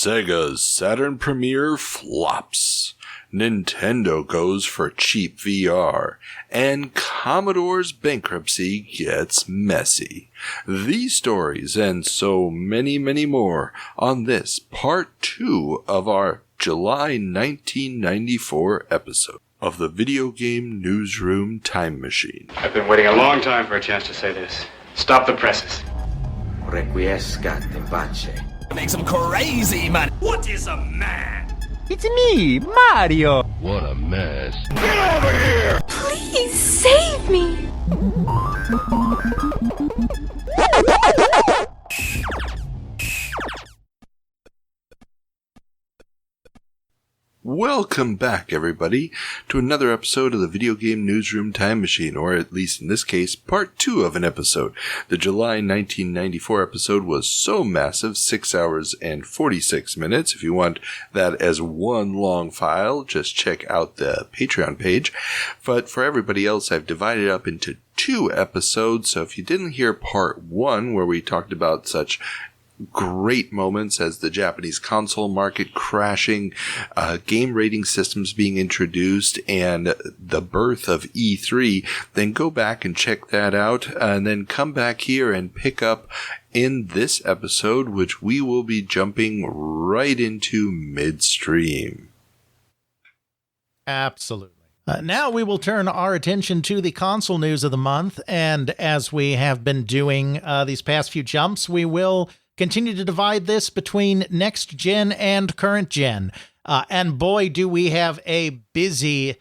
Sega's Saturn premiere flops. Nintendo goes for cheap VR. And Commodore's bankruptcy gets messy. These stories and so many, many more on this part 2 of our July 1994 episode of the Video Game Newsroom Time Machine. I've been waiting a long time for a chance to say this. Stop the presses. Requiescat in pace. Makes him crazy, man. What is a man? It's me, Mario. What a mess. Get over here! Please save me. Welcome back, everybody, to another episode of the Video Game Newsroom Time Machine, or at least in this case, part 2 of an episode. The July 1994 episode was so massive, 6 hours and 46 minutes. If you want that as one long file, just check out the Patreon page. But for everybody else, I've divided it up into 2 episodes, so if you didn't hear part 1, where we talked about such great moments as the Japanese console market crashing, game rating systems being introduced, and the birth of E3, then go back and check that out, and then come back here and pick up in this episode, which we will be jumping right into midstream. Absolutely. Now we will turn our attention to the console news of the month, and as we have been doing these past few jumps, we will continue to divide this between next gen and current gen. And boy, do we have a busy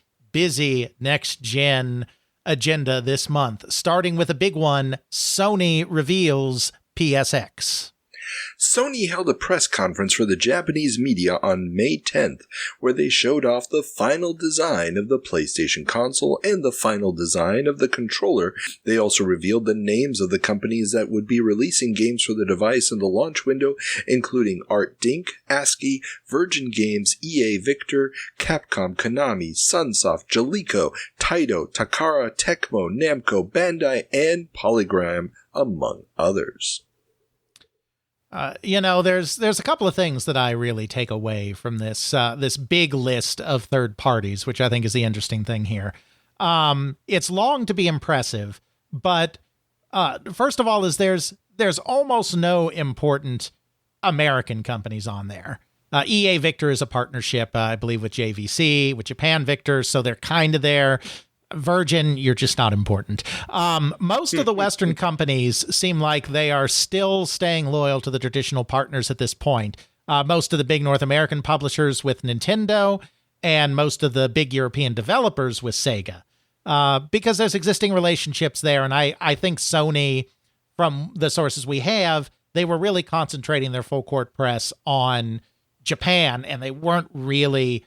next gen agenda this month. Starting with a big one, Sony reveals PSX. Sony held a press conference for the Japanese media on May 10th, where they showed off the final design of the PlayStation console and the final design of the controller. They also revealed the names of the companies that would be releasing games for the device in the launch window, including Art Dink, ASCII, Virgin Games, EA Victor, Capcom, Konami, Sunsoft, Jaleco, Taito, Takara, Tecmo, Namco, Bandai, and Polygram, among others. There's a couple of things that I really take away from this this big list of third parties, which I think is the interesting thing here. It's long to be impressive, but first of all, there's almost no important American companies on there. EA Victor is a partnership, I believe, with JVC, with Japan Victor, so they're kind of there. Virgin, you're just not important. Most of the Western companies seem like they are still staying loyal to the traditional partners at this point. Most of the big North American publishers with Nintendo, and most of the big European developers with Sega. Because there's existing relationships there, and I think Sony, from the sources we have, they were really concentrating their full court press on Japan, and they weren't really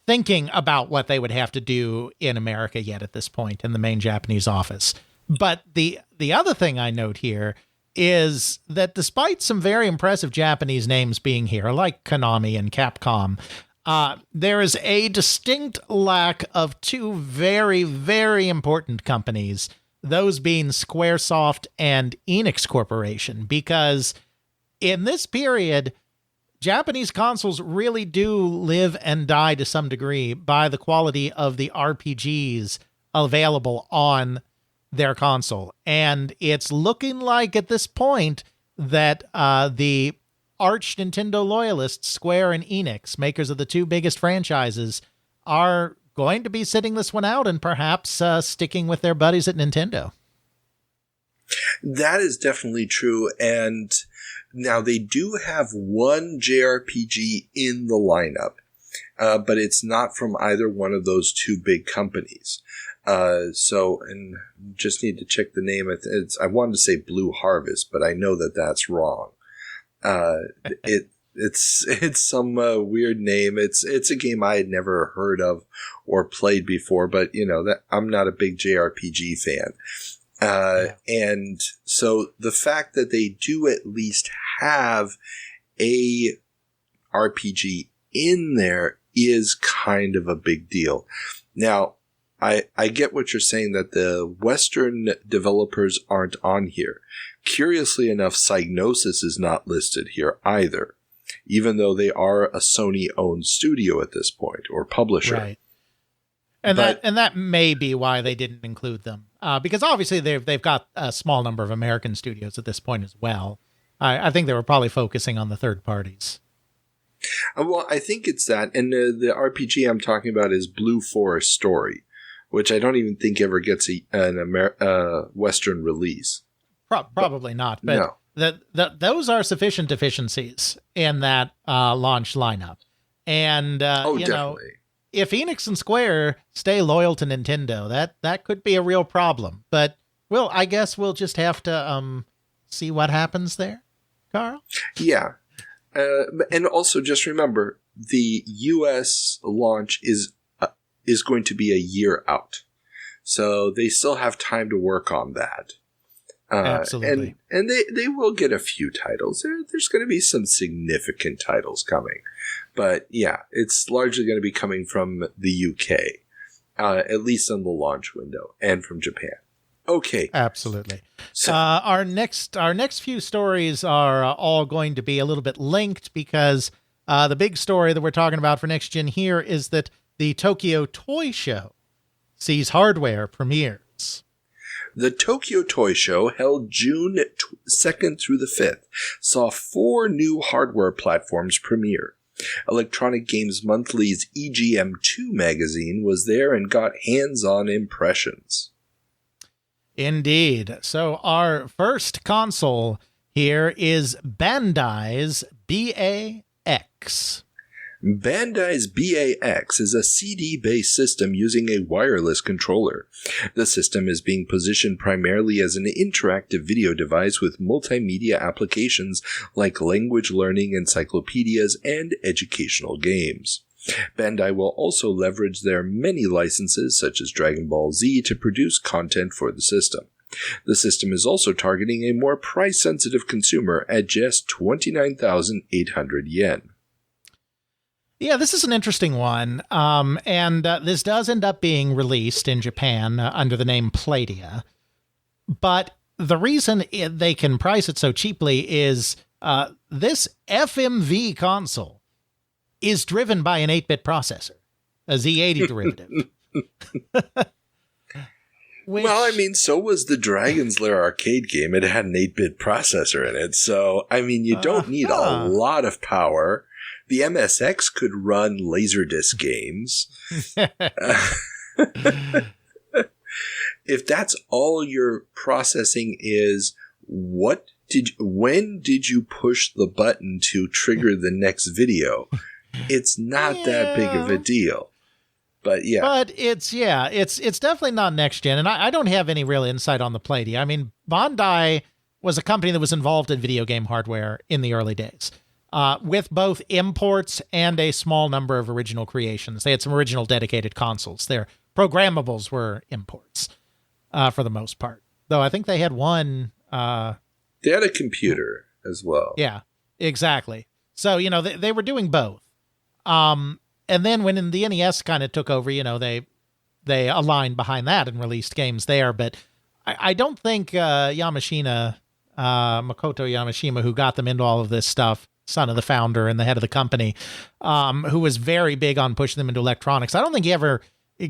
thinking about what they would have to do in America yet at this point in the main Japanese office. But the other thing I note here is that despite some very impressive Japanese names being here, like Konami and Capcom, there is a distinct lack of 2 very, very important companies, those being Squaresoft and Enix Corporation, because in this period, Japanese consoles really do live and die to some degree by the quality of the RPGs available on their console. And it's looking like at this point that the arch Nintendo loyalists, Square and Enix, makers of the 2 biggest franchises, are going to be sitting this one out and perhaps sticking with their buddies at Nintendo. That is definitely true, and now they do have one JRPG in the lineup, but it's not from either one of those 2 big companies. And just need to check the name. I wanted to say Blue Harvest, but I know that that's wrong. It's some weird name. It's a game I had never heard of or played before, but that I'm not a big JRPG fan. And so the fact that they do at least have a RPG in there is kind of a big deal. Now, I get what you're saying, that the Western developers aren't on here. Curiously enough, Psygnosis is not listed here either. even though they are a Sony-owned studio at this point, or publisher. Right. And that may be why they didn't include them, because obviously they've got a small number of American studios at this point as well. I think they were probably focusing on the third parties. Well, I think it's that, and the RPG I'm talking about is Blue Forest Story, which I don't even think ever gets an Western release. Probably not, but no. Those are sufficient deficiencies in that launch lineup. And you know, if Enix and Square stay loyal to Nintendo, that could be a real problem. But I guess we'll just have to see what happens there, Carl. Yeah, and also just remember the U.S. launch is going to be a year out, so they still have time to work on that. Absolutely, and they will get a few titles. There's going to be some significant titles coming. But yeah, it's largely going to be coming from the UK, at least in the launch window, and from Japan. Okay. Absolutely. So, our next few stories are all going to be a little bit linked, because the big story that we're talking about for Next Gen here is that the Tokyo Toy Show sees hardware premieres. The Tokyo Toy Show, held June 2nd through the 5th, saw 4 new hardware platforms premiere. Electronic Games Monthly's EGM2 magazine was there and got hands-on impressions. Indeed. So our first console here is Bandai's BAX. Bandai's BAX is a CD-based system using a wireless controller. The system is being positioned primarily as an interactive video device with multimedia applications like language learning encyclopedias and educational games. Bandai will also leverage their many licenses such as Dragon Ball Z to produce content for the system. The system is also targeting a more price-sensitive consumer at just 29,800 yen. Yeah, this is an interesting one, and this does end up being released in Japan under the name Playdia. But the reason they can price it so cheaply is this FMV console is driven by an 8-bit processor, a Z80 derivative. Well, I mean, so was the Dragon's Lair arcade game. It had an 8-bit processor in it, so, I mean, you don't need a lot of power. The MSX could run Laserdisc games. If that's all your processing is, when did you push the button to trigger the next video? It's not that big of a deal. But yeah. But it's definitely not next gen. And I don't have any real insight on the Playdia. I mean, Bandai was a company that was involved in video game hardware in the early days. With both imports and a small number of original creations. They had some original dedicated consoles. Their programmables were imports, for the most part. Though I think they had one... they had a computer as well. Yeah, exactly. So, you know, they were doing both. And then when the NES kind of took over, you know, they aligned behind that and released games there. But I don't think Makoto Yamashima, who got them into all of this stuff, son of the founder and the head of the company, who was very big on pushing them into electronics, I don't think he ever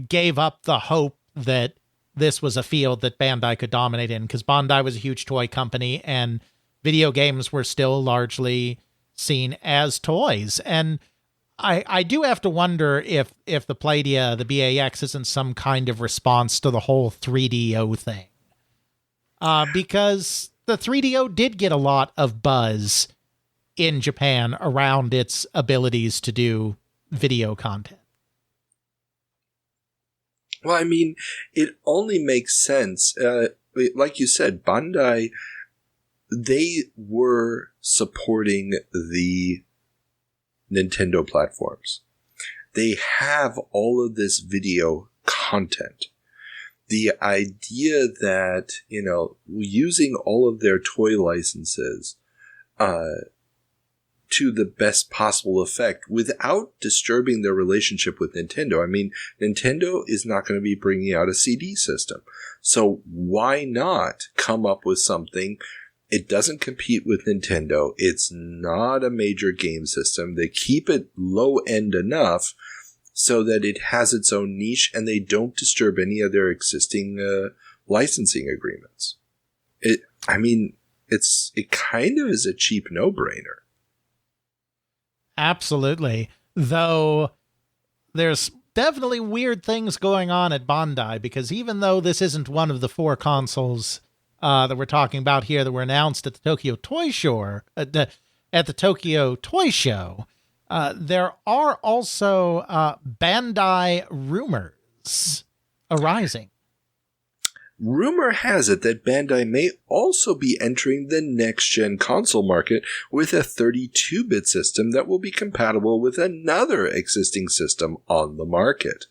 gave up the hope that this was a field that Bandai could dominate in, because Bandai was a huge toy company and video games were still largely seen as toys. And I do have to wonder if the Playdia, the BAX, isn't some kind of response to the whole 3DO thing. Because the 3DO did get a lot of buzz in Japan around its abilities to do video content. Well, I mean, it only makes sense. Like you said, Bandai, they were supporting the Nintendo platforms. They have all of this video content. The idea that, you know, using all of their toy licenses to the best possible effect without disturbing their relationship with Nintendo. I mean, Nintendo is not going to be bringing out a CD system. So why not come up with something It doesn't compete with Nintendo. It's not a major game system. They keep it low end enough so that it has its own niche and they don't disturb any of their existing licensing agreements. It kind of is a cheap no-brainer. Absolutely. Though there's definitely weird things going on at Bandai, because even though this isn't one of the 4 consoles that we're talking about here that were announced at the Tokyo Toy Show, there are also Bandai rumors arising. Rumor has it that Bandai may also be entering the next-gen console market with a 32-bit system that will be compatible with another existing system on the market.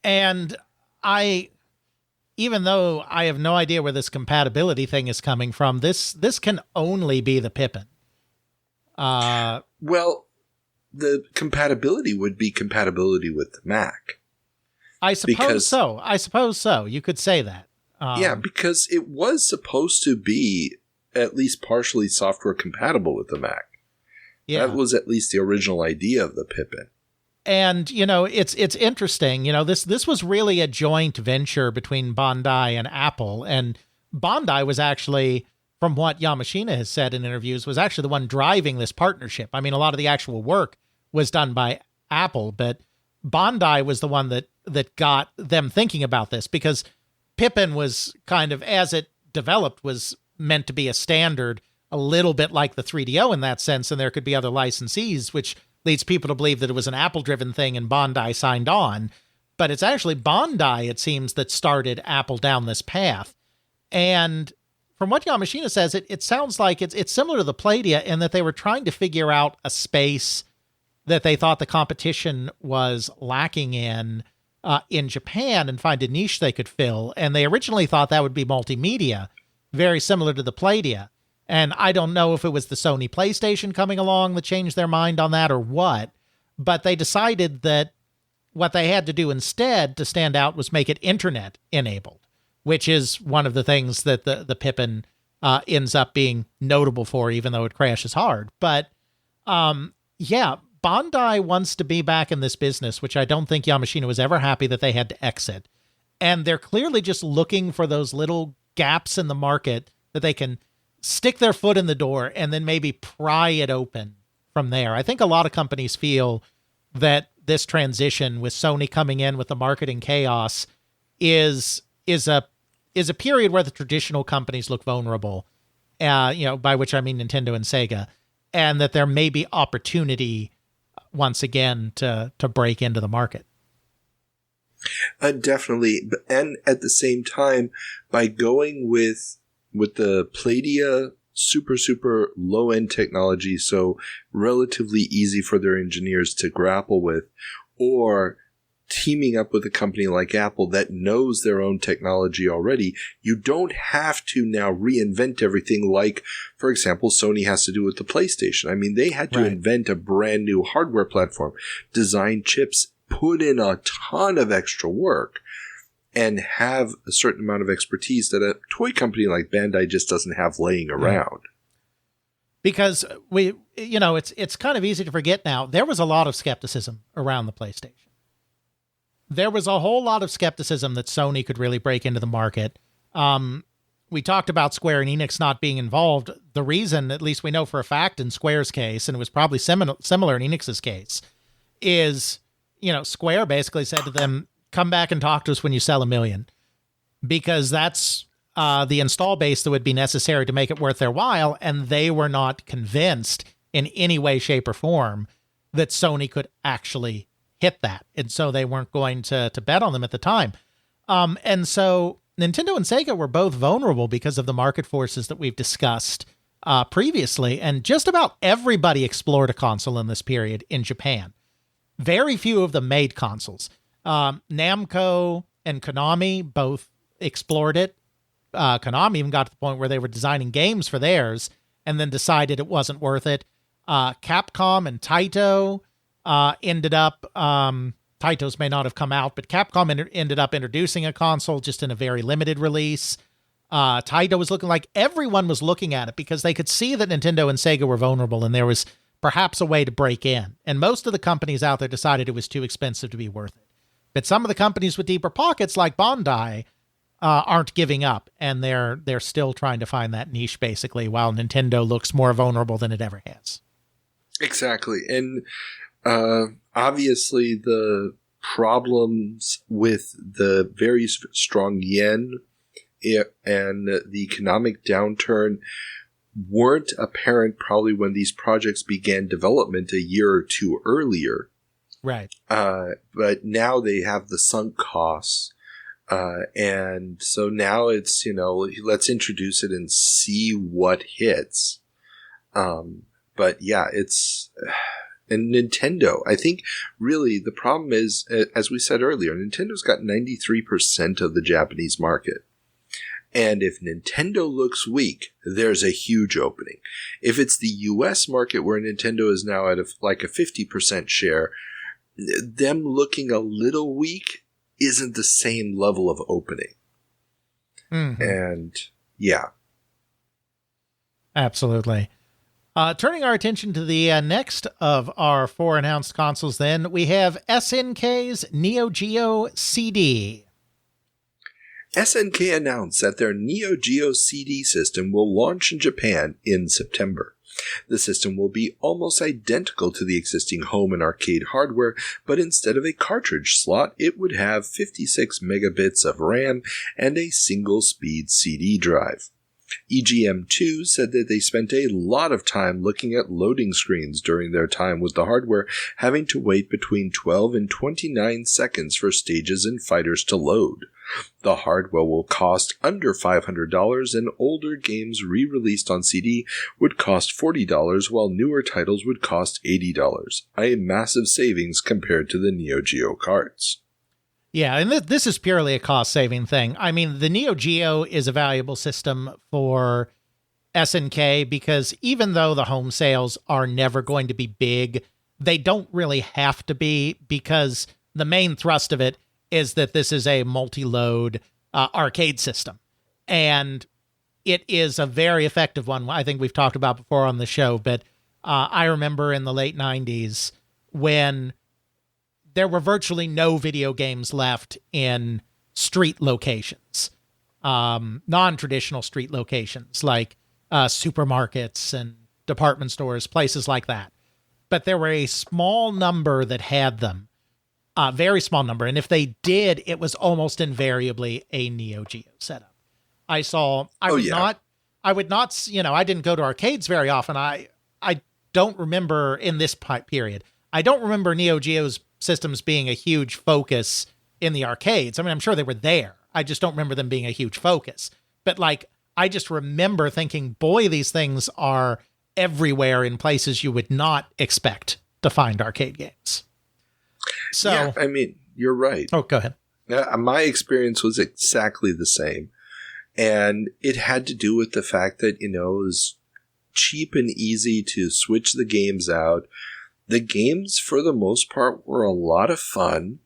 And even though I have no idea where this compatibility thing is coming from, this can only be the Pippin. Well, the compatibility would be compatibility with the Mac. I suppose so. You could say that. Yeah, because it was supposed to be at least partially software compatible with the Mac. Yeah. That was at least the original idea of the Pippin. And, it's interesting. This was really a joint venture between Bandai and Apple. And Bandai was actually, from what Yamashina has said in interviews, was actually the one driving this partnership. I mean, a lot of the actual work was done by Apple, but Bandai was the one that got them thinking about this, because Pippin was kind of, as it developed, was meant to be a standard, a little bit like the 3DO in that sense, and there could be other licensees, which leads people to believe that it was an Apple-driven thing and Bandai signed on. But it's actually Bandai, it seems, that started Apple down this path. And from what Yamashina says, it sounds like it's similar to the Playdia in that they were trying to figure out a space that they thought the competition was lacking in Japan and find a niche they could fill. And they originally thought that would be multimedia, very similar to the Playdia. And I don't know if it was the Sony PlayStation coming along that changed their mind on that or what, but they decided that what they had to do instead to stand out was make it internet enabled, which is one of the things that the Pippin ends up being notable for, even though it crashes hard. But yeah, Bandai wants to be back in this business, which I don't think Yamashina was ever happy that they had to exit. And they're clearly just looking for those little gaps in the market that they can stick their foot in the door and then maybe pry it open from there. I think a lot of companies feel that this transition with Sony coming in with the marketing chaos is a period where the traditional companies look vulnerable, by which I mean Nintendo and Sega, and that there may be opportunity once again to break into the market. Definitely. And at the same time, by going with the Playdia super low-end technology, so relatively easy for their engineers to grapple with, or teaming up with a company like Apple that knows their own technology already, you don't have to now reinvent everything like, for example, Sony has to do with the PlayStation. I mean, they had to invent a brand new hardware platform, design chips, put in a ton of extra work, and have a certain amount of expertise that a toy company like Bandai just doesn't have laying around. Because it's kind of easy to forget now, there was a lot of skepticism around the PlayStation. There was a whole lot of skepticism that Sony could really break into the market. We talked about Square and Enix not being involved. The reason, at least we know for a fact in Square's case, and it was probably similar in Enix's case, is, Square basically said to them, come back and talk to us when you sell 1 million, because that's the install base that would be necessary to make it worth their while. And they were not convinced in any way, shape, or form that Sony could actually hit that. And so they weren't going to bet on them at the time. And so Nintendo and Sega were both vulnerable because of the market forces that we've discussed previously. And just about everybody explored a console in this period in Japan. Very few of them made consoles. Namco and Konami both explored it. Konami even got to the point where they were designing games for theirs and then decided it wasn't worth it. Capcom and Taito ended up, Taito's may not have come out, but Capcom ended up introducing a console just in a very limited release. Taito was looking, like everyone was looking at it because they could see that Nintendo and Sega were vulnerable and there was perhaps a way to break in. And most of the companies out there decided it was too expensive to be worth it. But some of the companies with deeper pockets, like Bandai, aren't giving up, and they're still trying to find that niche, basically, while Nintendo looks more vulnerable than it ever has. Exactly. And obviously the problems with the very strong yen and the economic downturn weren't apparent probably when these projects began development a year or two earlier. Right. But now they have the sunk costs. And so now it's, let's introduce it and see what hits. But yeah, and Nintendo, I think really the problem is, as we said earlier, Nintendo's got 93% of the Japanese market. And if Nintendo looks weak, there's a huge opening. If it's the US market where Nintendo is now at a 50% share, them looking a little weak isn't the same level of opening. Mm-hmm. And yeah. Absolutely. Turning our attention to the next of our 4 announced consoles, then, we have SNK's Neo Geo CD. SNK announced that their Neo Geo CD system will launch in Japan in September. The system will be almost identical to the existing home and arcade hardware, but instead of a cartridge slot, it would have 56 megabits of RAM and a single-speed CD drive. EGM2 said that they spent a lot of time looking at loading screens during their time with the hardware, having to wait between 12 and 29 seconds for stages and fighters to load. The hardware will cost under $500, and older games re-released on CD would cost $40, while newer titles would cost $80, a massive savings compared to the Neo Geo carts. Yeah, and this is purely a cost-saving thing. I mean, the Neo Geo is a valuable system for SNK because even though the home sales are never going to be big, they don't really have to be, because the main thrust of it is that this is a multi-load arcade system. And it is a very effective one. I think we've talked about before on the show, but I remember in the late 90s when there were virtually no video games left in street locations, non-traditional street locations like supermarkets and department stores, places like that. But there were a small number that had them, a very small number. And if they did, it was almost invariably a Neo Geo setup. I would not, I didn't go to arcades very often. I don't remember in this period. I don't remember Neo Geo's systems being a huge focus in the arcades. I mean, I'm sure they were there. I just don't remember them being a huge focus. But I just remember thinking, boy, these things are everywhere in places you would not expect to find arcade games. So, yeah, I mean, you're right. Oh, go ahead. My experience was exactly the same. And it had to do with the fact that, it was cheap and easy to switch the games out. The games, for the most part, were a lot of fun.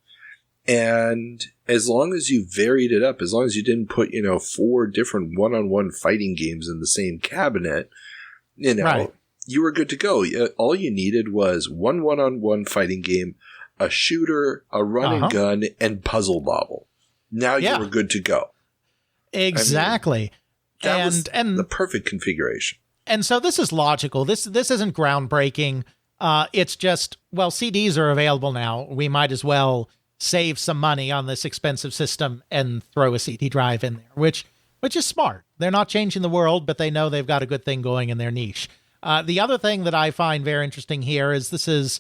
And as long as you varied it up, as long as you didn't put, 4 different one-on-one fighting games in the same cabinet, right, you were good to go. All you needed was one one-on-one fighting game, a shooter, a run and gun, and puzzle bobble. Now you were good to go. Exactly. I mean, that was the perfect configuration. And so this is logical. This isn't groundbreaking. It's just, well, CDs are available now. We might as well save some money on this expensive system and throw a CD drive in there, which is smart. They're not changing the world, but they know they've got a good thing going in their niche. The other thing that I find very interesting here is this is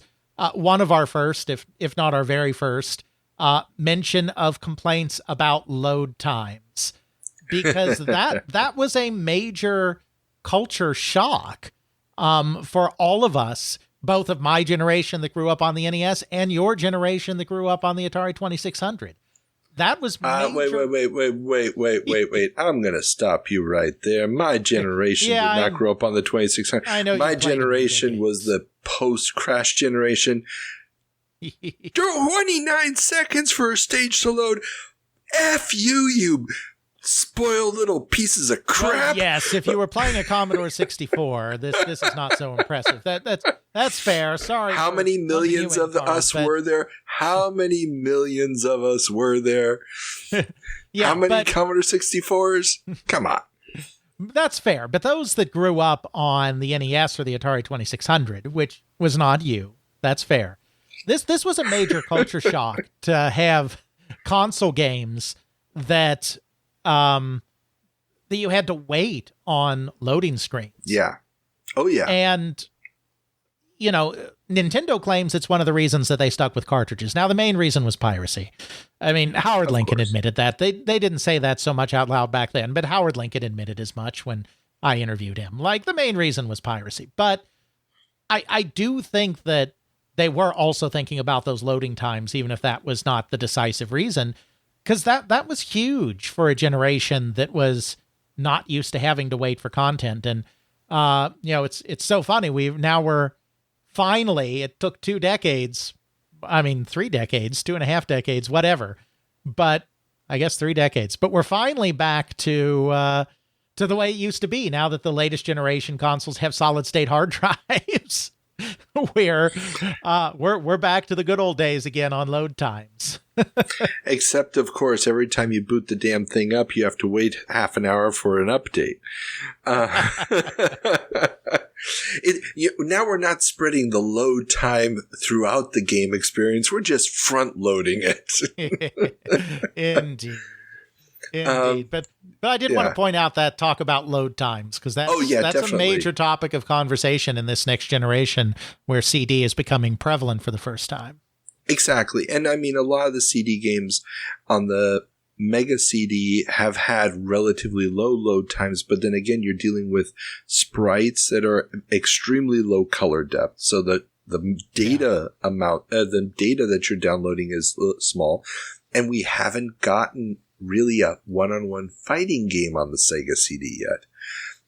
one of our first, if not our very first, mention of complaints about load times, because that was a major culture shock for all of us, both of my generation that grew up on the NES and your generation that grew up on the Atari 2600. That was major. Wait. I'm going to stop you right there. My generation did not grow up on the 2600. I know. My generation was the post-crash generation. 29 seconds for a stage to load. F you spoiled little pieces of crap. Well, yes, if you were playing a Commodore 64, this is not so impressive. That's fair. Sorry. How many millions of us were there? How many millions of us were there? Yeah, how many Commodore 64s? Come on. That's fair. But those that grew up on the NES or the Atari 2600, which was not you, that's fair. This was a major culture shock to have console games that you had to wait on loading screens. Yeah. Oh, yeah. And, you know, Nintendo claims it's one of the reasons that they stuck with cartridges. Now, the main reason was piracy. I mean, Howard Lincoln admitted that. They didn't say that so much out loud back then, but Howard Lincoln admitted as much when I interviewed him. Like, the main reason was piracy. But I do think that they were also thinking about those loading times, even if that was not the decisive reason, because that was huge for a generation that was not used to having to wait for content. And, you know, it's so funny. We're finally, it took 2 decades. I mean, 3 decades, 2.5 decades, whatever. But I guess 3 decades. But we're finally back to the way it used to be now that the latest generation consoles have solid state hard drives. We're back to the good old days again on load times. Except, of course, every time you boot the damn thing up, you have to wait half an hour for an update. Now we're not spreading the load time throughout the game experience. We're just front loading it. Indeed. But I did want to point out that talk about load times, because that's definitely a major topic of conversation in this next generation where CD is becoming prevalent for the first time. Exactly. And I mean, a lot of the CD games on the Mega CD have had relatively low load times, but then again, you're dealing with sprites that are extremely low color depth. So that the data amount, the data that you're downloading is small. And we haven't gotten really a one-on-one fighting game on the Sega CD yet,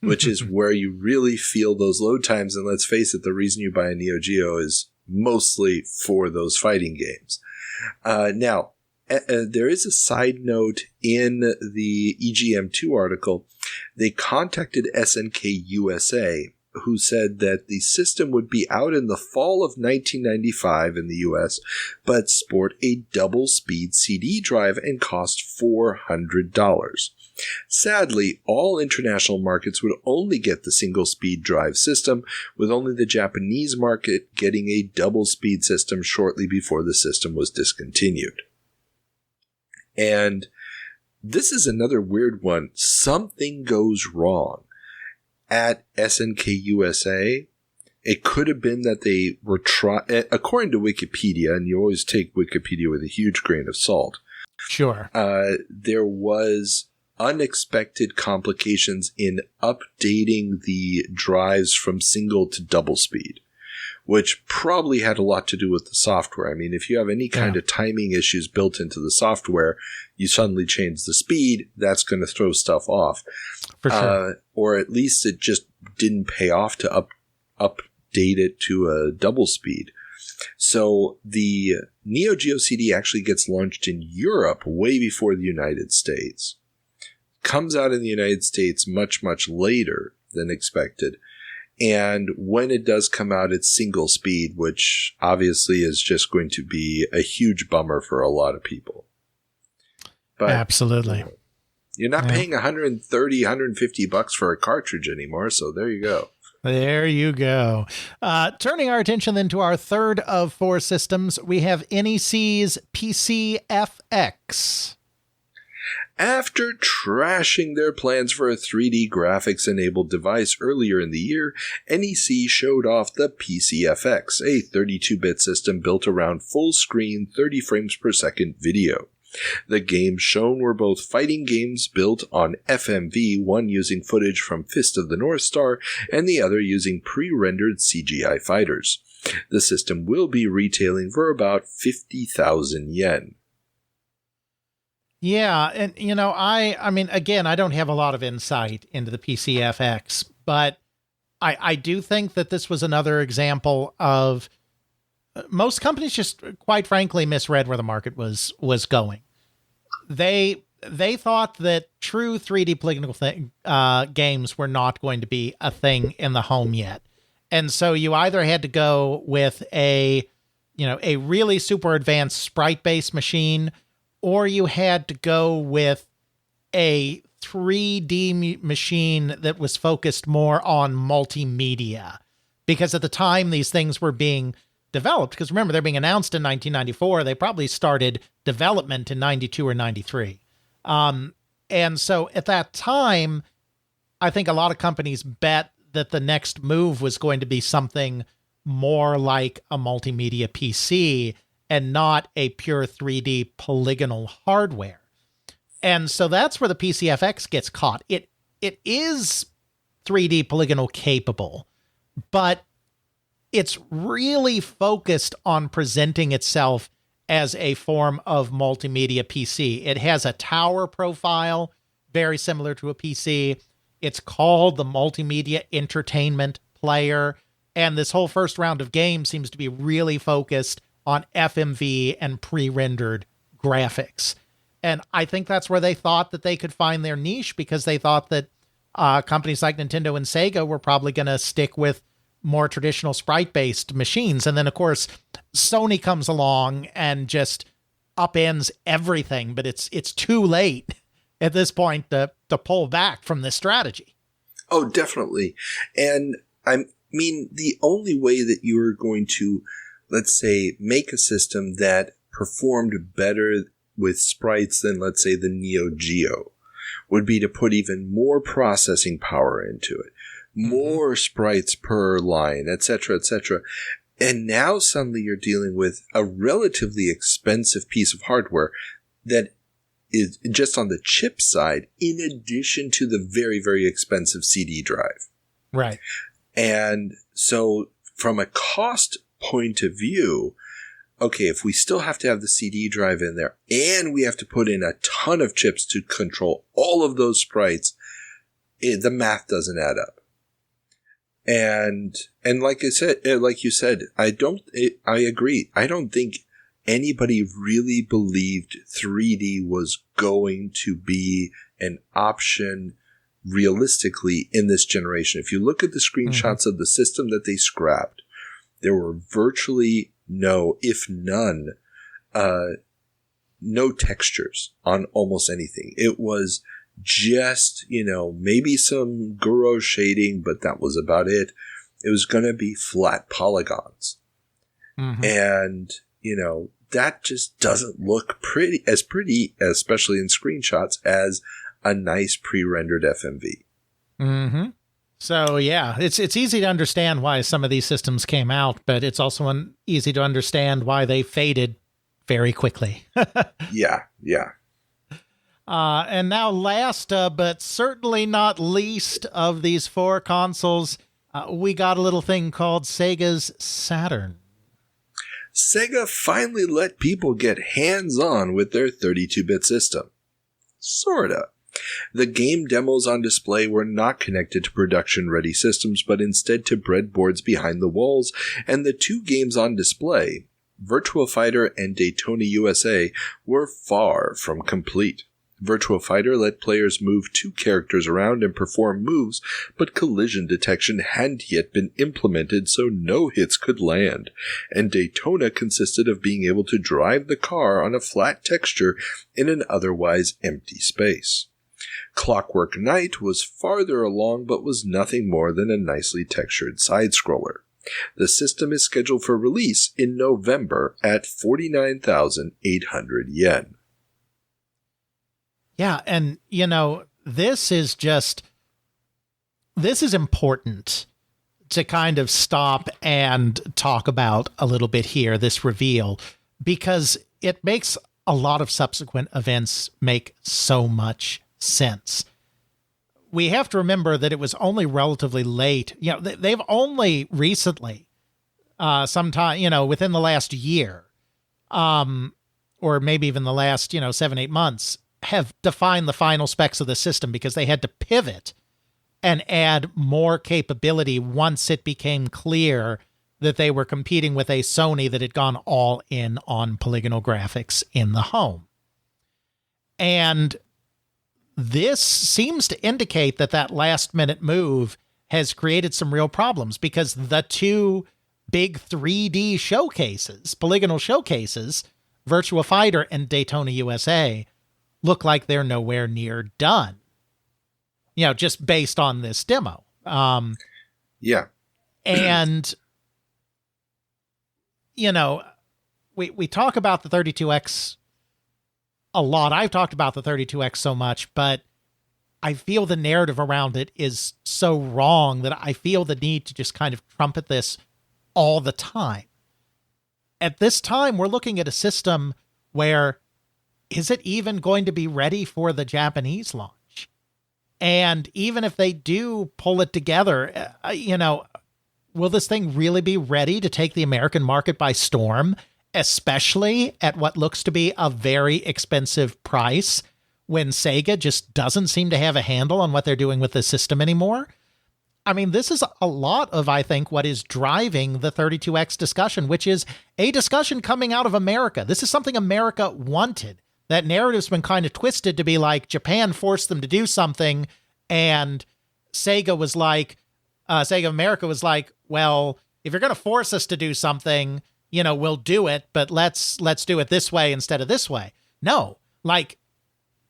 which is where you really feel those load times. And let's face it, the reason you buy a Neo Geo is mostly for those fighting games. Now, there is a side note in the EGM2 article. They contacted SNK USA, who said that the system would be out in the fall of 1995 in the US, but sport a double-speed CD drive and cost $400. Sadly, all international markets would only get the single-speed drive system, with only the Japanese market getting a double-speed system shortly before the system was discontinued. And this is another weird one. Something goes wrong at SNK USA. It could have been that they were according to Wikipedia, and you always take Wikipedia with a huge grain of salt. Sure. There was unexpected complications in updating the drives from single to double speed, which probably had a lot to do with the software. I mean, if you have any kind of timing issues built into the software, you suddenly change the speed, that's going to throw stuff off. For sure. Or at least it just didn't pay off to update it to a double speed. So the Neo Geo CD actually gets launched in Europe way before the United States. Comes out in the United States much, much later than expected. And when it does come out, it's single speed, which obviously is just going to be a huge bummer for a lot of people. But absolutely. You're not paying $130, $150 for a cartridge anymore, so there you go. There you go. Turning our attention then to our third of 4 systems, we have NEC's PCFX. After trashing their plans for a 3D graphics-enabled device earlier in the year, NEC showed off the PCFX, a 32-bit system built around full-screen 30 frames per second video. The games shown were both fighting games built on FMV, one using footage from Fist of the North Star, and the other using pre-rendered CGI fighters. The system will be retailing for about 50,000 yen. Yeah, and you know, I mean, again, I don't have a lot of insight into the PCFX, but I do think that this was another example of most companies just, quite frankly, misread where the market was going. They they thought that true 3D polygonal games were not going to be a thing in the home yet. And so you either had to go with a really super advanced sprite-based machine, or you had to go with a 3D machine that was focused more on multimedia. Because at the time these things were being developed, because remember, they're being announced in 1994, they probably started development in 92 or 93. And so at that time, I think a lot of companies bet that the next move was going to be something more like a multimedia PC and not a pure 3D polygonal hardware. And so that's where the PCFX gets caught. It is 3D polygonal capable, but it's really focused on presenting itself as a form of multimedia PC. It has a tower profile, very similar to a PC. It's called the Multimedia Entertainment Player. And this whole first round of games seems to be really focused on FMV and pre-rendered graphics. And I think that's where they thought that they could find their niche, because they thought that companies like Nintendo and Sega were probably going to stick with more traditional sprite-based machines. And then, of course, Sony comes along and just upends everything, but it's too late at this point to pull back from this strategy. Oh, definitely. And I mean, the only way that you are going to, let's say, make a system that performed better with sprites than, let's say, the Neo Geo would be to put even more processing power into it, more sprites per line, etc., etc. And now suddenly you're dealing with a relatively expensive piece of hardware that is just on the chip side, in addition to the very, very expensive CD drive. Right. And so from a cost point of view, okay, if we still have to have the CD drive in there and we have to put in a ton of chips to control all of those sprites, the math doesn't add up. And like I said, like you said, I agree. I don't think anybody really believed 3D was going to be an option realistically in this generation. If you look at the screenshots of the system that they scrapped, there were virtually no, if none, no textures on almost anything. It was just, maybe some Guro shading, but that was about it. It was going to be flat polygons. And, that just doesn't look pretty, especially in screenshots, as a nice pre-rendered FMV. So, yeah, it's easy to understand why some of these systems came out, but it's also easy to understand why they faded very quickly. Yeah. And now last, but certainly not least of these four consoles, we got a little thing called Sega's Saturn. Sega finally let people get hands-on with their 32-bit system. Sorta. The game demos on display were not connected to production-ready systems, but instead to breadboards behind the walls, and the two games on display, Virtua Fighter and Daytona USA, were far from complete. Virtua Fighter let players move two characters around and perform moves, but collision detection hadn't yet been implemented, so no hits could land. And Daytona consisted of being able to drive the car on a flat texture in an otherwise empty space. Clockwork Knight was farther along, but was nothing more than a nicely textured side-scroller. The system is scheduled for release in November at 49,800 yen. Yeah, and, this is important to kind of stop and talk about a little bit here, this reveal, because it makes a lot of subsequent events make so much sense. We have to remember that it was only relatively late. They've only recently, sometime, within the last year, or maybe even the last, 7-8 months, have defined the final specs of the system, because they had to pivot and add more capability once it became clear that they were competing with a Sony that had gone all in on polygonal graphics in the home. And this seems to indicate that last-minute move has created some real problems, because the two big 3D showcases, polygonal showcases, Virtua Fighter and Daytona USA, look like they're nowhere near done. Just based on this demo. Yeah. And, we talk about the 32X a lot. I've talked about the 32X so much, but I feel the narrative around it is so wrong that I feel the need to just kind of trumpet this all the time. At this time, we're looking at a system where, is it even going to be ready for the Japanese launch? And even if they do pull it together, will this thing really be ready to take the American market by storm, especially at what looks to be a very expensive price, when Sega just doesn't seem to have a handle on what they're doing with the system anymore? I mean, this is a lot of, I think, what is driving the 32X discussion, which is a discussion coming out of America. This is something America wanted. That narrative's been kind of twisted to be like Japan forced them to do something, and Sega was like, Sega America was like, well, if you're going to force us to do something, we'll do it, but let's do it this way instead of this way. No,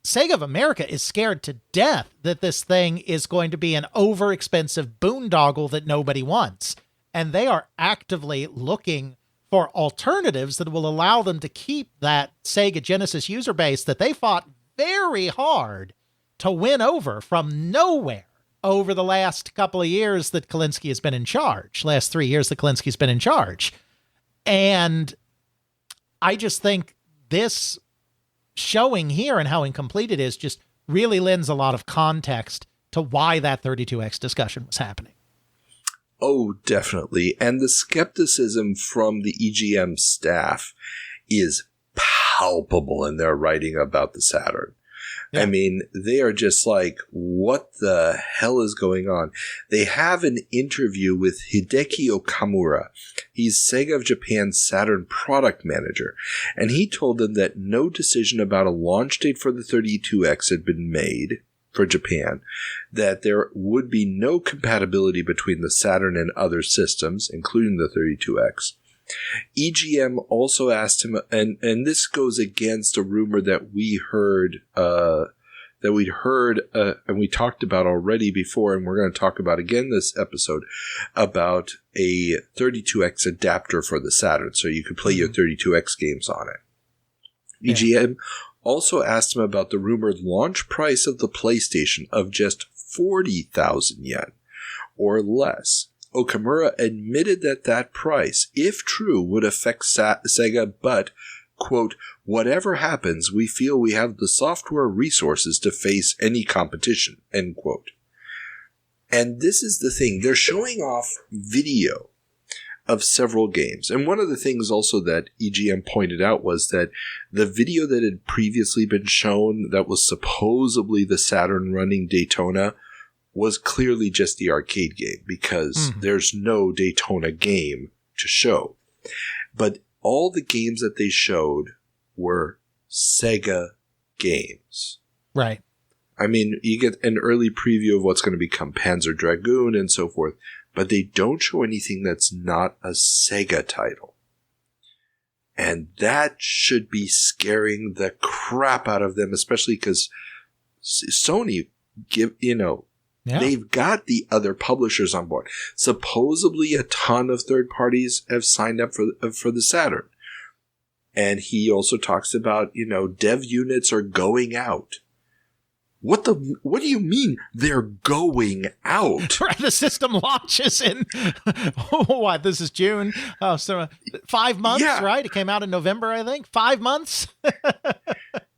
Sega of America is scared to death that this thing is going to be an overexpensive boondoggle that nobody wants. And they are actively looking for alternatives that will allow them to keep that Sega Genesis user base that they fought very hard to win over from nowhere over the last couple of years that Kalinske has been in charge. Last 3 years that Kalinski's been in charge. And I just think this showing here and how incomplete it is just really lends a lot of context to why that 32X discussion was happening. Oh, definitely. And the skepticism from the EGM staff is palpable in their writing about the Saturn. Yeah. I mean, they are just like, what the hell is going on? They have an interview with Hideki Okamura. He's Sega of Japan's Saturn product manager. And he told them that no decision about a launch date for the 32X had been made for Japan, that there would be no compatibility between the Saturn and other systems, including the 32X. EGM also asked him, and this goes against a rumor that we heard, and we talked about already before, and we're going to talk about again this episode, about a 32X adapter for the Saturn, so you could play your 32X games on it. Yeah. EGM also asked him about the rumored launch price of the PlayStation of just 40,000 yen, or less. Okamura admitted that price, if true, would affect Sega, but, quote, whatever happens, we feel we have the software resources to face any competition, end quote. And this is the thing. They're showing off video of several games. And one of the things also that EGM pointed out was that the video that had previously been shown that was supposedly the Saturn running Daytona was clearly just the arcade game, because there's no Daytona game to show. But all the games that they showed were Sega games. Right. I mean, you get an early preview of what's going to become Panzer Dragoon and so forth, but they don't show anything that's not a Sega title. And that should be scaring the crap out of them, especially because Sony they've got the other publishers on board. Supposedly a ton of third parties have signed up for the Saturn. And he also talks about, dev units are going out. What do you mean they're going out? The system launches in, what, this is June? Oh, so 5 months, right? It came out in November, I think. 5 months?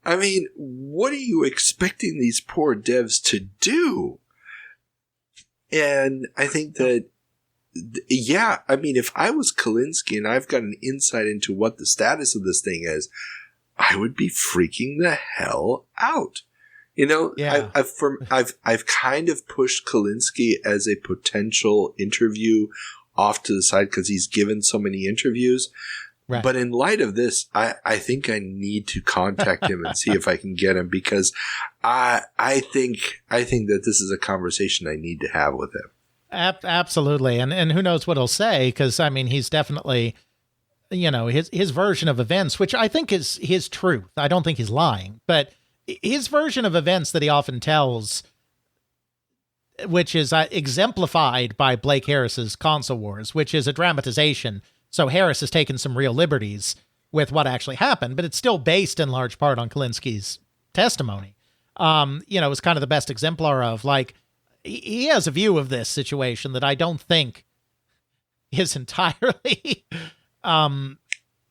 I mean, what are you expecting these poor devs to do? And I think that, if I was Kalinske and I've got an insight into what the status of this thing is, I would be freaking the hell out. I've kind of pushed Kalinske as a potential interview off to the side because he's given so many interviews. Right. But in light of this, I think I need to contact him and see if I can get him, because I think that this is a conversation I need to have with him. Absolutely. And who knows what he'll say, because, I mean, he's definitely, his version of events, which I think is his truth. I don't think he's lying, but his version of events that he often tells, which is exemplified by Blake Harris's Console Wars, which is a dramatization. So Harris has taken some real liberties with what actually happened, but it's still based in large part on Kalinski's testimony. It's kind of the best exemplar of, like, he has a view of this situation that I don't think is entirely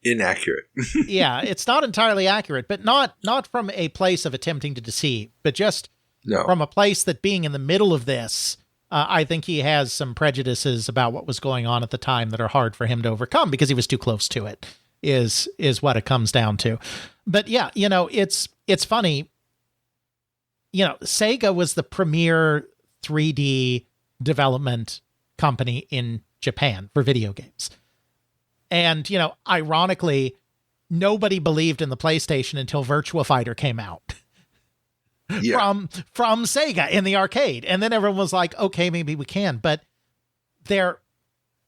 inaccurate. Yeah, it's not entirely accurate, but not from a place of attempting to deceive, but just from a place that, being in the middle of this, I think he has some prejudices about what was going on at the time that are hard for him to overcome because he was too close to it, is what it comes down to. But yeah, it's funny. Sega was the premier 3D development company in Japan for video games. And, ironically, nobody believed in the PlayStation until Virtua Fighter came out. Yeah. From Sega in the arcade. And then everyone was like, okay, maybe we can. But their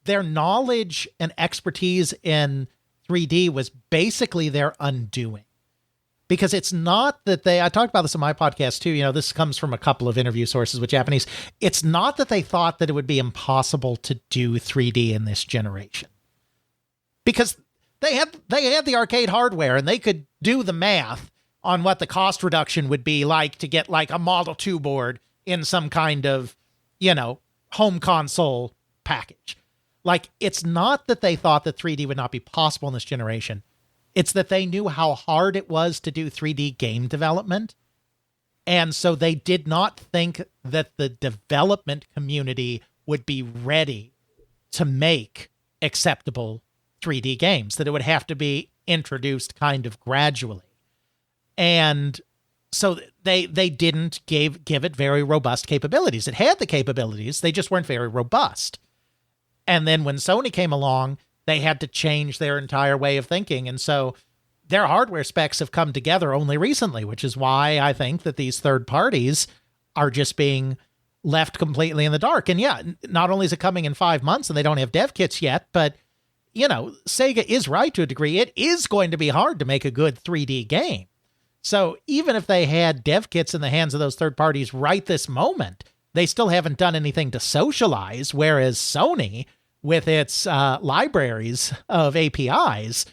knowledge and expertise in 3D was basically their undoing. Because it's not that I talked about this in my podcast too, this comes from a couple of interview sources with Japanese. It's not that they thought that it would be impossible to do 3D in this generation. Because they had the arcade hardware and they could do the math on what the cost reduction would be like to get like a Model 2 board in some kind of, home console package. Like, it's not that they thought that 3D would not be possible in this generation. It's that they knew how hard it was to do 3D game development. And so they did not think that the development community would be ready to make acceptable 3D games, that it would have to be introduced kind of gradually. And so they didn't give it very robust capabilities. It had the capabilities, they just weren't very robust. And then when Sony came along, they had to change their entire way of thinking. And so their hardware specs have come together only recently, which is why I think that these third parties are just being left completely in the dark. And yeah, not only is it coming in 5 months and they don't have dev kits yet, but, Sega is right to a degree. It is going to be hard to make a good 3D game. So even if they had dev kits in the hands of those third parties right this moment, they still haven't done anything to socialize, whereas Sony, with its libraries of APIs,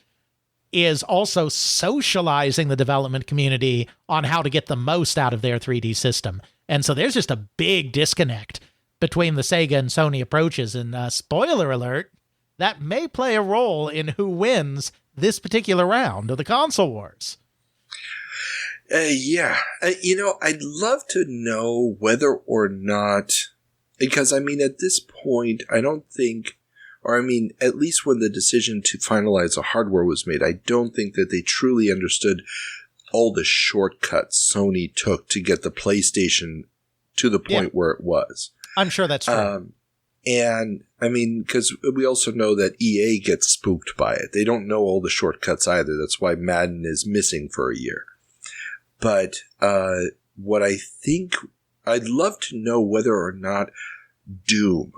is also socializing the development community on how to get the most out of their 3D system. And so there's just a big disconnect between the Sega and Sony approaches. And spoiler alert, that may play a role in who wins this particular round of the console wars. Yeah. I'd love to know whether or not, because at this point, I don't think, at least when the decision to finalize the hardware was made, I don't think that they truly understood all the shortcuts Sony took to get the PlayStation to the point where it was. I'm sure that's true. And because we also know that EA gets spooked by it. They don't know all the shortcuts either. That's why Madden is missing for a year. But what I think, I'd love to know whether or not Doom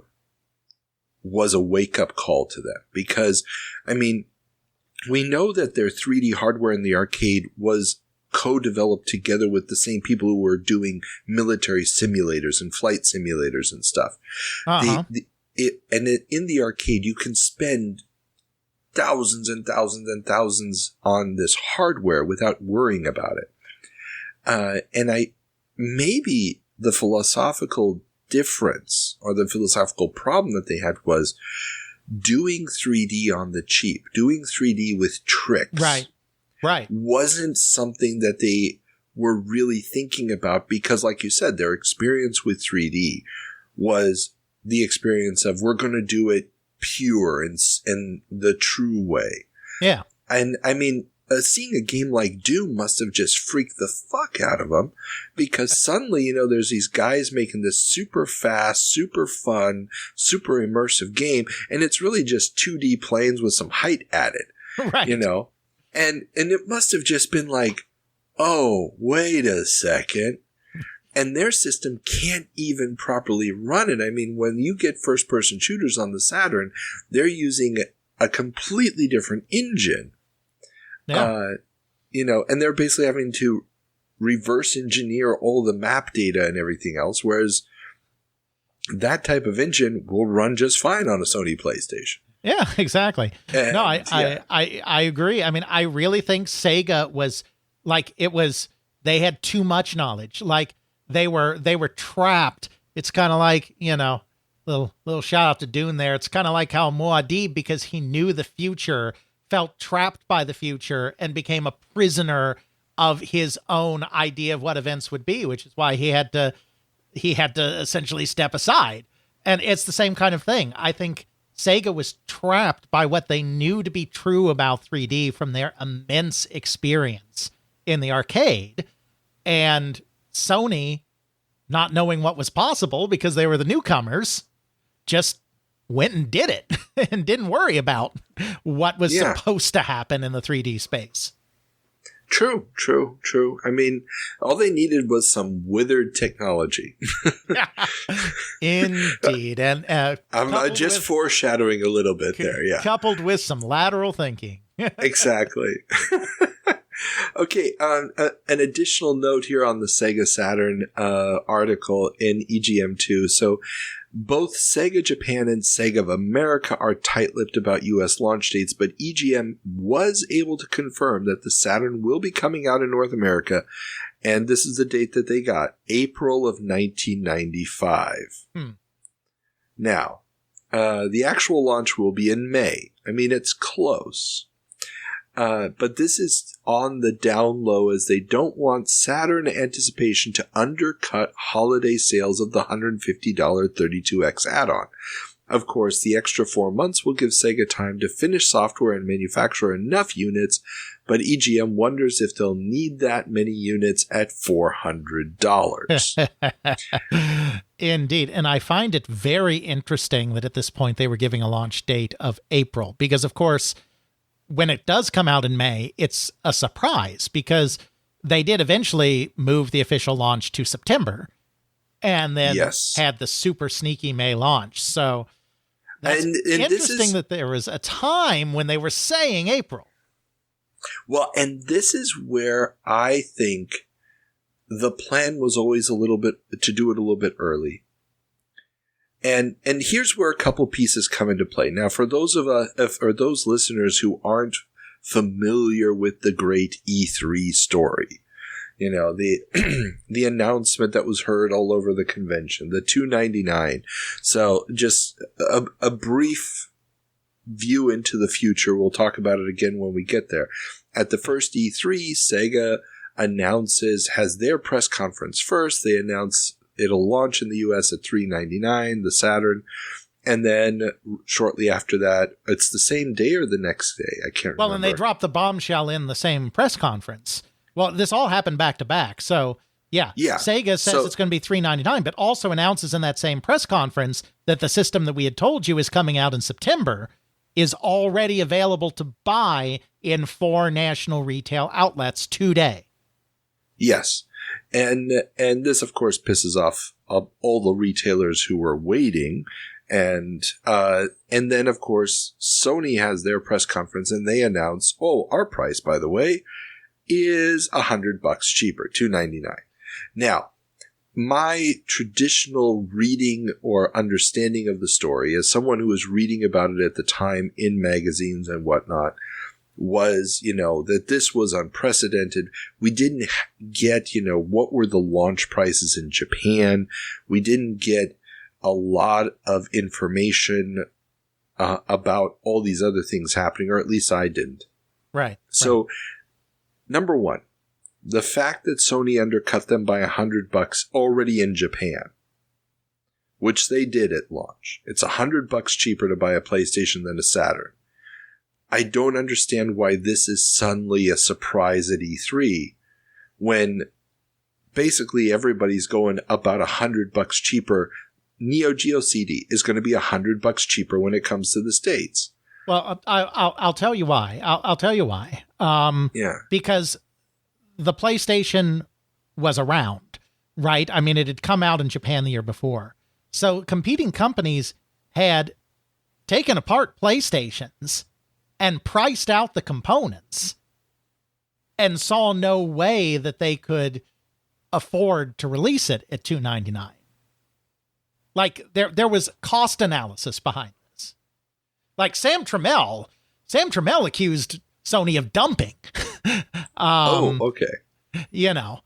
was a wake-up call to them. Because, we know that their 3D hardware in the arcade was co-developed together with the same people who were doing military simulators and flight simulators and stuff. Uh-huh. In the arcade, you can spend thousands and thousands and thousands on this hardware without worrying about it. Maybe the philosophical difference or the philosophical problem that they had was doing 3D on the cheap, doing 3D with tricks. Right. Wasn't something that they were really thinking about because, like you said, their experience with 3D was the experience of we're going to do it pure and the true way. Yeah. And seeing a game like Doom must have just freaked the fuck out of them because suddenly, there's these guys making this super fast, super fun, super immersive game, and it's really just 2D planes with some height added. Right. You know? And it must have just been like, oh, wait a second. And their system can't even properly run it. I mean, when you get first-person shooters on the Saturn, they're using a completely different engine. Yeah. You know, and they're basically having to reverse engineer all the map data and everything else, whereas that type of engine will run just fine on a Sony PlayStation. Yeah, exactly. And, no, I agree. I mean, I really think Sega was like, they had too much knowledge. Like they were trapped. It's kind of like, you know, little shout out to Dune there. It's kind of like how Muad'Dib, because he knew the future, felt trapped by the future and became a prisoner of his own idea of what events would be, which is why he had to essentially step aside. And it's the same kind of thing. I think Sega was trapped by what they knew to be true about 3D from their immense experience in the arcade. And Sony, not knowing what was possible because they were the newcomers, just went and did it and didn't worry about what was supposed to happen in the 3D space. True. I mean, all they needed was some withered technology. Indeed. And I'm just foreshadowing a little bit there, yeah. Coupled with some lateral thinking. Exactly. Okay, an additional note here on the Sega Saturn article in EGM2. So both Sega Japan and Sega of America are tight-lipped about U.S. launch dates, but EGM was able to confirm that the Saturn will be coming out in North America, and this is the date that they got, April of 1995. Now, the actual launch will be in May. I mean, it's close. But this is on the down low, as they don't want Saturn anticipation to undercut holiday sales of the $150 32X add-on. Of course, the extra 4 months will give Sega time to finish software and manufacture enough units, but EGM wonders if they'll need that many units at $400. Indeed. And I find it very interesting that at this point they were giving a launch date of April, because of course, when it does come out in May, it's a surprise because they did eventually move the official launch to September and then had the super sneaky May launch. So that's interesting that there was a time when they were saying April. Well, and this is where I think the plan was always a little bit to do it a little bit early. And here's where a couple pieces come into play. Now, for those of those listeners who aren't familiar with the great E3 story, you know, the announcement that was heard all over the convention, the $299. So just a brief view into the future. We'll talk about it again when we get there. At the first E3, Sega has their press conference first. They announce it'll launch in the US at $399, the Saturn, and then shortly after that, it's the same day or the next day. I can't remember. Well, and they dropped the bombshell in the same press conference. Well, this all happened back to back. So, yeah. Sega says it's going to be $399, but also announces in that same press conference that the system that we had told you is coming out in September is already available to buy in 4 national retail outlets today. Yes. And this, of course, pisses off all the retailers who were waiting. And then, of course, Sony has their press conference and they announce, our price, by the way, is $100 cheaper, $299. Now, my traditional reading or understanding of the story, as someone who was reading about it at the time in magazines and whatnot, was, that this was unprecedented. We didn't get, what were the launch prices in Japan. We didn't get a lot of information about all these other things happening, or at least I didn't. Right. So, number one, the fact that Sony undercut them by $100 already in Japan, which they did at launch. It's $100 cheaper to buy a PlayStation than a Saturn. I don't understand why this is suddenly a surprise at E3 when basically everybody's going about $100 cheaper. Neo Geo CD is going to be $100 cheaper when it comes to the States. Well, I'll tell you why. I'll tell you why. Because the PlayStation was around, right? I mean, it had come out in Japan the year before. So competing companies had taken apart PlayStations and priced out the components and saw no way that they could afford to release it at $299. Like there was cost analysis behind this. Like Sam Trammell accused Sony of dumping. Okay. You know,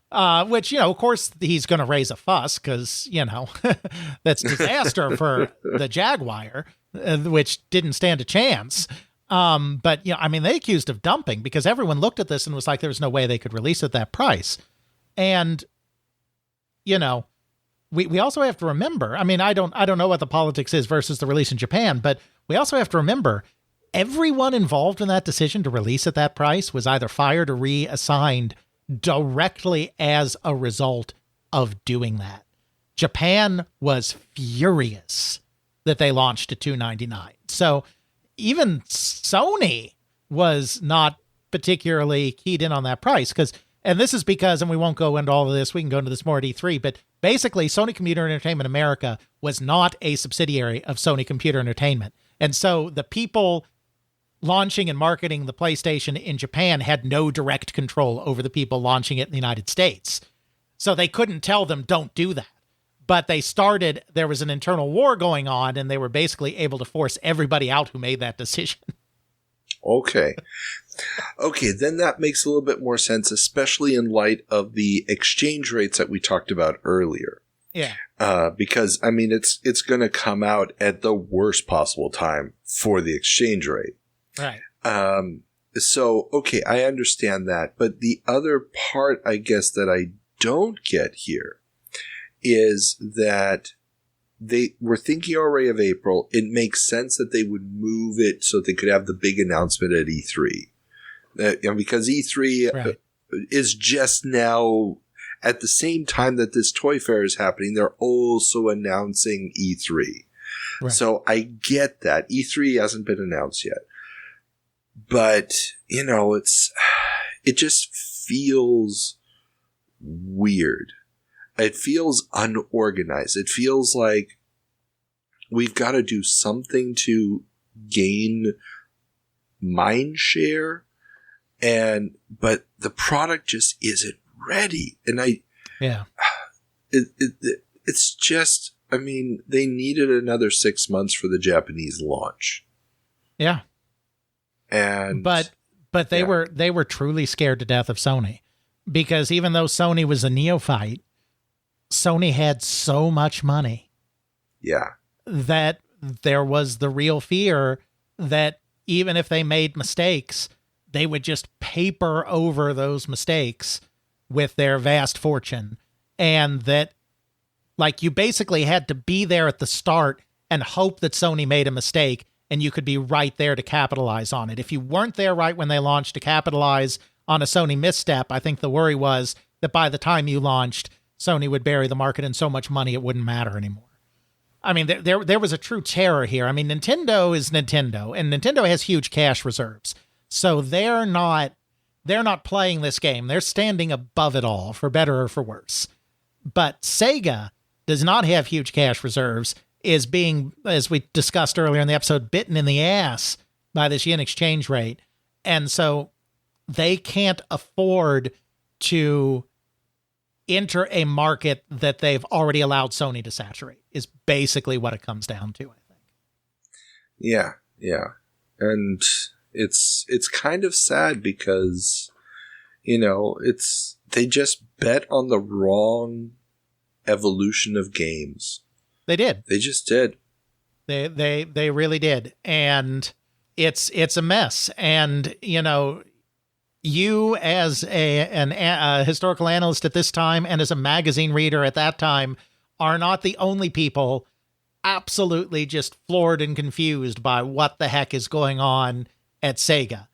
which, you know, of course he's going to raise a fuss because, you know, that's disaster for the Jaguar, which didn't stand a chance. But, you know, I mean, they accused of dumping because everyone looked at this and was like, there was no way they could release at that price. And, you know, we also have to remember, I mean, I don't know what the politics is versus the release in Japan, but we also have to remember everyone involved in that decision to release at that price was either fired or reassigned directly as a result of doing that. Japan was furious that they launched at $299. So even Sony was not particularly keyed in on that price and this is because, and we won't go into all of this, we can go into this more at E3, but basically Sony Computer Entertainment America was not a subsidiary of Sony Computer Entertainment. And so the people launching and marketing the PlayStation in Japan had no direct control over the people launching it in the United States. So they couldn't tell them, don't do that. But there was an internal war going on, and they were basically able to force everybody out who made that decision. Okay, then that makes a little bit more sense, especially in light of the exchange rates that we talked about earlier. Yeah. Because, I mean, it's going to come out at the worst possible time for the exchange rate. Right. So, okay, I understand that. But the other part, I guess, that I don't get here is that they were thinking already of April. It makes sense that they would move it so they could have the big announcement at E3. Because E3 is just now, at the same time that this toy fair is happening, they're also announcing E3. Right. So I get that. E3 hasn't been announced yet. But, you know, it just feels weird. It feels unorganized. It feels like we've got to do something to gain mind share, but the product just isn't ready. And it's just, I mean, they needed another 6 months for the Japanese launch. Yeah. And but they were truly scared to death of Sony, because even though Sony was a neophyte, Sony had so much money. Yeah. That there was the real fear that even if they made mistakes, they would just paper over those mistakes with their vast fortune. And that, like, you basically had to be there at the start and hope that Sony made a mistake and you could be right there to capitalize on it. If you weren't there right when they launched to capitalize on a Sony misstep, I think the worry was that by the time you launched, Sony would bury the market in so much money it wouldn't matter anymore. I mean, there was a true terror here. I mean, Nintendo is Nintendo, and Nintendo has huge cash reserves. So they're not playing this game. They're standing above it all, for better or for worse. But Sega does not have huge cash reserves, is being, as we discussed earlier in the episode, bitten in the ass by this yen exchange rate. And so they can't afford to enter a market that they've already allowed Sony to saturate, is basically what it comes down to, I think. Yeah. And it's kind of sad because, you know, they just bet on the wrong evolution of games. They did. They just did. They really did. And it's a mess. And, you know, you as a historical analyst at this time and as a magazine reader at that time are not the only people absolutely just floored and confused by what the heck is going on at Sega.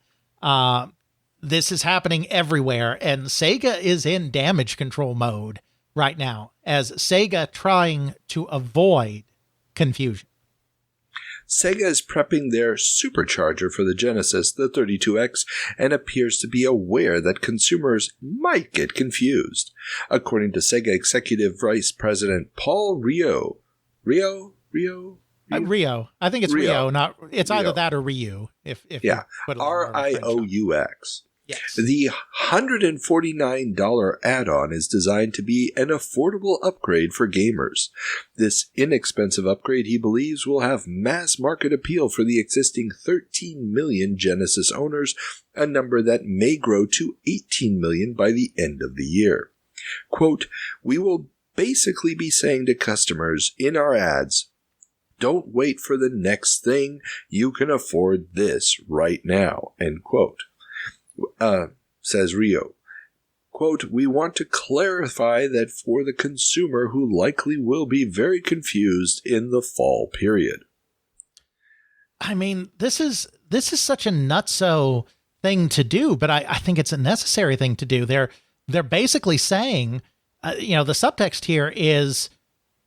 This is happening everywhere, and Sega is in damage control mode right now as Sega trying to avoid confusion. Sega is prepping their supercharger for the Genesis, the 32X, and appears to be aware that consumers might get confused. According to Sega Executive Vice President Paul Rio. Rio? I think it's Rio, not it's Rio. Either that or Ryu. If yeah, you put a little more French on. RIOUX. Yes. The $149 add-on is designed to be an affordable upgrade for gamers. This inexpensive upgrade, he believes, will have mass market appeal for the existing 13 million Genesis owners, a number that may grow to 18 million by the end of the year. Quote, "We will basically be saying to customers in our ads, don't wait for the next thing, you can afford this right now," end quote. Says Rio. Quote, "We want to clarify that for the consumer who likely will be very confused in the fall period." I mean, this is such a nutso thing to do, but I think it's a necessary thing to do. They're basically saying, the subtext here is,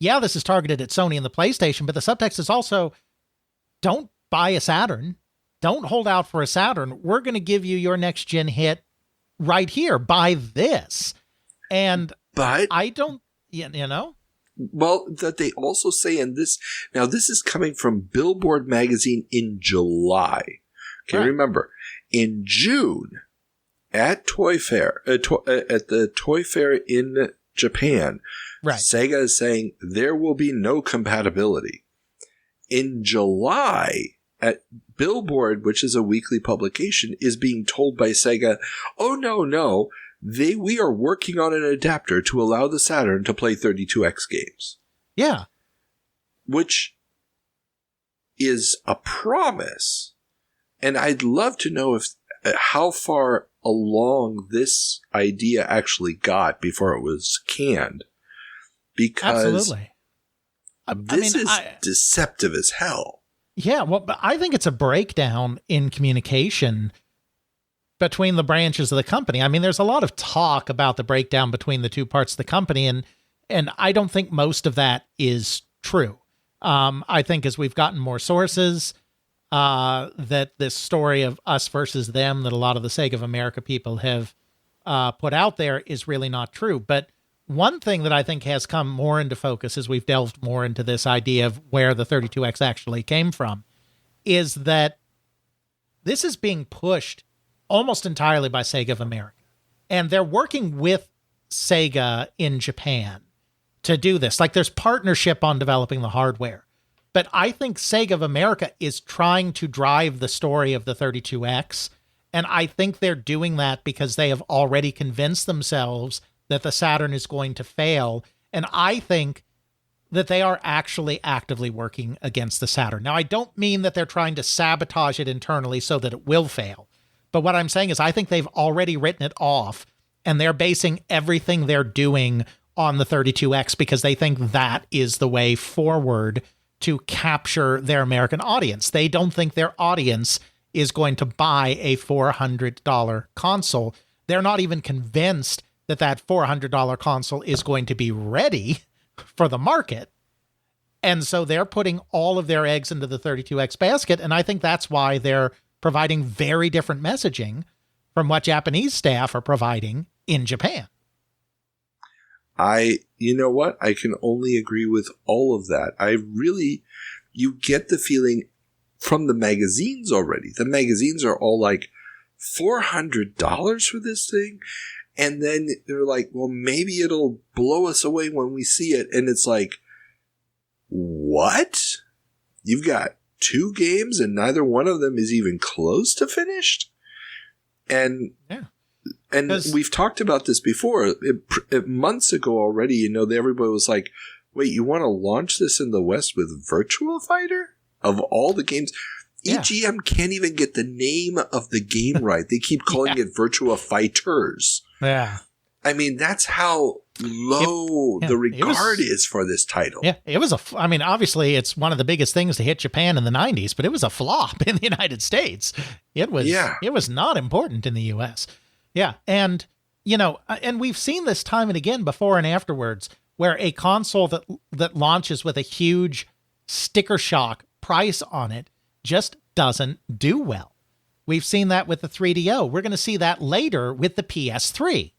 yeah, this is targeted at Sony and the PlayStation, but the subtext is also, don't buy a Saturn. Don't hold out for a Saturn. We're going to give you your next gen hit right here. Buy this. And but I don't, well, that they also say in this, now this is coming from Billboard magazine in July. Okay, right. Remember, in June at Toy Fair, at the Toy Fair in Japan, right. Sega is saying there will be no compatibility. In July, at Billboard, which is a weekly publication, is being told by Sega, oh, no, we are working on an adapter to allow the Saturn to play 32X games. Yeah. Which is a promise. And I'd love to know how far along this idea actually got before it was canned. Because absolutely. This is deceptive as hell. Yeah, well, but I think it's a breakdown in communication between the branches of the company. I mean, there's a lot of talk about the breakdown between the two parts of the company, and I don't think most of that is true. I think as we've gotten more sources, that this story of us versus them that a lot of the Sega of America people have put out there is really not true. But one thing that I think has come more into focus as we've delved more into this idea of where the 32X actually came from is that this is being pushed almost entirely by Sega of America. And they're working with Sega in Japan to do this. Like, there's partnership on developing the hardware. But I think Sega of America is trying to drive the story of the 32X. And I think they're doing that because they have already convinced themselves that the Saturn is going to fail. And I think that they are actually actively working against the Saturn. Now, I don't mean that they're trying to sabotage it internally so that it will fail. But what I'm saying is I think they've already written it off, and they're basing everything they're doing on the 32X because they think that is the way forward to capture their American audience. They don't think their audience is going to buy a $400 console. They're not even convinced that $400 console is going to be ready for the market. And so they're putting all of their eggs into the 32X basket. And I think that's why they're providing very different messaging from what Japanese staff are providing in Japan. You know what? I can only agree with all of that. You get the feeling from the magazines already. The magazines are all like, $400 for this thing? And then they're like, well, maybe it'll blow us away when we see it. And it's like, what? You've got 2 games and neither one of them is even close to finished? And we've talked about this before. Months ago already, everybody was like, wait, you want to launch this in the West with Virtua Fighter? Of all the games... Yeah. EGM can't even get the name of the game right. They keep calling it Virtua Fighters. Yeah. I mean, that's how low the regard is for this title. Yeah, it was obviously it's one of the biggest things to hit Japan in the 90s, but it was a flop in the United States. It was not important in the US. Yeah, and and we've seen this time and again before and afterwards where a console that launches with a huge sticker shock price on it just doesn't do well. We've seen that with the 3DO. We're going to see that later with the PS3.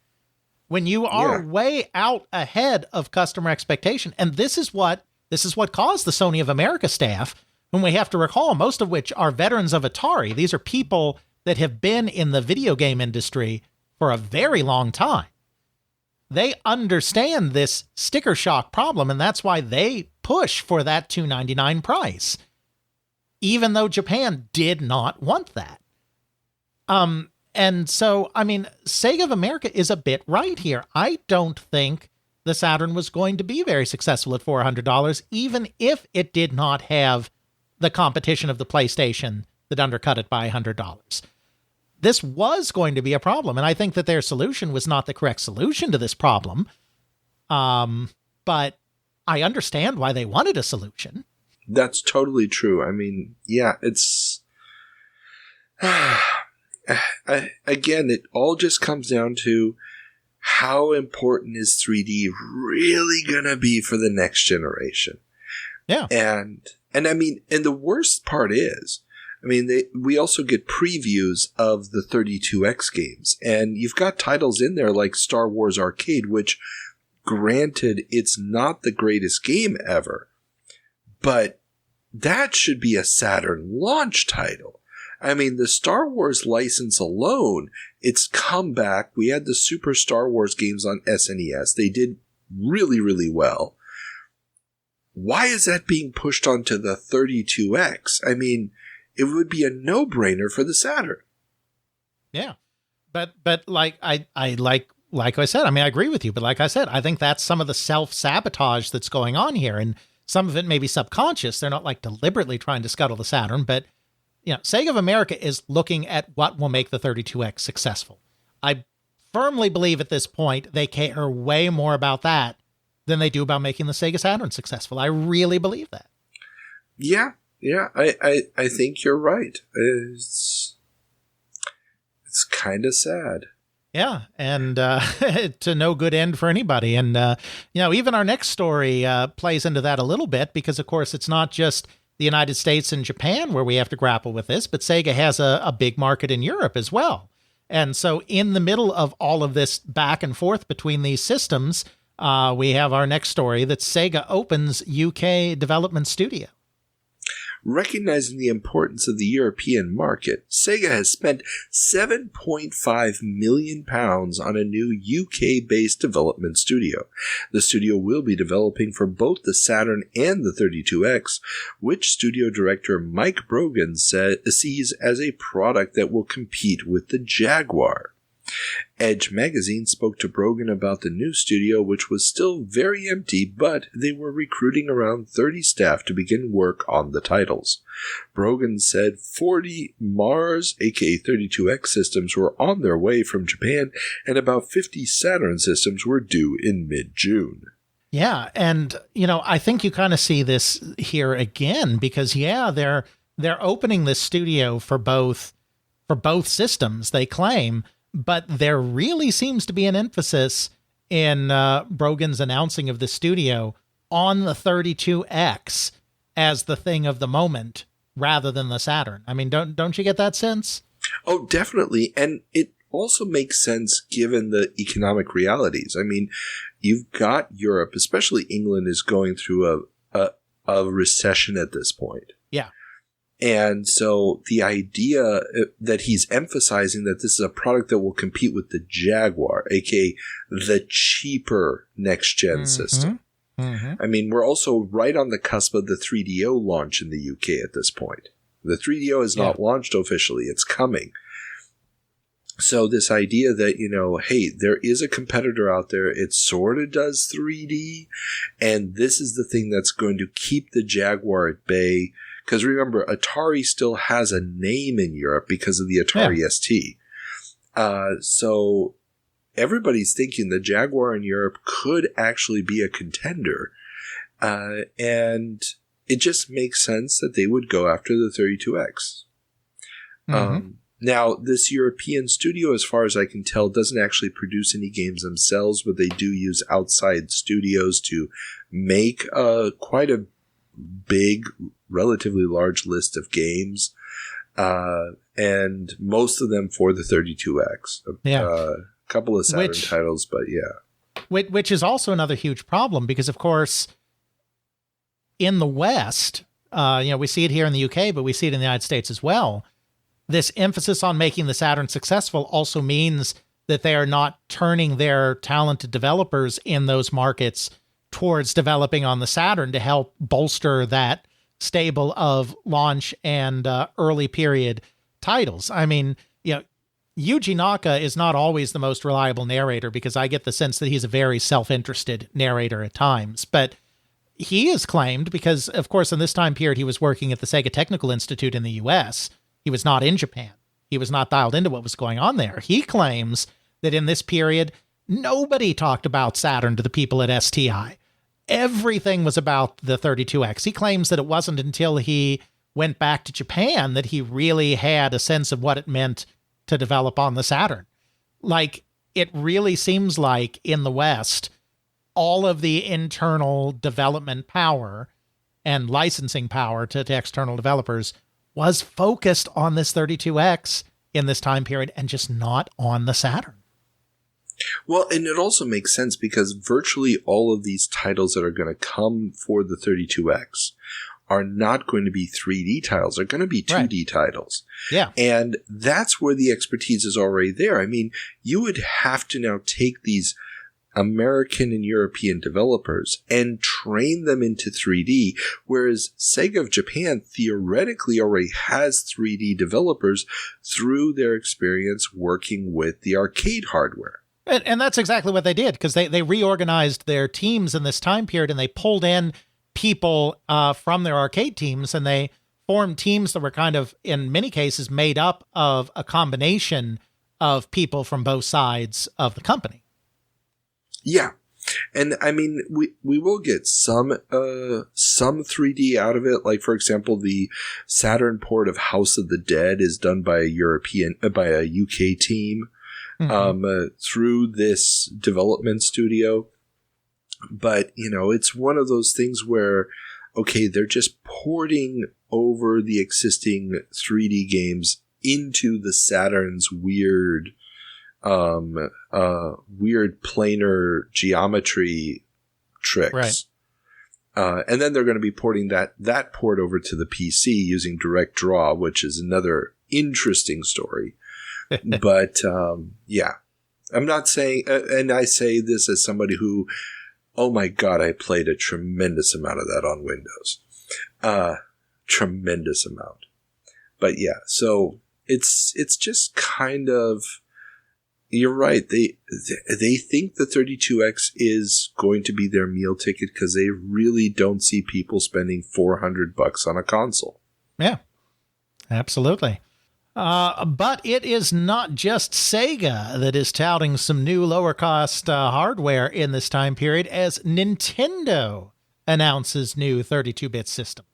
When you are way out ahead of customer expectation, and this is what caused the Sony of America staff, whom we have to recall, most of which are veterans of Atari. These are people that have been in the video game industry for a very long time. They understand this sticker shock problem, and that's why they push for that $299 price, even though Japan did not want that. And so, I mean, Sega of America is a bit right here. I don't think the Saturn was going to be very successful at $400, even if it did not have the competition of the PlayStation that undercut it by $100. This was going to be a problem, and I think that their solution was not the correct solution to this problem. But I understand why they wanted a solution. That's totally true. I mean, yeah, it's... Again, it all just comes down to how important is 3D really going to be for the next generation? Yeah. And I mean, and the worst part is, I mean, we also get previews of the 32X games, and you've got titles in there like Star Wars Arcade, which, granted, it's not the greatest game ever, but that should be a Saturn launch title. I mean, the Star Wars license alone, it's come back. We had the Super Star Wars games on SNES. They did really, really well. Why is that being pushed onto the 32X? I mean, it would be a no-brainer for the Saturn. Yeah. But like I said, I mean, I agree with you, but like I said, I think that's some of the self-sabotage that's going on here, and some of it may be subconscious. They're not like deliberately trying to scuttle the Saturn, but you know, Sega of America is looking at what will make the 32X successful. I firmly believe at this point they care way more about that than they do about making the Sega Saturn successful. I really believe that. Yeah, I think you're right. It's kind of sad. Yeah, and to no good end for anybody. And, you know, even our next story plays into that a little bit because, of course, it's not just the United States and Japan where we have to grapple with this, but Sega has a big market in Europe as well. And so in the middle of all of this back and forth between these systems, we have our next story that Sega opens UK development studio. Recognizing the importance of the European market, Sega has spent £7.5 million on a new UK-based development studio. The studio will be developing for both the Saturn and the 32X, which studio director Mike Brogan sees as a product that will compete with the Jaguar. Edge magazine spoke to Brogan about the new studio, which was still very empty, but they were recruiting around 30 staff to begin work on the titles. Brogan said 40 Mars, aka 32X systems were on their way from Japan, and about 50 Saturn systems were due in mid-June. Yeah, and you know, I think you kind of see this here again because they're opening this studio for both systems, they claim. But there really seems to be an emphasis in Brogan's announcing of the studio on the 32X as the thing of the moment rather than the Saturn. I mean, don't you get that sense? Oh, definitely. And it also makes sense given the economic realities. I mean, you've got Europe, especially England, is going through a recession at this point. Yeah. And so the idea that he's emphasizing that this is a product that will compete with the Jaguar, aka the cheaper next-gen system. Mm-hmm. I mean, we're also right on the cusp of the 3DO launch in the UK at this point. The 3DO is not launched officially. It's coming. So this idea that, you know, hey, there is a competitor out there. It sort of does 3D. And this is the thing that's going to keep the Jaguar at bay. Because remember, Atari still has a name in Europe because of the Atari ST. So everybody's thinking the Jaguar in Europe could actually be a contender. And it just makes sense that they would go after the 32X. Mm-hmm. Now, this European studio, as far as I can tell, doesn't actually produce any games themselves, but they do use outside studios to make quite a big, relatively large list of games, and most of them for the 32X. A couple of Saturn titles, but yeah. Which is also another huge problem because, of course, in the West, we see it here in the UK, but we see it in the United States as well. This emphasis on making the Saturn successful also means that they are not turning their talented developers in those markets towards developing on the Saturn to help bolster that stable of launch and early period titles. I mean, Yuji Naka is not always the most reliable narrator because I get the sense that he's a very self-interested narrator at times, but he is claimed because, of course, in this time period, he was working at the Sega Technical Institute in the US. He was not in Japan. He was not dialed into what was going on there. He claims that in this period, nobody talked about Saturn to the people at STI. Everything was about the 32X. He claims that it wasn't until he went back to Japan that he really had a sense of what it meant to develop on the Saturn. Like, it really seems like in the West, all of the internal development power and licensing power to external developers was focused on this 32X in this time period and just not on the Saturn. Well, and it also makes sense because virtually all of these titles that are going to come for the 32X are not going to be 3D titles. They're going to be 2D titles. Yeah. And that's where the expertise is already there. I mean, you would have to now take these American and European developers and train them into 3D, whereas Sega of Japan theoretically already has 3D developers through their experience working with the arcade hardware. And that's exactly what they did, because they reorganized their teams in this time period, and they pulled in people from their arcade teams, and they formed teams that were kind of, in many cases, made up of a combination of people from both sides of the company. Yeah. And I mean, we will get some 3D out of it. Like, for example, the Saturn port of House of the Dead is done by a UK team, through this development studio. But, it's one of those things where, okay, they're just porting over the existing 3D games into the Saturn's weird planar geometry tricks. Right. And then they're going to be porting that port over to the PC using Direct Draw, which is another interesting story. But, yeah, I'm not saying, and I say this as somebody who, oh my God, I played a tremendous amount of that on Windows. Tremendous amount. But yeah, so it's just kind of, you're right. They think the 32X is going to be their meal ticket because they really don't see people spending $400 on a console. Yeah, absolutely. But it is not just Sega that is touting some new lower cost hardware in this time period, as Nintendo announces new 32-bit system.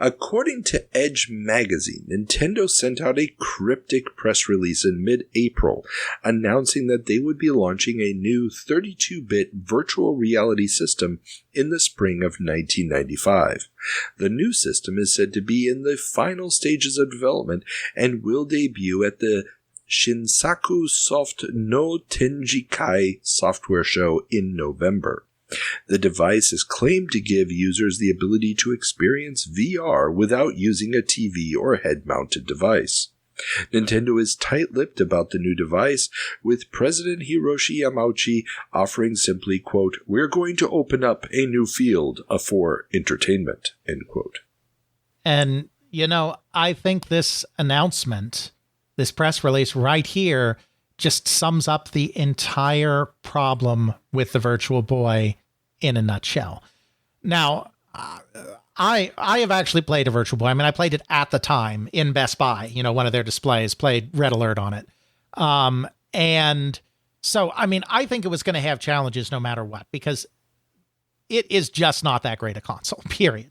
According to Edge magazine, Nintendo sent out a cryptic press release in mid-April announcing that they would be launching a new 32-bit virtual reality system in the spring of 1995. The new system is said to be in the final stages of development and will debut at the Shinsaku Soft no Tenjikai software show in November. The device is claimed to give users the ability to experience VR without using a TV or head-mounted device. Nintendo is tight-lipped about the new device, with President Hiroshi Yamauchi offering simply, quote, "We're going to open up a new field for entertainment," end quote. And, I think this announcement, this press release right here, just sums up the entire problem with the Virtual Boy in a nutshell. Now, I have actually played a Virtual Boy. I mean, I played it at the time in Best Buy, one of their displays, played Red Alert on it. And so, I mean, I think it was going to have challenges no matter what, because it is just not that great a console, period.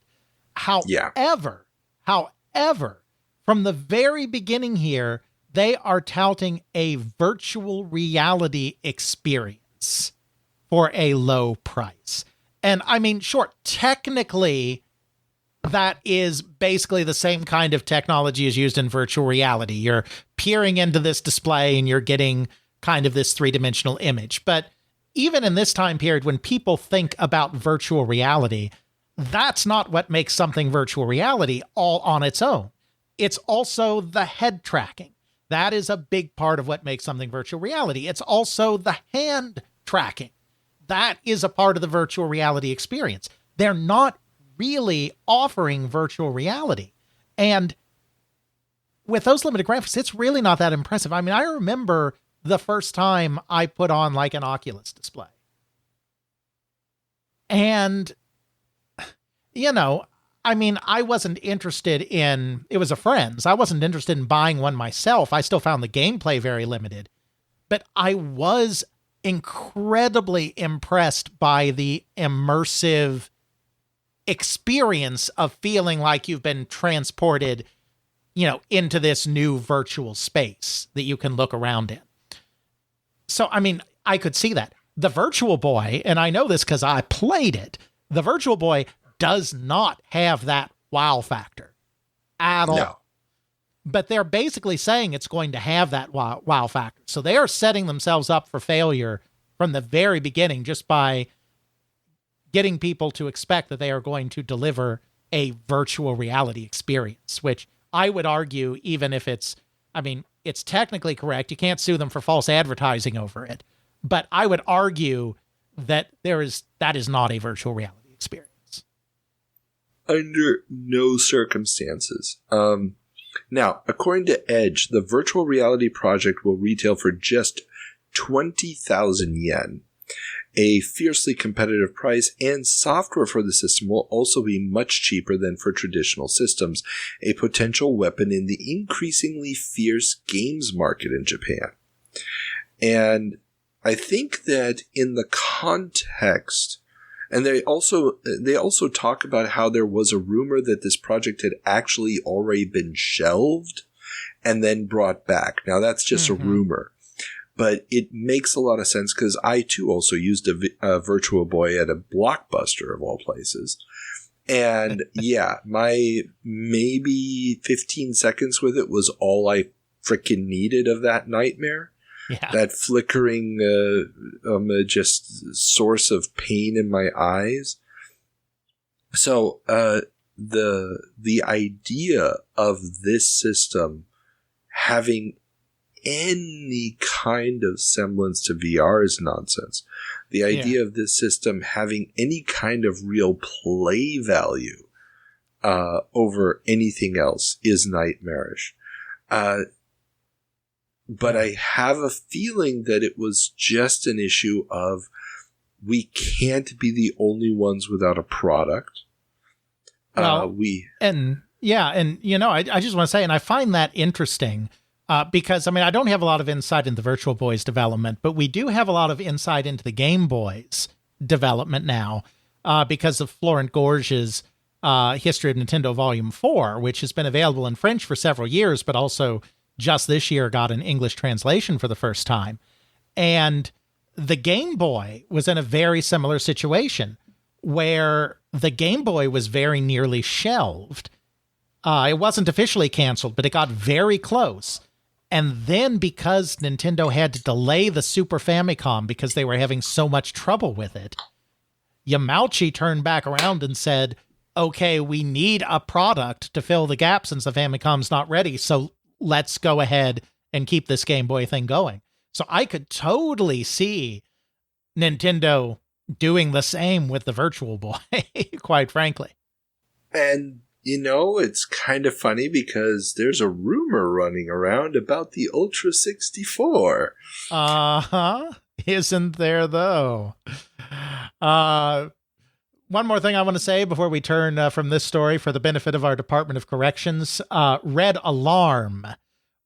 However, from the very beginning here, they are touting a virtual reality experience for a low price. And I mean, sure, technically that is basically the same kind of technology as used in virtual reality. You're peering into this display and you're getting kind of this three-dimensional image. But even in this time period, when people think about virtual reality, that's not what makes something virtual reality all on its own. It's also the head tracking. That is a big part of what makes something virtual reality. It's also the hand tracking. That is a part of the virtual reality experience. They're not really offering virtual reality. And with those limited graphics, it's really not that impressive. I mean, I remember the first time I put on like an Oculus display. And, you know, I mean, I wasn't interested in, it was a friend's. I wasn't interested in buying one myself. I still found the gameplay very limited. But I was incredibly impressed by the immersive experience of feeling like you've been transported, you know, into this new virtual space that you can look around in. So, I mean, I could see that. The Virtual Boy, and I know this because I played it, the Virtual Boy does not have that wow factor at all. No. But they're basically saying it's going to have that wow factor. So they are setting themselves up for failure from the very beginning just by getting people to expect that they are going to deliver a virtual reality experience, which I would argue, even if it's, I mean, it's technically correct. You can't sue them for false advertising over it. But I would argue that that is not a virtual reality experience. Under no circumstances. Now, according to Edge, the virtual reality project will retail for just 20,000 yen. A fiercely competitive price, and software for the system will also be much cheaper than for traditional systems, a potential weapon in the increasingly fierce games market in Japan. And I think that in the context, and they also talk about how there was a rumor that this project had actually already been shelved and then brought back. Now that's just a rumor. But it makes a lot of sense because I, too, also used a Virtual Boy at a Blockbuster, of all places. And, yeah, my maybe 15 seconds with it was all I freaking needed of that nightmare. Yeah. That flickering just source of pain in my eyes. So the idea of this system having any kind of semblance to VR is nonsense. The idea of this system having any kind of real play value over anything else is nightmarish. But I have a feeling that it was just an issue of we can't be the only ones without a product. Well, and you know, I just want to say, and I find that interesting. Because, I mean, I don't have a lot of insight into the Virtual Boy's development, but we do have a lot of insight into the Game Boy's development now because of Florent Gorge's History of Nintendo Volume 4, which has been available in French for several years, but also just this year got an English translation for the first time. And the Game Boy was in a very similar situation where the Game Boy was very nearly shelved. It wasn't officially canceled, but it got very close. And then because Nintendo had to delay the Super Famicom because they were having so much trouble with it, Yamauchi turned back around and said, okay, we need a product to fill the gap since the Famicom's not ready, so let's go ahead and keep this Game Boy thing going. So I could totally see Nintendo doing the same with the Virtual Boy, quite frankly. And you know, it's kind of funny because there's a rumor running around about the Ultra 64. Uh-huh. Isn't there, though? One more thing I want to say before we turn from this story for the benefit of our Department of Corrections. Red Alarm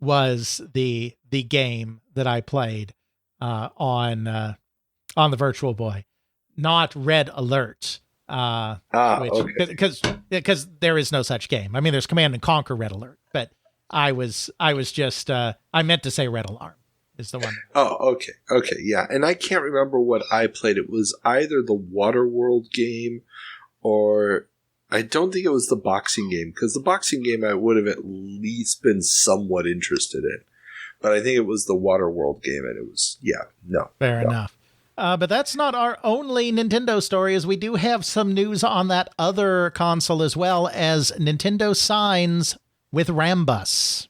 was the game that I played on the Virtual Boy, not Red Alert. Okay. Because there is no such game. I mean, there's Command and Conquer Red Alert, but I was just I meant to say Red Alarm is the one. Oh, okay, yeah. And I can't remember what I played. It was either the Waterworld game or I don't think it was the boxing game, because the boxing game I would have at least been somewhat interested in. But I think it was the Waterworld game, and it was, Fair enough. But that's not our only Nintendo story, as we do have some news on that other console as well, as Nintendo signs with Rambus.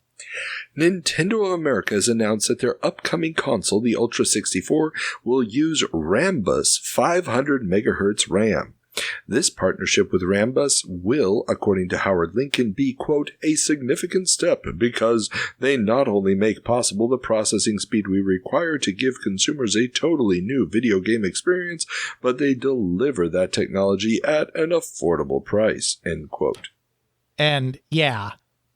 Nintendo of America has announced that their upcoming console, the Ultra 64, will use Rambus 500 MHz RAM. This partnership with Rambus will, according to Howard Lincoln, be, quote, a significant step because they not only make possible the processing speed we require to give consumers a totally new video game experience, but they deliver that technology at an affordable price, end quote. And yeah,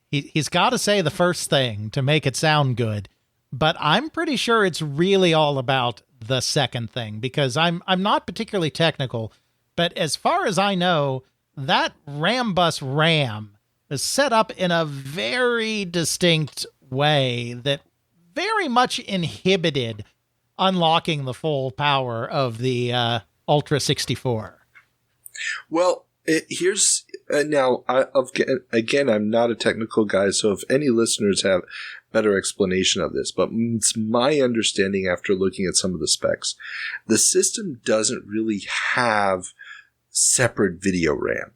he's got to say the first thing to make it sound good, but I'm pretty sure it's really all about the second thing, because I'm not particularly technical. But as far as I know, that Rambus RAM is set up in a very distinct way that very much inhibited unlocking the full power of the Ultra 64. Well, here's now, again, I'm not a technical guy, so if any listeners have better explanation of this, but it's my understanding after looking at some of the specs, the system doesn't really have separate video RAM.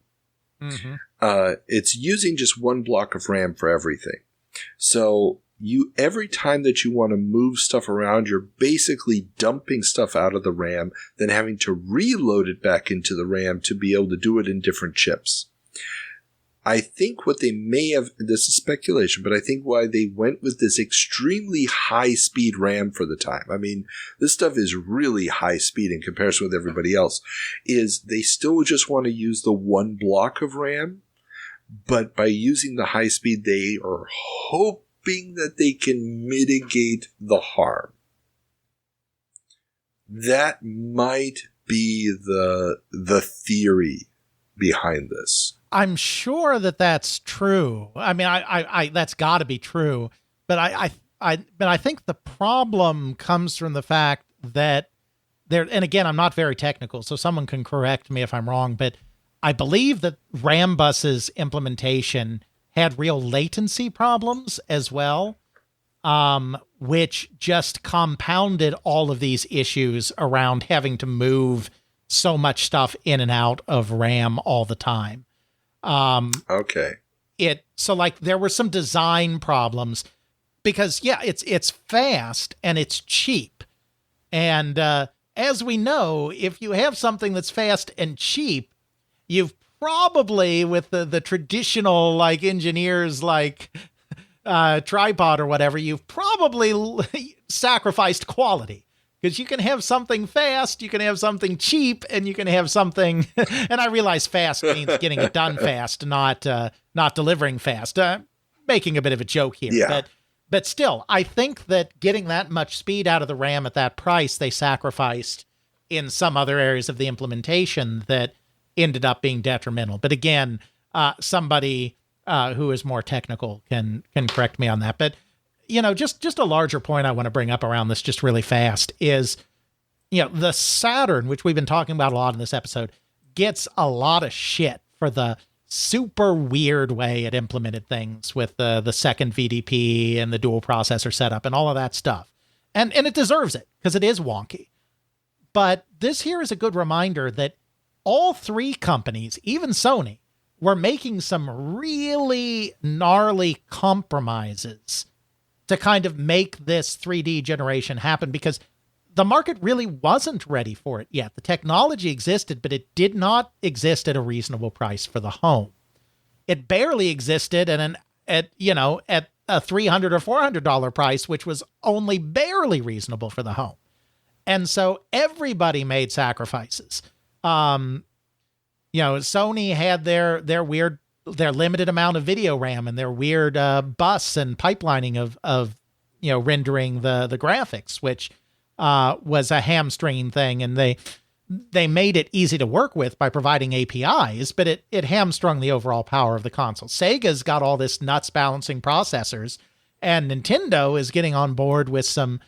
Mm-hmm. It's using just one block of RAM for everything. So every time that you want to move stuff around, you're basically dumping stuff out of the RAM, then having to reload it back into the RAM to be able to do it in different chips. I think what they may have, this is speculation, but I think why they went with this extremely high-speed RAM for the time, I mean, this stuff is really high speed in comparison with everybody else, is they still just want to use the one block of RAM, but by using the high speed, they are hoping that they can mitigate the harm. That might be the theory behind this. I'm sure that that's true. I mean, I that's got to be true. But I think the problem comes from the fact that there. And again, I'm not very technical, so someone can correct me if I'm wrong. But I believe that Rambus's implementation had real latency problems as well, which just compounded all of these issues around having to move so much stuff in and out of RAM all the time. Okay. So like there were some design problems because it's fast and it's cheap. And, as we know, if you have something that's fast and cheap, you've probably with the traditional, like engineers, like, tripod or whatever, you've probably sacrificed quality. Because you can have something fast, you can have something cheap, and you can have something. And I realize fast means getting it done fast, not delivering fast. Making a bit of a joke here, yeah. But still, I think that getting that much speed out of the RAM at that price, they sacrificed in some other areas of the implementation that ended up being detrimental. But again, somebody who is more technical can correct me on that. But just a larger point I want to bring up around this just really fast is, the Saturn, which we've been talking about a lot in this episode, gets a lot of shit for the super weird way it implemented things with the second VDP and the dual processor setup and all of that stuff. And it deserves it because it is wonky. But this here is a good reminder that all three companies, even Sony, were making some really gnarly compromises to kind of make this 3D generation happen because the market really wasn't ready for it yet. The technology existed, but it did not exist at a reasonable price for the home. It barely existed at a $300 or $400 price, which was only barely reasonable for the home. And so everybody made sacrifices. Sony had their limited amount of video RAM and their weird bus and pipelining of rendering the graphics, which was a hamstringing thing, and they made it easy to work with by providing APIs, but it hamstrung the overall power of the console. Sega's got all this nuts balancing processors, and Nintendo is getting on board with some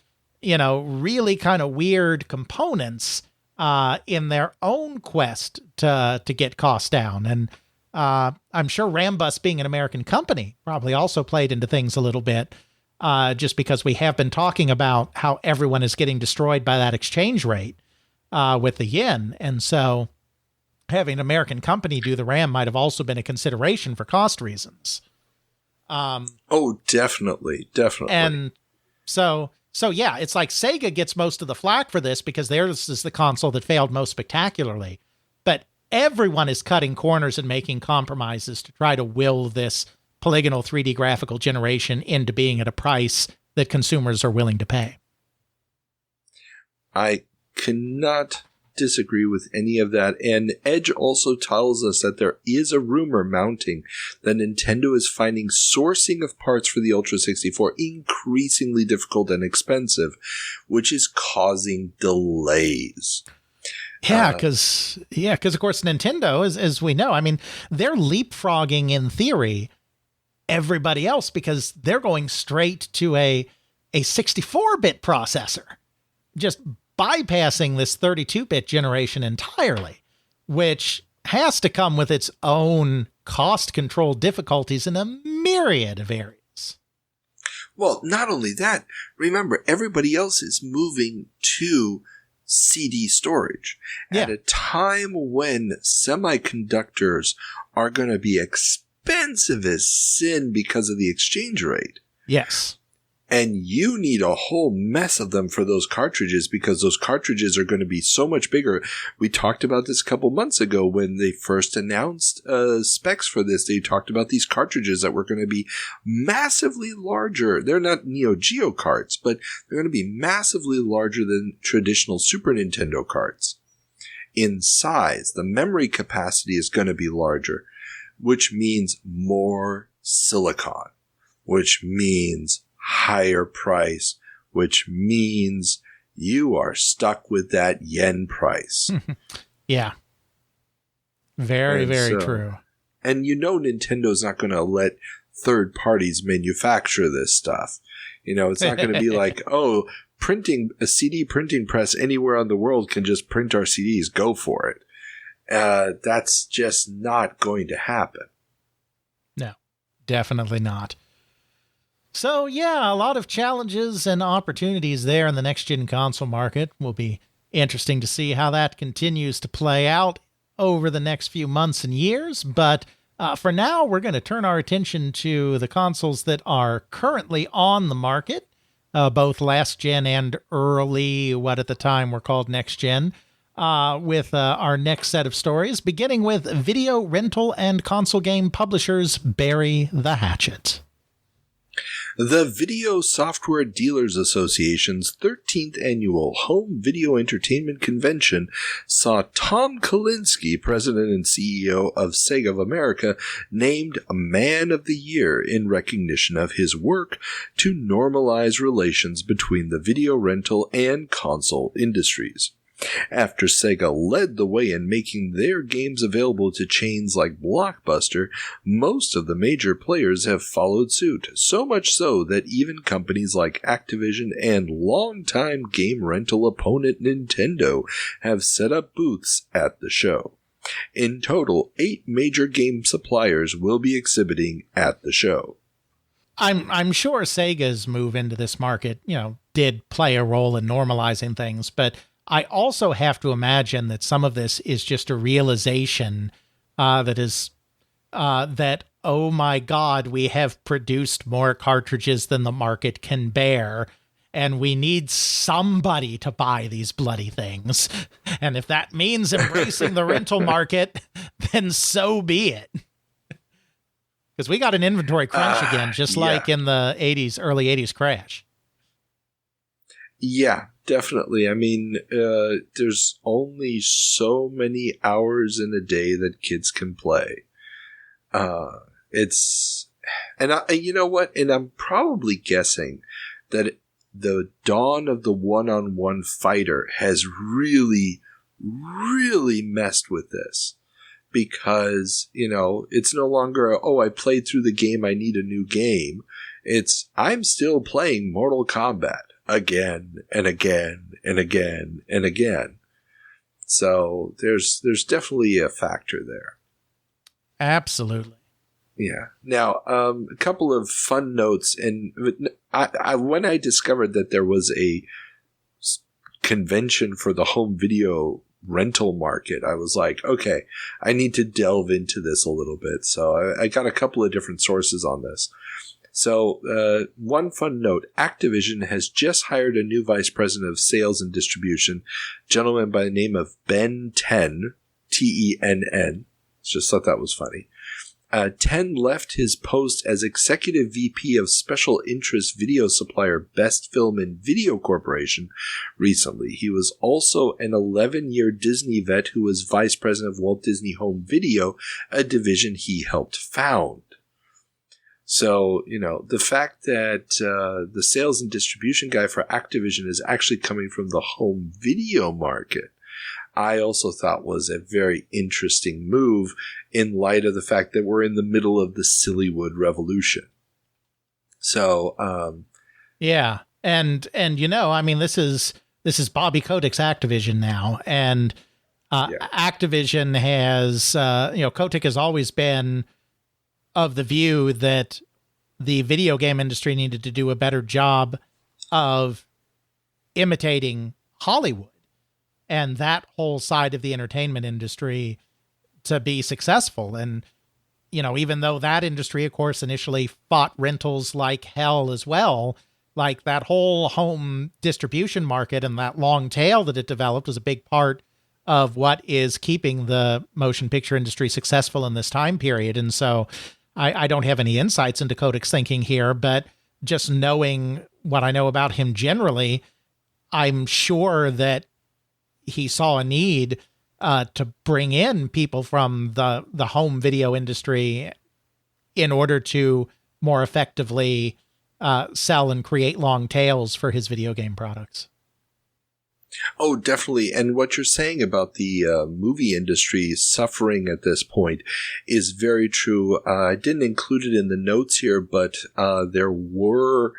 really kind of weird components in their own quest to get costs down. And I'm sure Rambus, being an American company, probably also played into things a little bit, just because we have been talking about how everyone is getting destroyed by that exchange rate with the yen. And so having an American company do the RAM might have also been a consideration for cost reasons. Oh, definitely. And so yeah, it's like Sega gets most of the flack for this because theirs is the console that failed most spectacularly. But everyone is cutting corners and making compromises to try to will this polygonal 3D graphical generation into being at a price that consumers are willing to pay. I cannot disagree with any of that. And Edge also tells us that there is a rumor mounting that Nintendo is finding sourcing of parts for the Ultra 64 increasingly difficult and expensive, which is causing delays. Yeah, because of course Nintendo, as we know, I mean, they're leapfrogging in theory everybody else because they're going straight to a 64-bit processor, just bypassing this 32-bit generation entirely, which has to come with its own cost control difficulties in a myriad of areas. Well, not only that, remember, everybody else is moving to CD storage at a time when semiconductors are going to be expensive as sin because of the exchange rate. Yes. And you need a whole mess of them for those cartridges because those cartridges are going to be so much bigger. We talked about this a couple months ago when they first announced specs for this. They talked about these cartridges that were going to be massively larger. They're not Neo Geo carts, but they're going to be massively larger than traditional Super Nintendo carts. In size, the memory capacity is going to be larger, which means more silicon, which means higher price, which means you are stuck with that yen price. Yeah. Very true. And Nintendo's not going to let third parties manufacture this stuff. It's not going to be like, oh, a CD printing press anywhere on the world can just print our CDs. Go for it. That's just not going to happen. No, definitely not. So, yeah, a lot of challenges and opportunities there in the next-gen console market. Will be interesting to see how that continues to play out over the next few months and years. But for now, we're going to turn our attention to the consoles that are currently on the market, both last-gen and early, what at the time were called next-gen, with our next set of stories, beginning with video rental and console game publishers bury the hatchet. The Video Software Dealers Association's 13th annual Home Video Entertainment Convention saw Tom Kalinske, president and CEO of Sega of America, named Man of the Year in recognition of his work to normalize relations between the video rental and console industries. After Sega led the way in making their games available to chains like Blockbuster, most of the major players have followed suit, so much so that even companies like Activision and longtime game rental opponent Nintendo have set up booths at the show. In total, 8 major game suppliers will be exhibiting at the show. I'm sure Sega's move into this market, did play a role in normalizing things, but I also have to imagine that some of this is just a realization that, oh my God, we have produced more cartridges than the market can bear, and we need somebody to buy these bloody things. And if that means embracing the rental market, then so be it. Because we got an inventory crunch again, just like in the early 80s crash. Yeah, definitely. I mean, there's only so many hours in a day that kids can play. You know what? And I'm probably guessing that the dawn of the one-on-one fighter has really, really messed with this. Because, it's no longer, I played through the game, I need a new game. It's, I'm still playing Mortal Kombat. Again and again and again and again. So there's definitely a factor there. Absolutely. Yeah. Now, a couple of fun notes, and when I discovered that there was a convention for the home video rental market, I was like, okay, I need to delve into this a little bit. So I got a couple of different sources on this. So one fun note, Activision has just hired a new vice president of sales and distribution, a gentleman by the name of Ben Tenn, Tenn. Just thought that was funny. Tenn left his post as executive VP of special interest video supplier Best Film and Video Corporation recently. He was also an 11-year Disney vet who was vice president of Walt Disney Home Video, a division he helped found. So, the fact that the sales and distribution guy for Activision is actually coming from the home video market, I also thought was a very interesting move in light of the fact that we're in the middle of the Sillywood revolution. So, yeah. And this is Bobby Kotick's Activision now. And Activision has, Kotick has always been of the view that the video game industry needed to do a better job of imitating Hollywood and that whole side of the entertainment industry to be successful. And, even though that industry, of course, initially fought rentals like hell as well, like that whole home distribution market and that long tail that it developed was a big part of what is keeping the motion picture industry successful in this time period. And so I don't have any insights into Kotick's thinking here, but just knowing what I know about him generally, I'm sure that he saw a need to bring in people from the home video industry in order to more effectively sell and create long tails for his video game products. Oh, definitely. And what you're saying about the movie industry suffering at this point is very true. I didn't include it in the notes here, but there were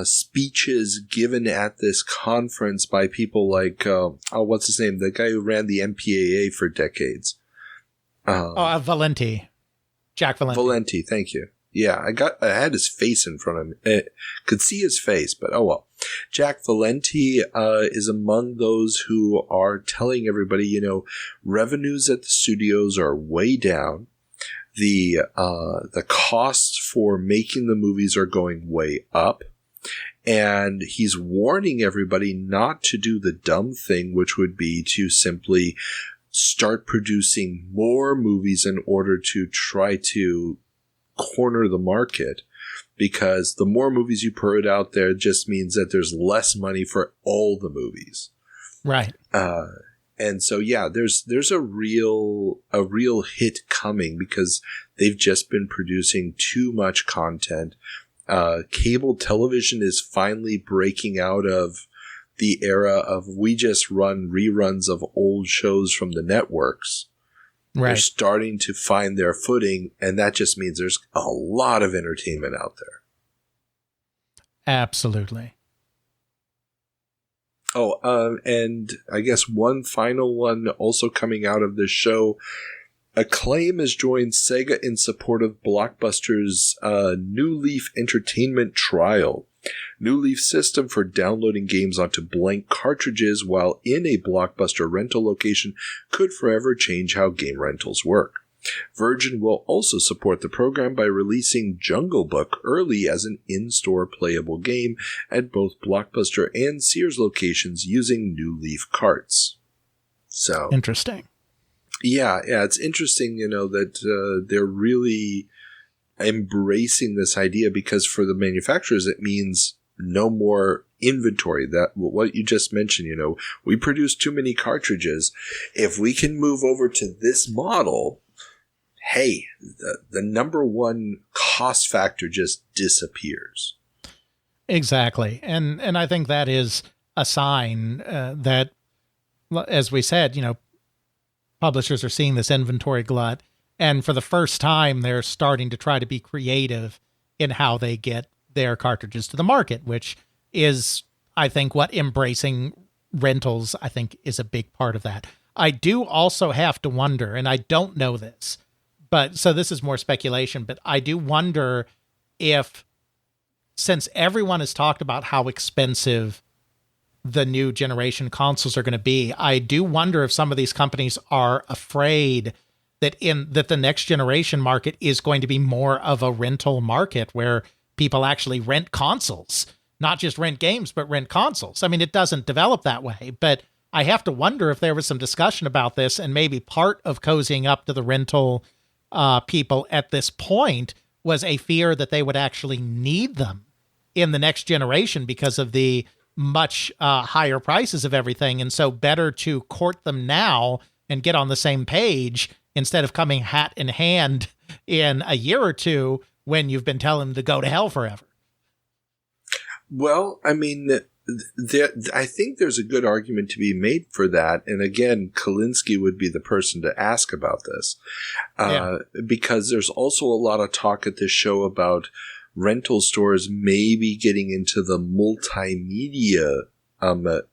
speeches given at this conference by people like, what's his name? The guy who ran the MPAA for decades. Valenti. Jack Valenti. Valenti, thank you. Yeah, I had his face in front of me. Could see his face, but oh well. Jack Valenti is among those who are telling everybody, revenues at the studios are way down. The costs for making the movies are going way up. And he's warning everybody not to do the dumb thing, which would be to simply start producing more movies in order to try to corner the market, because the more movies you put out there just means that there's less money for all the movies. Right. And so, yeah, there's a real hit coming because they've just been producing too much content. Cable television is finally breaking out of the era of we just run reruns of old shows from the networks. Right. They're starting to find their footing, and that just means there's a lot of entertainment out there. Absolutely. Oh, and I guess one final one also coming out of this show. Acclaim has joined Sega in support of Blockbuster's NewLeaf Entertainment trial. NewLeaf's system for downloading games onto blank cartridges while in a Blockbuster rental location could forever change how game rentals work. Virgin will also support the program by releasing Jungle Book early as an in-store playable game at both Blockbuster and Sears locations using NewLeaf carts. So interesting. Yeah, it's interesting, that they're really embracing this idea, because for the manufacturers, it means no more inventory. That what you just mentioned, we produce too many cartridges. If we can move over to this model, hey, the number one cost factor just disappears. Exactly. And I think that is a sign that, as we said, publishers are seeing this inventory glut, and for the first time, they're starting to try to be creative in how they get their cartridges to the market, which is, I think, what embracing rentals, I think, is a big part of that. I do also have to wonder, and I don't know this, but so this is more speculation, but I do wonder if, since everyone has talked about how expensive the new generation consoles are going to be, I do wonder if some of these companies are afraid that the next generation market is going to be more of a rental market where people actually rent consoles, not just rent games, but rent consoles. I mean, it doesn't develop that way, but I have to wonder if there was some discussion about this, and maybe part of cozying up to the rental people at this point was a fear that they would actually need them in the next generation because of the much higher prices of everything. And so better to court them now and get on the same page instead of coming hat in hand in a year or two when you've been telling them to go to hell forever. Well, I mean, I think there's a good argument to be made for that. And again, Kalinske would be the person to ask about this. Because there's also a lot of talk at this show about rental stores maybe getting into the multimedia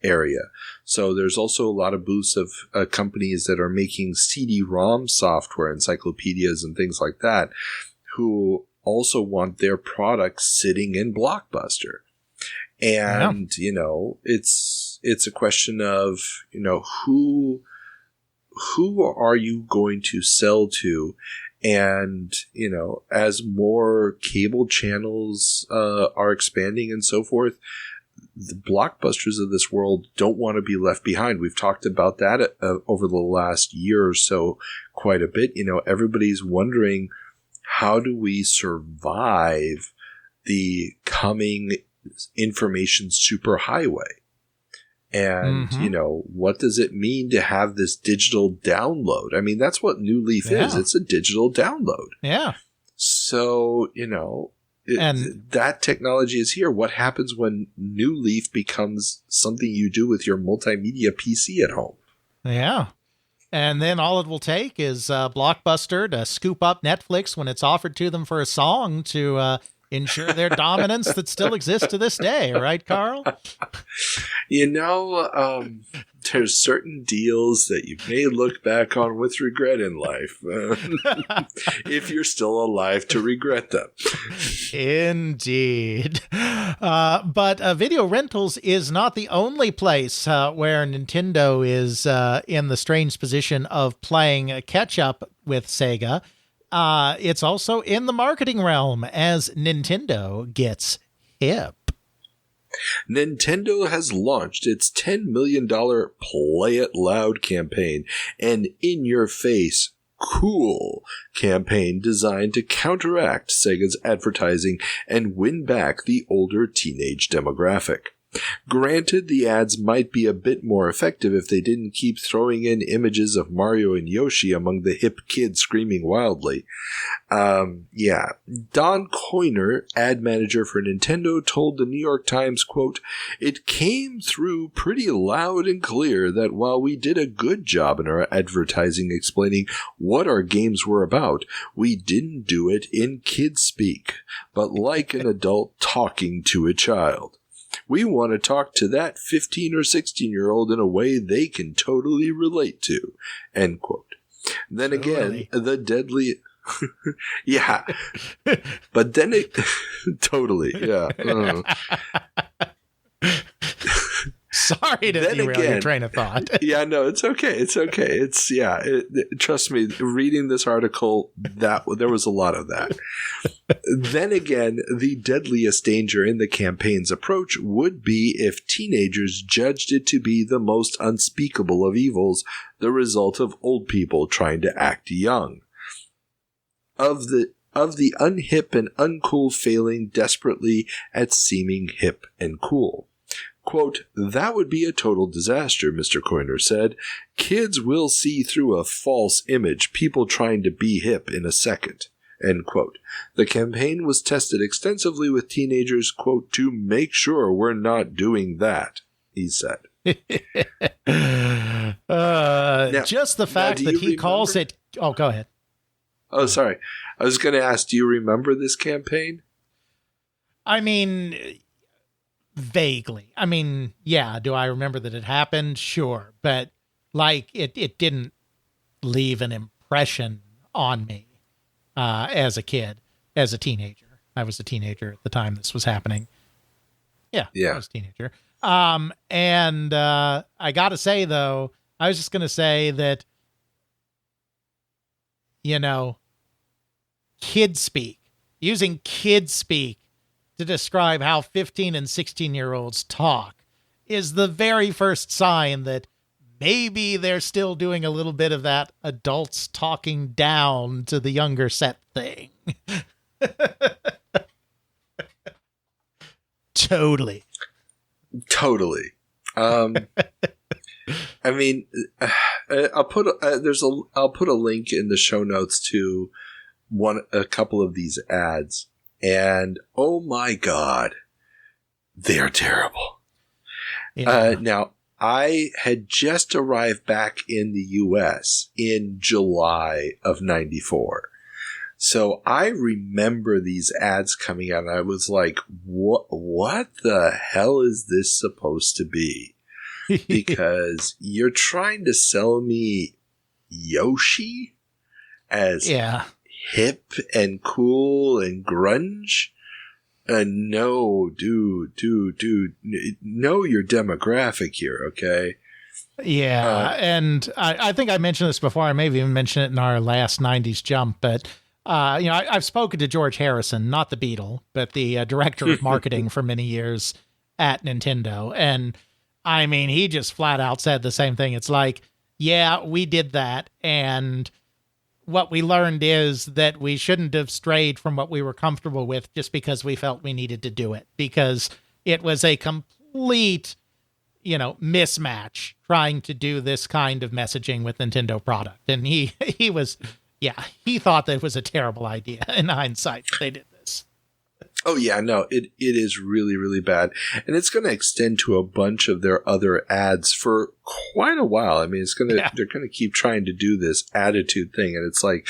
area. So there's also a lot of booths of companies that are making CD-ROM software, encyclopedias and things like that, who also want their products sitting in Blockbuster. And, it's a question of, who are you going to sell to? And, as more cable channels are expanding and so forth, the Blockbusters of this world don't want to be left behind. We've talked about that over the last year or so quite a bit. Everybody's wondering, how do we survive the coming information superhighway? And, what does it mean to have this digital download? I mean, that's what NewLeaf is. It's a digital download. Yeah. So, that technology is here. What happens when NewLeaf becomes something you do with your multimedia PC at home? Yeah. And then all it will take is Blockbuster to scoop up Netflix when it's offered to them for a song to ensure their dominance that still exists to this day. Right, Carl? There's certain deals that you may look back on with regret in life. If you're still alive to regret them. Indeed. But video rentals is not the only place where Nintendo is in the strange position of playing catch up with Sega. It's also in the marketing realm as Nintendo gets hip. Nintendo has launched its $10 million Play It Loud campaign, an in-your-face, cool campaign designed to counteract Sega's advertising and win back the older teenage demographic. Granted, the ads might be a bit more effective if they didn't keep throwing in images of Mario and Yoshi among the hip kids screaming wildly. Don Coiner, ad manager for Nintendo, told the New York Times, quote, "It came through pretty loud and clear that while we did a good job in our advertising explaining what our games were about, we didn't do it in kid speak, but like an adult talking to a child. We want to talk to that 15 or 16-year-old in a way they can totally relate to," end quote. Then totally. Again, the deadly... yeah. But then it... totally, yeah. Sorry to derail your train of thought. Yeah, no, it's okay. It's okay. It's, trust me, reading this article, there was a lot of that. Then again, the deadliest danger in the campaign's approach would be if teenagers judged it to be the most unspeakable of evils, the result of old people trying to act young. Of the unhip and uncool failing desperately at seeming hip and cool. Quote, "That would be a total disaster," Mr. Coiner said. "Kids will see through a false image, people trying to be hip in a second." End quote. The campaign was tested extensively with teenagers, quote, "to make sure we're not doing that," he said. Just the fact that he calls it... Oh, go ahead. Oh, sorry. I was going to ask, do you remember this campaign? I mean... Vaguely. I mean, yeah, do I remember that it happened? Sure. But, it didn't leave an impression on me. as a kid, as a teenager. I was a teenager at the time this was happening. Yeah. I was a teenager. And I got to say, though, I was just going to say that, kid speak, using kid speak to describe how 15 and 16-year-olds talk is the very first sign that maybe they're still doing a little bit of that adults talking down to the younger set thing. Totally. I mean, I'll put a link in the show notes to a couple of these ads, and oh my God, they're terrible. Yeah. Now, I had just arrived back in the U.S. in July of '94. So I remember these ads coming out, and I was like, what the hell is this supposed to be? Because you're trying to sell me Yoshi as hip and cool and grunge? No, dude, know your demographic here, okay? Yeah, and I think I mentioned this before. I may have even mentioned it in our last 90s jump, but I've spoken to George Harrison, not the Beatle, but the director of marketing for many years at Nintendo. And I mean, he just flat out said the same thing. It's like, yeah, we did that. And what we learned is that we shouldn't have strayed from what we were comfortable with just because we felt we needed to do it, because it was a complete, mismatch trying to do this kind of messaging with Nintendo product. And he thought that it was a terrible idea in hindsight. They did this. Oh, yeah, no, it is really, really bad. And it's going to extend to a bunch of their other ads for quite a while. I mean, they're going to keep trying to do this attitude thing. And it's like,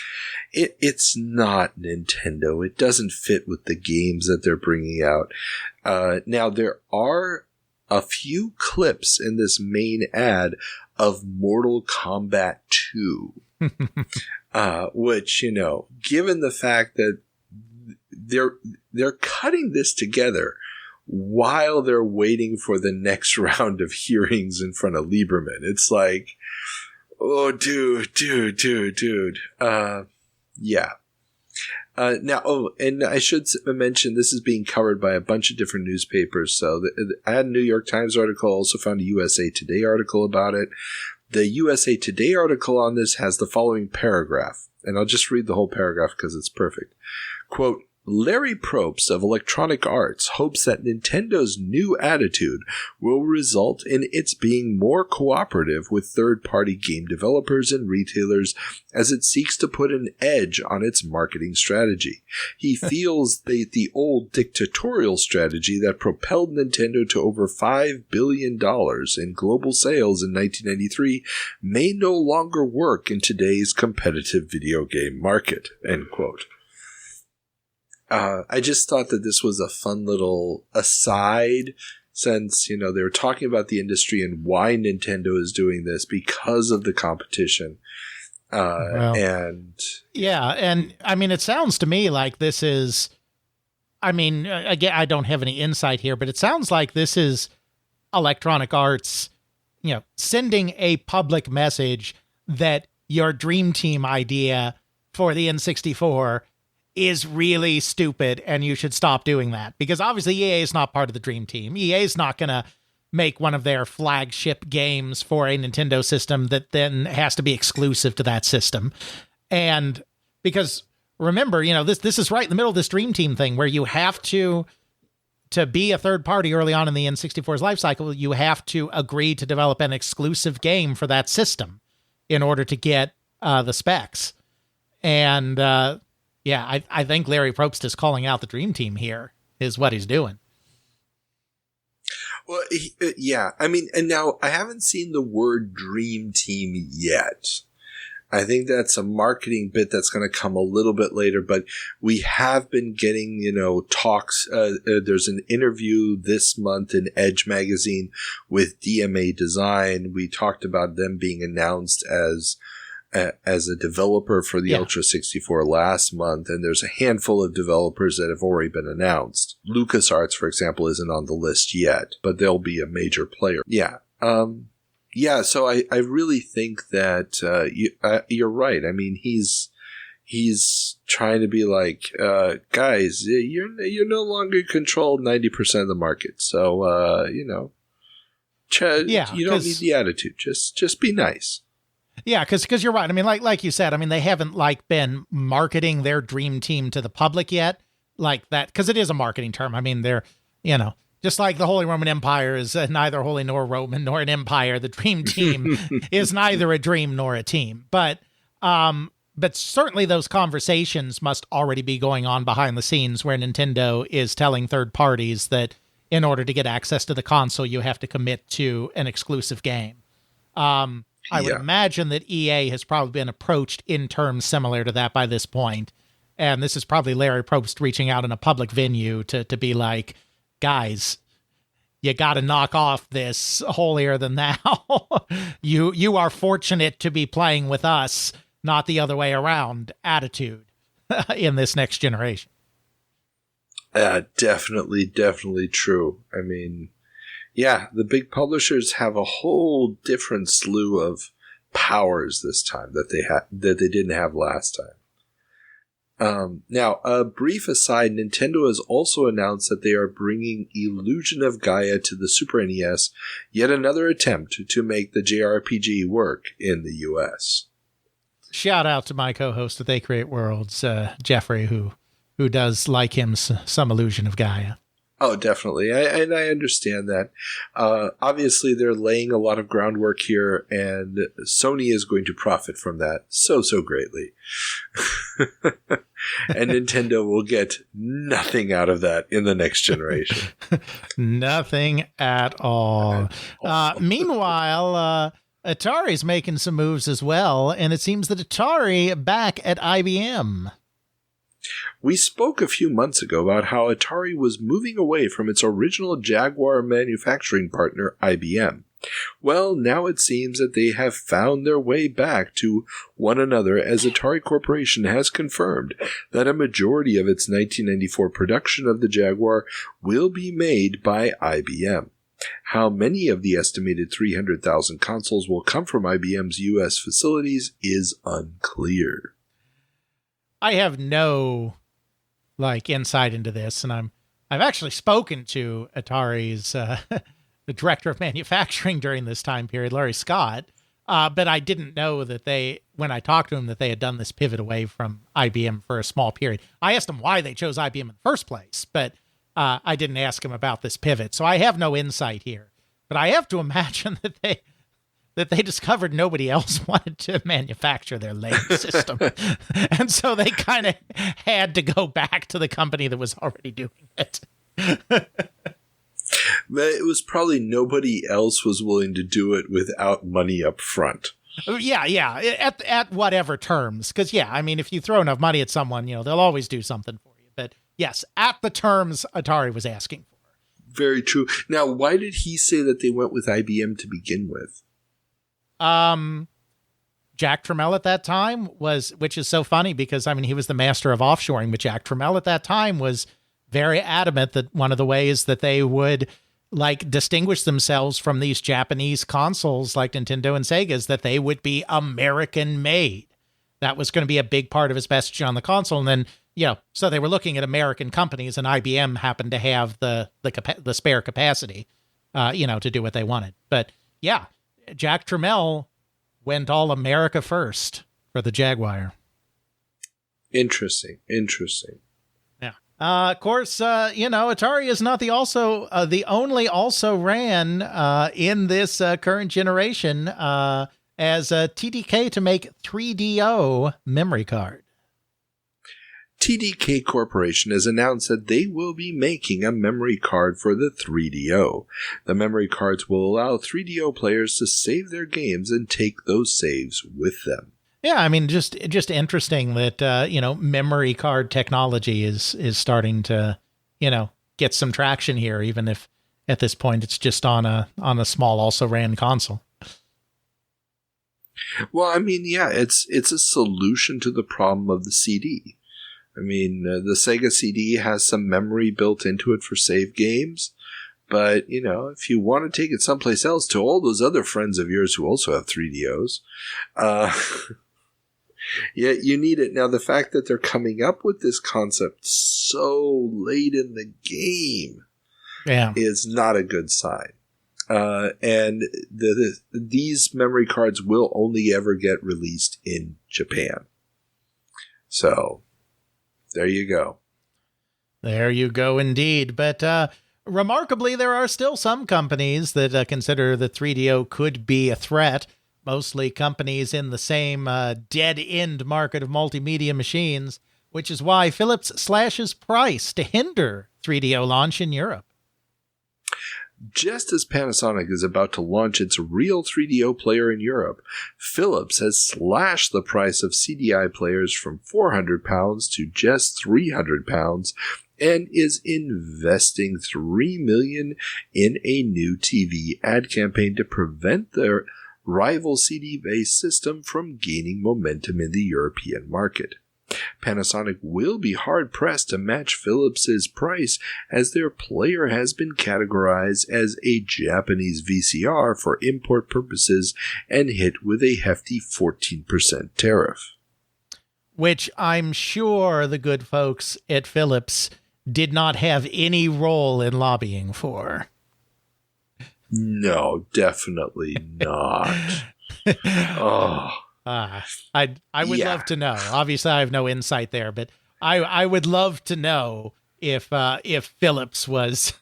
it's not Nintendo. It doesn't fit with the games that they're bringing out. Now, there are a few clips in this main ad of Mortal Kombat 2, which, given the fact that they're cutting this together while they're waiting for the next round of hearings in front of Lieberman. It's like, oh, dude. Yeah. Now, and I should mention this is being covered by a bunch of different newspapers. So I had a New York Times article, also found a USA Today article about it. The USA Today article on this has the following paragraph, and I'll just read the whole paragraph because it's perfect. Quote, Larry Probst of Electronic Arts hopes that Nintendo's new attitude will result in its being more cooperative with third-party game developers and retailers as it seeks to put an edge on its marketing strategy. He feels that the old dictatorial strategy that propelled Nintendo to over $5 billion in global sales in 1993 may no longer work in today's competitive video game market, end quote. I just thought that this was a fun little aside, since, they were talking about the industry and why Nintendo is doing this because of the competition. And I mean, it sounds to me like this is, again, I don't have any insight here, but it sounds like this is Electronic Arts, sending a public message that your dream team idea for the N64 is really stupid and you should stop doing that, because obviously EA is not part of the dream team. EA is not going to make one of their flagship games for a Nintendo system that then has to be exclusive to that system. And because remember, this is right in the middle of this dream team thing where you have to be a third party early on in the N64's life cycle, you have to agree to develop an exclusive game for that system in order to get the specs. And, I think Larry Probst is calling out the Dream Team here, is what he's doing. Well, and now I haven't seen the word Dream Team yet. I think that's a marketing bit that's going to come a little bit later, but we have been getting, talks. There's an interview this month in Edge magazine with DMA Design. We talked about them being announced as as a developer for the Ultra 64 last month, and there's a handful of developers that have already been announced. LucasArts, for example, isn't on the list yet, but they'll be a major player. Yeah. So I really think that you're right. I mean, he's trying to be like, guys, you're no longer controlled 90% of the market, so you don't need the attitude. Just be nice. Yeah, because you're right. I mean, like you said, I mean, they haven't been marketing their dream team to the public yet, like that, because it is a marketing term. I mean, they're just like the Holy Roman Empire is neither holy nor Roman nor an empire. The dream team is neither a dream nor a team. But certainly those conversations must already be going on behind the scenes, where Nintendo is telling third parties that in order to get access to the console, you have to commit to an exclusive game. I would imagine that EA has probably been approached in terms similar to that by this point. And this is probably Larry Probst reaching out in a public venue to be like, guys, you got to knock off this holier than thou. You are fortunate to be playing with us, not the other way around attitude in this next generation. Definitely true. I mean, yeah, the big publishers have a whole different slew of powers this time that they didn't have last time. Now, a brief aside, Nintendo has also announced that they are bringing Illusion of Gaia to the Super NES, yet another attempt to make the JRPG work in the US. Shout out to my co-host at They Create Worlds, Jeffrey, who does like him some Illusion of Gaia. Oh, definitely. I understand that. Obviously, they're laying a lot of groundwork here, and Sony is going to profit from that so greatly. And Nintendo will get nothing out of that in the next generation. Nothing at all. Meanwhile, Atari's making some moves as well, and it seems that Atari back at IBM. We spoke a few months ago about how Atari was moving away from its original Jaguar manufacturing partner, IBM. Well, now it seems that they have found their way back to one another, as Atari Corporation has confirmed that a majority of its 1994 production of the Jaguar will be made by IBM. How many of the estimated 300,000 consoles will come from IBM's U.S. facilities is unclear. I have no insight into this, and I've actually spoken to Atari's the director of manufacturing during this time period, Larry Scott, but I didn't know that when I talked to him, that they had done this pivot away from IBM for a small period. I asked him why they chose IBM in the first place, but I didn't ask him about this pivot, so I have no insight here. But I have to imagine that they discovered nobody else wanted to manufacture their lathe system. And so they kind of had to go back to the company that was already doing it. But it was probably nobody else was willing to do it without money up front. Yeah. At whatever terms. Because, I mean, if you throw enough money at someone, they'll always do something for you. But yes, at the terms Atari was asking for. Very true. Now, why did he say that they went with IBM to begin with? Jack Tramiel at that time which is so funny because, I mean, he was the master of offshoring, but Jack Tramiel at that time was very adamant that one of the ways that they would distinguish themselves from these Japanese consoles like Nintendo and Sega is that they would be American made. That was going to be a big part of his message on the console. And then, so they were looking at American companies, and IBM happened to have the spare capacity, to do what they wanted. But yeah, Jack Tramiel went all America first for the Jaguar. Interesting. Yeah. Of course, Atari is not the only also ran in this current generation as TDK to make 3DO memory card. TDK Corporation has announced that they will be making a memory card for the 3DO. The memory cards will allow 3DO players to save their games and take those saves with them. Yeah, I mean, just interesting that, memory card technology is starting to, get some traction here, even if at this point it's just on a small also ran console. Well, I mean, yeah, it's a solution to the problem of the CD. I mean, the Sega CD has some memory built into it for save games. But, you know, if you want to take it someplace else to all those other friends of yours who also have 3DOs, yeah, you need it. Now, the fact that they're coming up with this concept so late in the game is not a good sign. And these memory cards will only ever get released in Japan. So, there you go. There you go indeed. But remarkably, there are still some companies that consider the 3DO could be a threat. Mostly companies in the same dead-end market of multimedia machines, which is why Philips slashes price to hinder 3DO launch in Europe. Just as Panasonic is about to launch its real 3DO player in Europe, Philips has slashed the price of CDI players from £400 to just £300 and is investing $3 million in a new TV ad campaign to prevent their rival CD-based system from gaining momentum in the European market. Panasonic will be hard-pressed to match Philips' price, as their player has been categorized as a Japanese VCR for import purposes and hit with a hefty 14% tariff. Which I'm sure the good folks at Philips did not have any role in lobbying for. No, definitely not. I would love to know. Obviously, I have no insight there, but I would love to know if Philips was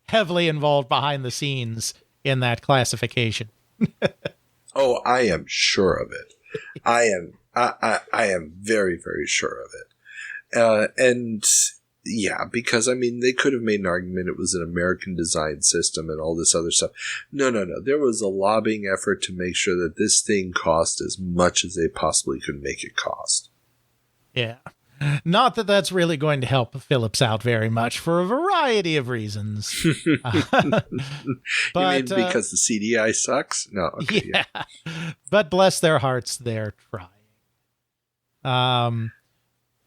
heavily involved behind the scenes in that classification. Oh, I am sure of it. I am very, very sure of it. And yeah, because I mean, they could have made an argument it was an American design system and all this other stuff. No. There was a lobbying effort to make sure that this thing cost as much as they possibly could make it cost. Yeah. Not that that's really going to help Philips out very much for a variety of reasons. But, you mean because the CDI sucks? No. Okay, yeah. But bless their hearts, they're trying.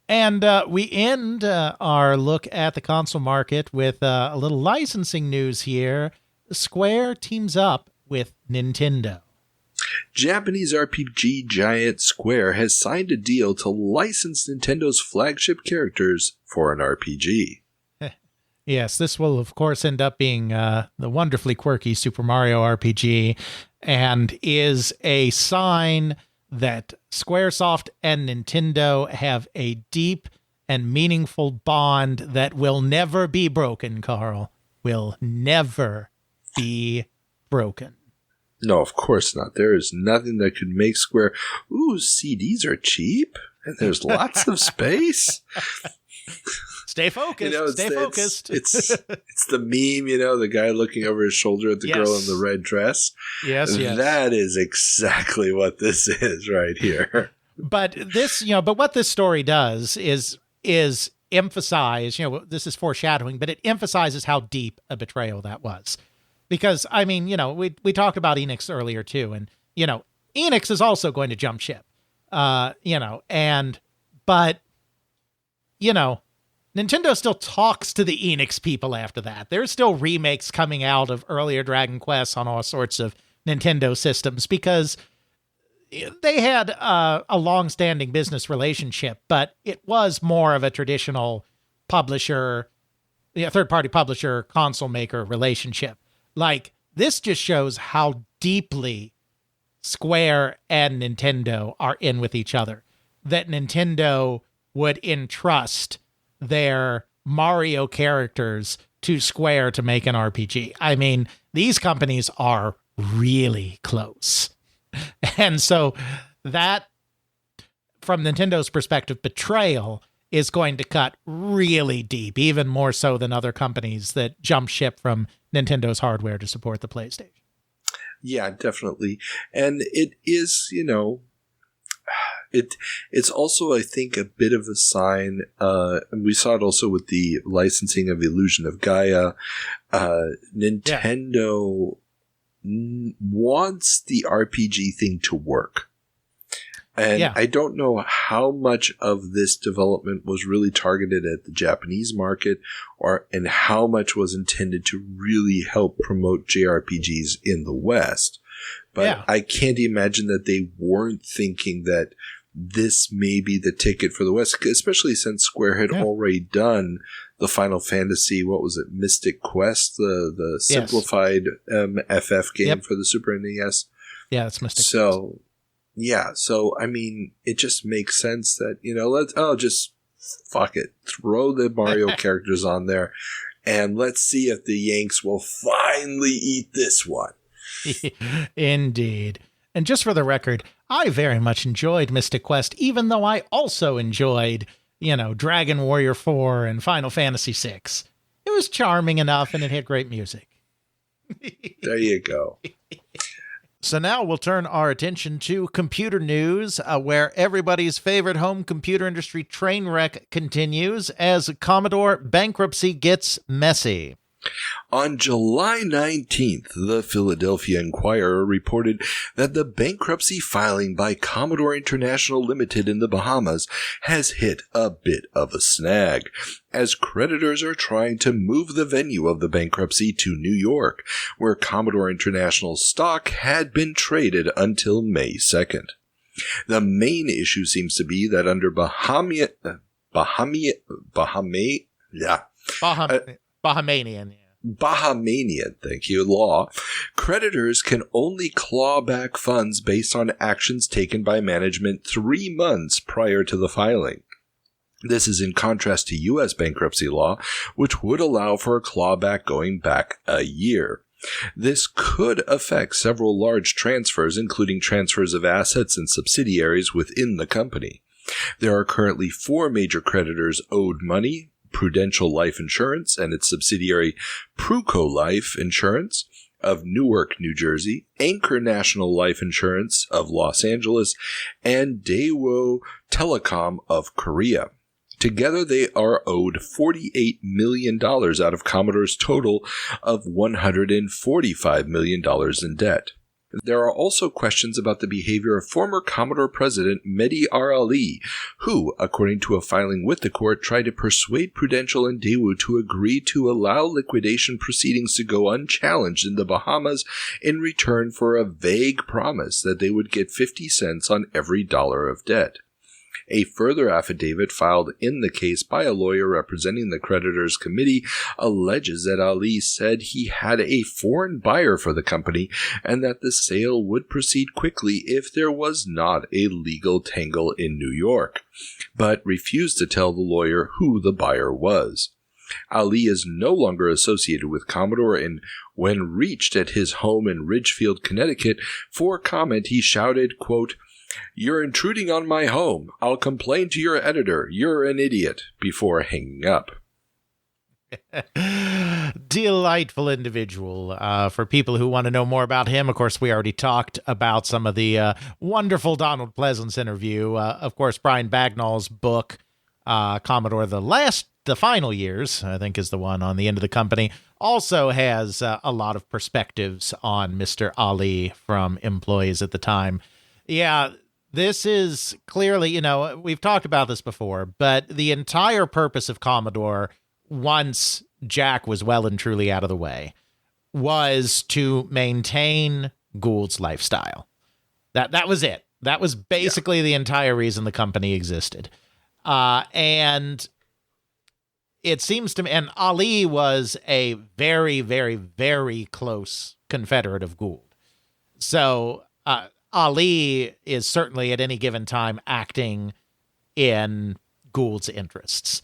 And we end our look at the console market with a little licensing news here. Square teams up with Nintendo. Japanese RPG giant Square has signed a deal to license Nintendo's flagship characters for an RPG. Yes, this will, of course, end up being the wonderfully quirky Super Mario RPG, and is a sign that Squaresoft and Nintendo have a deep and meaningful bond that will never be broken, Carl. Will never be broken. No, of course not. There is nothing that could make Square, ooh, CDs are cheap, and there's lots of space. Stay focused. Stay focused. It's the meme, the guy looking over his shoulder at the girl in the red dress. Yes. That is exactly what this is right here. But this, but what this story does is emphasize, this is foreshadowing, but it emphasizes how deep a betrayal that was. Because, I mean, we talked about Enix earlier too, and, Enix is also going to jump ship, but Nintendo still talks to the Enix people after that. There's still remakes coming out of earlier Dragon Quests on all sorts of Nintendo systems because they had a long-standing business relationship, but it was more of a traditional publisher, third-party publisher, console maker relationship. Like, this just shows how deeply Square and Nintendo are in with each other, that Nintendo would entrust their Mario characters to Square to make an RPG. I mean, these companies are really close. And so that, from Nintendo's perspective, betrayal is going to cut really deep, even more so than other companies that jump ship from Nintendo's hardware to support the PlayStation. Yeah, definitely. And it is, it's also, I think, a bit of a sign, and we saw it also with the licensing of Illusion of Gaia. Nintendo wants wants the RPG thing to work. And I don't know how much of this development was really targeted at the Japanese market and how much was intended to really help promote JRPGs in the West. But I can't imagine that they weren't thinking that this may be the ticket for the West, especially since Square had already done the Final Fantasy, what was it, Mystic Quest, the simplified FF game for the Super NES. Yeah, it's Mystic Quest. So, I mean, it just makes sense that, just fuck it. Throw the Mario characters on there, and let's see if the Yanks will finally eat this one. Indeed. And just for the record, I very much enjoyed Mystic Quest, even though I also enjoyed, Dragon Warrior 4 and Final Fantasy 6. It was charming enough, and it had great music. There you go. So now we'll turn our attention to computer news, where everybody's favorite home computer industry train wreck continues as Commodore bankruptcy gets messy. On July 19th, the Philadelphia Inquirer reported that the bankruptcy filing by Commodore International Limited in the Bahamas has hit a bit of a snag, as creditors are trying to move the venue of the bankruptcy to New York, where Commodore International's stock had been traded until May 2nd. The main issue seems to be that under Bahamanian, thank you, law, creditors can only claw back funds based on actions taken by management 3 months prior to the filing. This is in contrast to U.S. bankruptcy law, which would allow for a clawback going back a year. This could affect several large transfers, including transfers of assets and subsidiaries within the company. There are currently 4 major creditors owed money: Prudential Life Insurance and its subsidiary Pruco Life Insurance of Newark, New Jersey, Anchor National Life Insurance of Los Angeles, and Daewoo Telecom of Korea. Together, they are owed $48 million out of Commodore's total of $145 million in debt. There are also questions about the behavior of former Commodore president Mehdi Ali, who, according to a filing with the court, tried to persuade Prudential and Daewoo to agree to allow liquidation proceedings to go unchallenged in the Bahamas in return for a vague promise that they would get 50 cents on every dollar of debt. A further affidavit filed in the case by a lawyer representing the creditors committee alleges that Ali said he had a foreign buyer for the company and that the sale would proceed quickly if there was not a legal tangle in New York, but refused to tell the lawyer who the buyer was. Ali is no longer associated with Commodore, and when reached at his home in Ridgefield, Connecticut, for comment he shouted, quote, "You're intruding on my home. I'll complain to your editor. You're an idiot," before hanging up. Delightful individual. For people who want to know more about him, of course, we already talked about some of the wonderful Donald Pleasance interview. Of course, Brian Bagnall's book, Commodore The Final Years, I think is the one on the end of the company, also has a lot of perspectives on Mr. Ali from employees at the time. Yeah, this is clearly, we've talked about this before, but the entire purpose of Commodore, once Jack was well and truly out of the way, was to maintain Gould's lifestyle. That was it. That was basically the entire reason the company existed. And it seems to me, and Ali was a very, very, very close confederate of Gould. So, Ali is certainly at any given time acting in Gould's interests.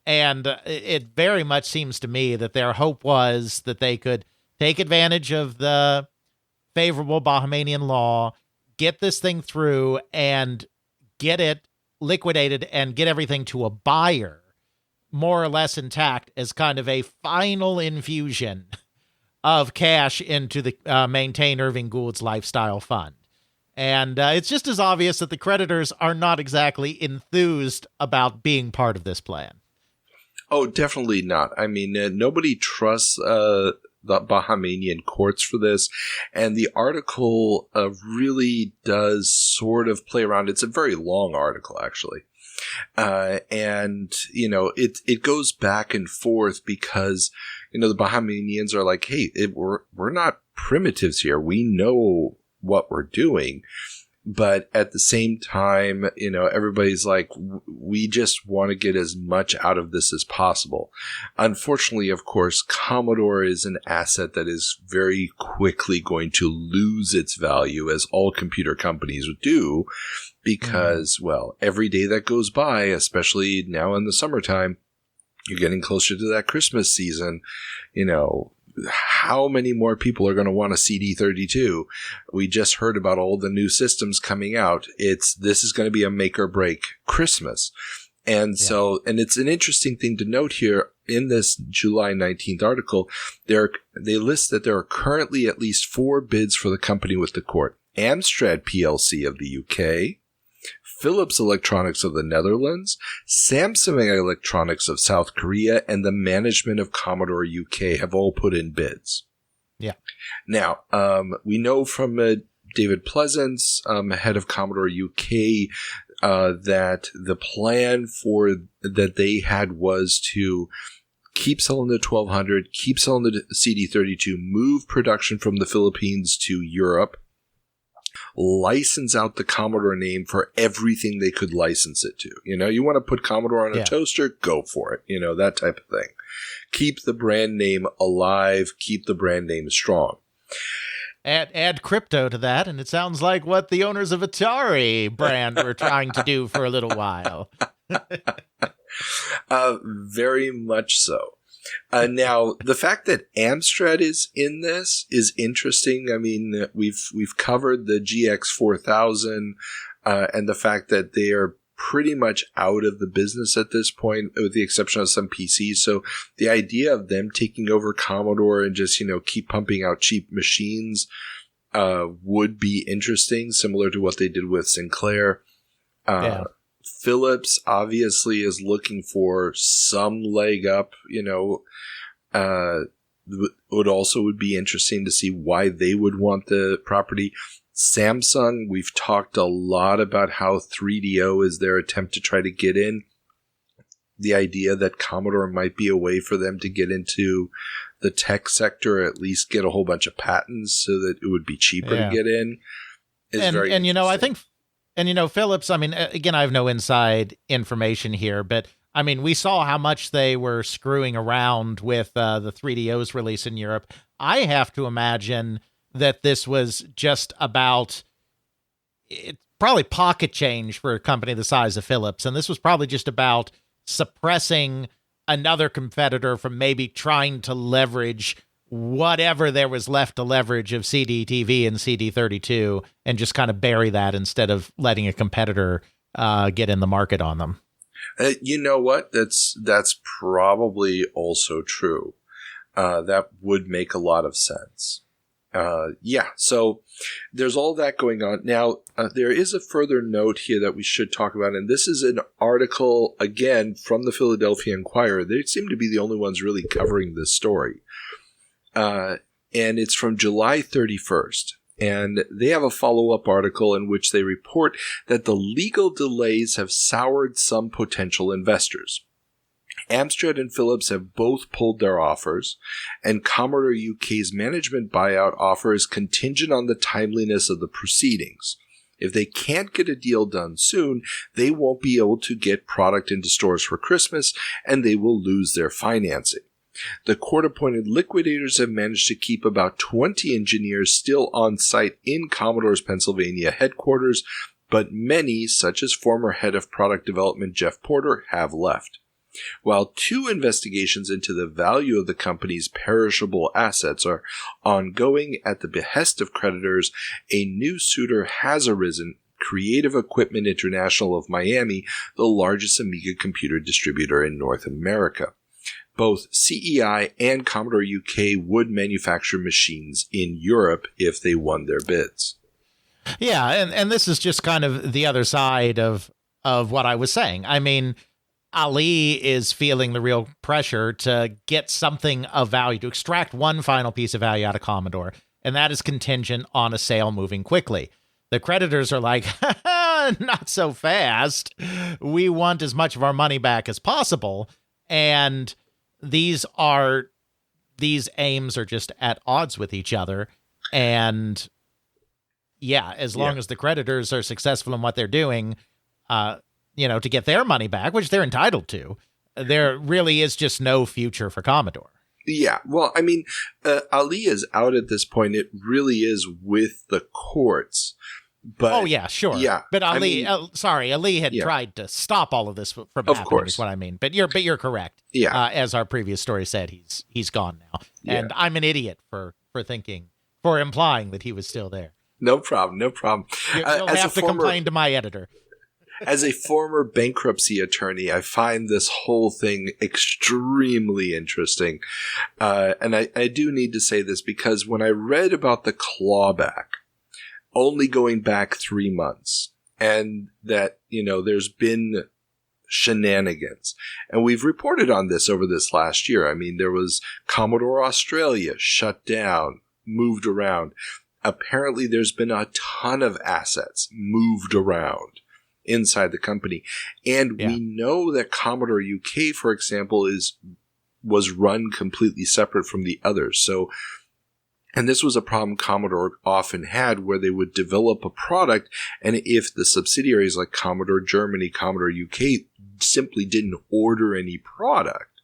And it very much seems to me that their hope was that they could take advantage of the favorable Bahamanian law, get this thing through, and get it liquidated and get everything to a buyer more or less intact as kind of a final infusion of cash into the Maintain Irving Gould's Lifestyle Fund. And it's just as obvious that the creditors are not exactly enthused about being part of this plan. Oh, definitely not. I mean, nobody trusts the Bahamian courts for this. And the article really does sort of play around. It's a very long article, actually. And, it goes back and forth because, the Bahamians are like, hey, we're not primitives here. We know what we're doing. But at the same time, everybody's like, we just want to get as much out of this as possible. Unfortunately, of course, Commodore is an asset that is very quickly going to lose its value, as all computer companies do, because, well, every day that goes by, especially now in the summertime, you're getting closer to that Christmas season, how many more people are going to want a CD32? We just heard about all the new systems coming out. This is going to be a make or break Christmas. And so, and it's an interesting thing to note here in this July 19th article, they list that there are currently at least 4 bids for the company with the court. Amstrad PLC of the UK, Philips Electronics of the Netherlands, Samsung Electronics of South Korea, and the management of Commodore UK have all put in bids. Yeah. Now, we know from David Pleasance, head of Commodore UK, that the plan that they had was to keep selling the 1200, keep selling the CD32, move production from the Philippines to Europe, license out the Commodore name for everything they could license it to. You want to put Commodore on a toaster, go for it. That type of thing. Keep the brand name alive, keep the brand name strong. Add crypto to that, and it sounds like what the owners of Atari brand were trying to do for a little while. Very much so. Now, the fact that Amstrad is in this is interesting. I mean, we've covered the GX4000 and the fact that they are pretty much out of the business at this point, with the exception of some PCs. So the idea of them taking over Commodore and just, keep pumping out cheap machines would be interesting, similar to what they did with Sinclair. Philips obviously is looking for some leg up, would be interesting to see why they would want the property. Samsung, we've talked a lot about how 3DO is their attempt to try to get in. The idea that Commodore might be a way for them to get into the tech sector, or at least get a whole bunch of patents so that it would be cheaper to get in. I think, Philips, I mean, again, I have no inside information here, but I mean, we saw how much they were screwing around with the 3DO's release in Europe. I have to imagine that this was just about probably pocket change for a company the size of Philips. And this was probably just about suppressing another competitor from maybe trying to leverage whatever there was left to leverage of CDTV and CD32 and just kind of bury that instead of letting a competitor get in the market on them. You know what? That's probably also true. That would make a lot of sense. So there's all that going on. Now, there is a further note here that we should talk about, and this is an article, again, from the Philadelphia Inquirer. They seem to be the only ones really covering this story. And it's from July 31st. And they have a follow-up article in which they report that the legal delays have soured some potential investors. Amstrad and Philips have both pulled their offers, and Commodore UK's management buyout offer is contingent on the timeliness of the proceedings. If they can't get a deal done soon, they won't be able to get product into stores for Christmas, and they will lose their financing. The court-appointed liquidators have managed to keep about 20 engineers still on site in Commodore's Pennsylvania headquarters, but many, such as former head of product development Jeff Porter, have left. While 2 investigations into the value of the company's perishable assets are ongoing at the behest of creditors, a new suitor has arisen, Creative Equipment International of Miami, the largest Amiga computer distributor in North America. Both CEI and Commodore UK would manufacture machines in Europe if they won their bids. Yeah, and this is just kind of the other side of what I was saying. I mean, Ali is feeling the real pressure to get something of value, to extract one final piece of value out of Commodore, and that is contingent on a sale moving quickly. The creditors are like, not so fast. We want as much of our money back as possible, and these aims are just at odds with each other, and as long as the creditors are successful in what they're doing, to get their money back, which they're entitled to, there really is just no future for Commodore. Yeah, well, I mean, Ali is out at this point. It really is with the courts. But, oh, yeah, sure. Yeah, but Ali, Ali had tried to stop all of this from happening, course. Is what I mean. But you're correct. Yeah. As our previous story said, he's gone now. Yeah. And I'm an idiot for implying that he was still there. No problem. You'll have to complain to my editor. As a former bankruptcy attorney, I find this whole thing extremely interesting. And I do need to say this because when I read about the clawback, only going back 3 months, and that, there's been shenanigans. And we've reported on this over this last year. I mean, there was Commodore Australia shut down, moved around. Apparently, there's been a ton of assets moved around inside the company. And we know that Commodore UK, for example, was run completely separate from the others. So, and this was a problem Commodore often had, where they would develop a product, and if the subsidiaries like Commodore Germany, Commodore UK simply didn't order any product,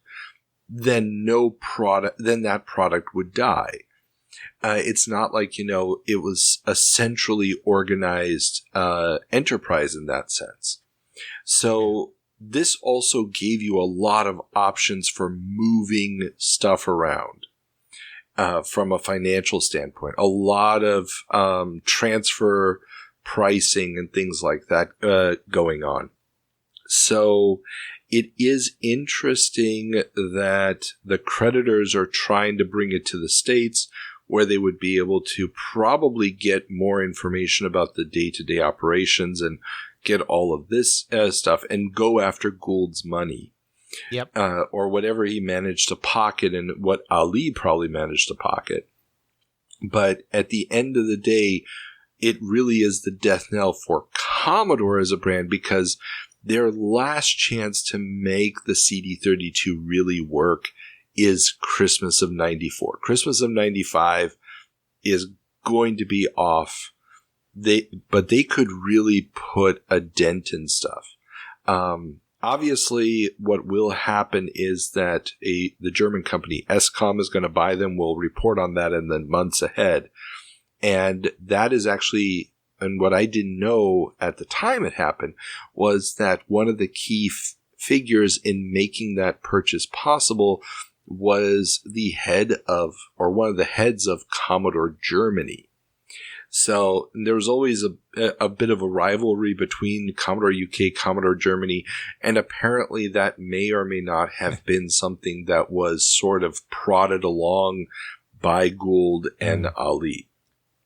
then that product would die. It's not like, it was a centrally organized enterprise in that sense. So this also gave you a lot of options for moving stuff around from a financial standpoint. A lot of transfer pricing and things like that going on. So it is interesting that the creditors are trying to bring it to the States, where they would be able to probably get more information about the day-to-day operations and get all of this stuff and go after Gould's money. Yep. Or whatever he managed to pocket and what Ali probably managed to pocket. But at the end of the day, it really is the death knell for Commodore as a brand, because their last chance to make the CD32 really work is Christmas of 94. Christmas of 95 is going to be off. But they could really put a dent in stuff. Obviously, what will happen is that the German company SCOM is going to buy them. We'll report on that in the months ahead. And that is actually, and what I didn't know at the time it happened, was that one of the key figures in making that purchase possible was the head of, or one of the heads of Commodore Germany. So there was always a bit of a rivalry between Commodore UK, Commodore Germany, and apparently that may or may not have been something that was sort of prodded along by Gould and Ali.